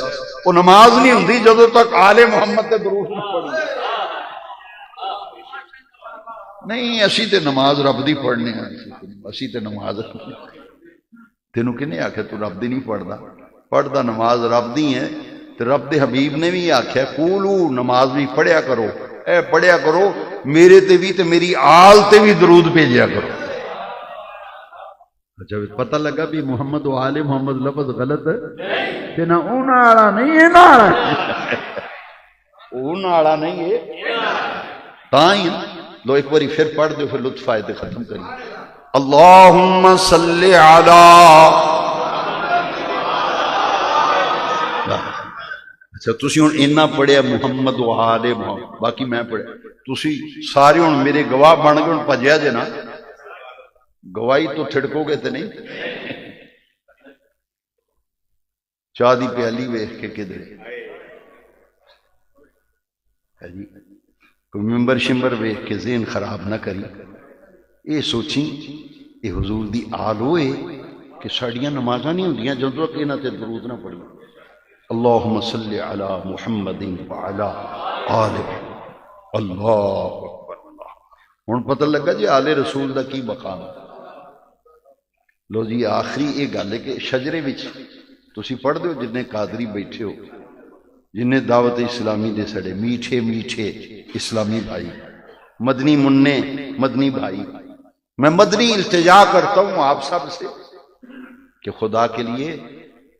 S1: وہ نماز نہیں ہوندی جدو تک آل محمد تے درود نہ پڑھی، نہیں اسی تے نماز رب دی پڑھنے ہیں، اسی تے نماز تینوں کنے آکھے تو رب دی نہیں پڑھدا، پڑھدا نماز رب دی ہے، تے رب دے حبیب نے بھی آکھیا قولو نماز بھی پڑھیا کرو، اے پڑھیا کرو میرے تے بھی تے میری آل تے بھی درود بھیجیا کرو۔ اچھا پتہ لگا بھی محمد و آل محمد لفظ غلط ہے کہ نہ اون آڑا نہیں ہے، نہ اون آڑا نہیں ہے، تائیں لو ایک باری پھر پڑھ دو پھر لطف آئے تے ختم کریے اللہم صلی علی، اچھا تسی ہن اینا پڑھیا محمد و آل محمد، باقی میں پڑھیا تسی سارے ہن میرے گواہ بن گئے، ہن بھجیا جے نا گواہی تو تھڑکو گے تے نہیں، چاہ دی پیالی ویکھ کے کدھر ہے جی، کوئی ممبر شمبر ویکھ کے ذہن خراب نہ کری، اے سوچیں اے حضور دی آل ہوئے کہ ساڑیاں نمازاں نہیں ہوندیاں جدوں تک انہاں تے درود نہ پڑھی، اللہم صلی علی محمد وعلا آل اللہ اکبر۔ ہن پتہ لگا جی آل رسول دا کی مقام ہے۔ لو جی آخری یہ گل ہے کہ شجرے وچ تسی پڑھ دیو جنہیں قادری بیٹھے ہو، جنہیں دعوت اسلامی دے سڑے میٹھے میٹھے اسلامی بھائی، مدنی منع مدنی بھائی، میں مدنی التجا کرتا ہوں آپ سب سے کہ خدا کے لیے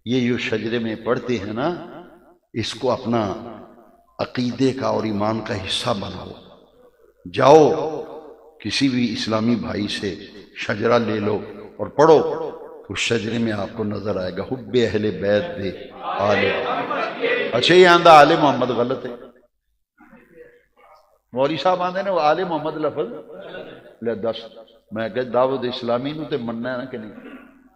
S1: یہ جو شجرے میں پڑھتے ہیں نا اس کو اپنا عقیدے کا اور ایمان کا حصہ بناؤ، جاؤ کسی بھی اسلامی بھائی سے شجرہ لے لو اور پڑھو، اس شجرے میں آپ کو نظر آئے گا حب اہل بیت دے آل، اچھا یہ آندہ آل محمد غلط ہے، مولوی صاحب آندے نے وہ آل محمد لفظ لے دس، میں کہ دعوت اسلامی نو تے مننا ہے نا کہ نہیں،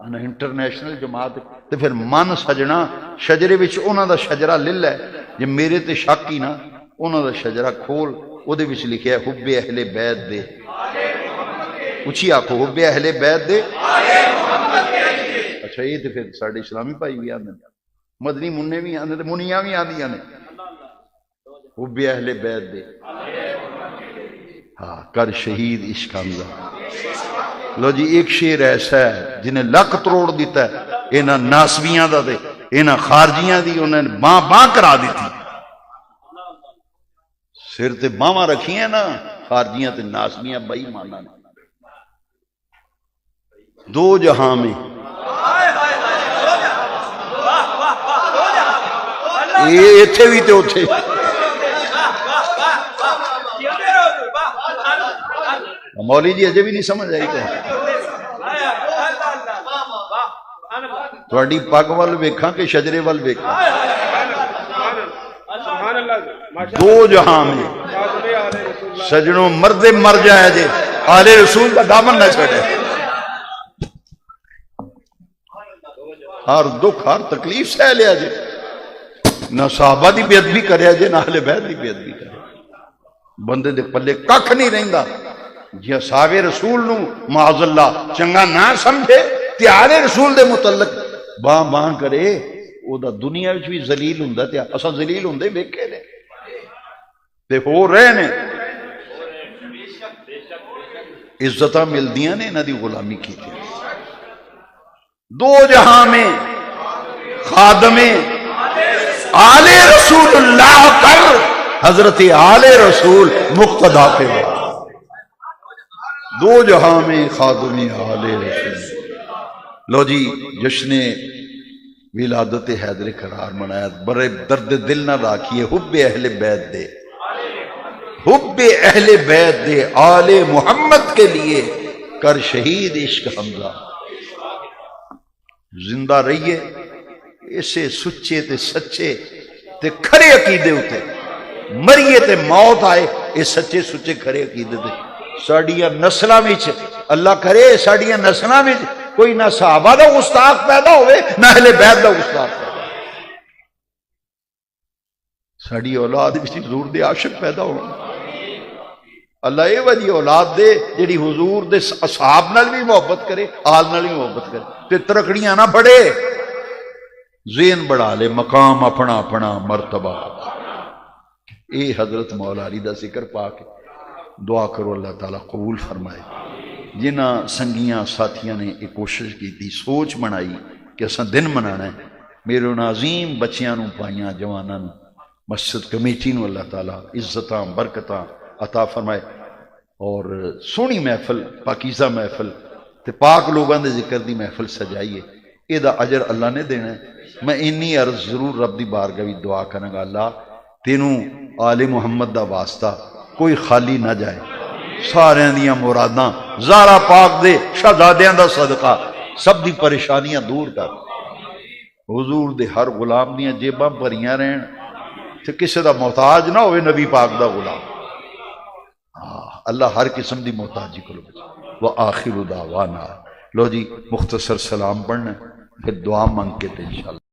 S1: انا انٹرنیشنل جماعت تے پھر من سجنا شجرے وچ انہاں دا شجرہ لے لے، جے میرے تے شک ہی نا انہاں دا شجرہ کھول او دے وچ لکھیا ہے حب اہل بیت دے، اچھی آکھو حب اہل بیت دے، اچھا یہ تے پھر ساڈے اسلامی بھائی بھی آندے مدنی منع بھی آندے تے منیاں بھی آندیاں نے حب اہل بیت دے، ہاں کر شہید عشق حمزہ۔ لو جی ایک شعر ایسا ہے جنہیں لک تروڑ دیتا ہے، انہاں ناسبیاں دا دے انہاں خارجیاں دی انہوں نے باں کرا دی تھی، سر تے باواں رکھی ہیں نا خارجیاں تے ناسبیاں بئی مانا نے، دو جہاں میں یہ اتھے بھی تے اتھے، مولی جی اجے بھی نہیں سمجھ آئی تے تھوڑی پگ وال ویکھاں کہ شجرے وال ویکھاں، دو جہاں میں سجنوں مرد مر جائے جے آل رسول کا دامن نہ چھڑے، ہر دکھ ہر تکلیف سہ لیا جے، نہ صحابہ دی بے ادبی کریا جے، نہ اہل بیت دی بے ادبی کریا، بندے دے پلے ککھ نہیں رہندا۔ جی اصحاب رسول نو معاذ اللہ چنگا نہ سمجھے تے آل رسول دے متعلق باں باں کرے، او دا دنیا وچ بھی ذلیل ہوندا تے اساں ذلیل ہوندے ویکھے نے تے ہو رہے نے، عزتاں ملدیاں نے انہاں دی غلامی کیتی۔ دو جہاں میں خادم آل رسول اللہ کر حضرت آل رسول مقتدا پہ ہوا، دو جہاں میں خادم آل رسول۔ لو جی جشن ولادت حیدر قرار منایا، بڑے درد دل نہ راکھیے، حب اہل بیت دے، حب اہل بیت دے، آل محمد کے لیے کر شہید عشق حمزہ۔ زندہ رہیے اسے سچے تے سچے تے کھرے عقیدے ہوتے، مریے تے موت آئے اس سچے سچے کھرے عقیدے تے۔ ساڑیاں نسلاں وچ اللہ کرے ساڑیاں نسلاں وچ کوئی نہ صحابہ دا گستاخ پیدا ہوئے نہ اہل بیت دا گستاخ پیدا ہوئے، ساڑی اولاد وچ حضور دے عاشق پیدا ہو۔ اللہ اے وجہ اولاد دے جڑی حضور دے اصحاب نال بھی محبت کرے، آل نال بھی محبت کرے تے ترکڑیاں نہ بڑھے، ذہن بڑھا لے، مقام اپنا اپنا مرتبہ۔ اے حضرت مولا علی دا ذکر پا کے دعا کرو اللہ تعالیٰ قبول فرمائے۔ جنہ سنگیاں ساتھیاں نے ایک کوشش کی تھی، سوچ بنائی کہ اساں دن منانا ہے، میرے ان عظیم بچیاں نو پائیاں جواناں نو، مسجد کمیٹی نو اللہ تعالیٰ عزتاں برکتاں عطا فرمائے، اور سونی محفل پاکیزہ محفل تے پاک لوگاں دے ذکر دی محفل سجائیے، اے دا اجر اللہ نے دینا ہے۔ میں انی عرض ضرور رب دی بارگاہ وچ دعا کرنا گا، اللہ تینوں آل محمد دا واسطہ کوئی خالی نہ جائے، ساریاں دیاں مراداں زہرا پاک دے شہزادیاں دا صدقہ سب دی پریشانیاں دور کر، حضور دے ہر غلام دیاں جیباں بھریاں رہن تے کسے دا محتاج نہ ہوئے، نبی پاک دا غلام۔ اللہ ہر قسم دی محتاجی کو بچا۔ وآخر دعوانا، لو جی مختصر سلام پڑھنا پھر دعا مانگ کے تے انشاءاللہ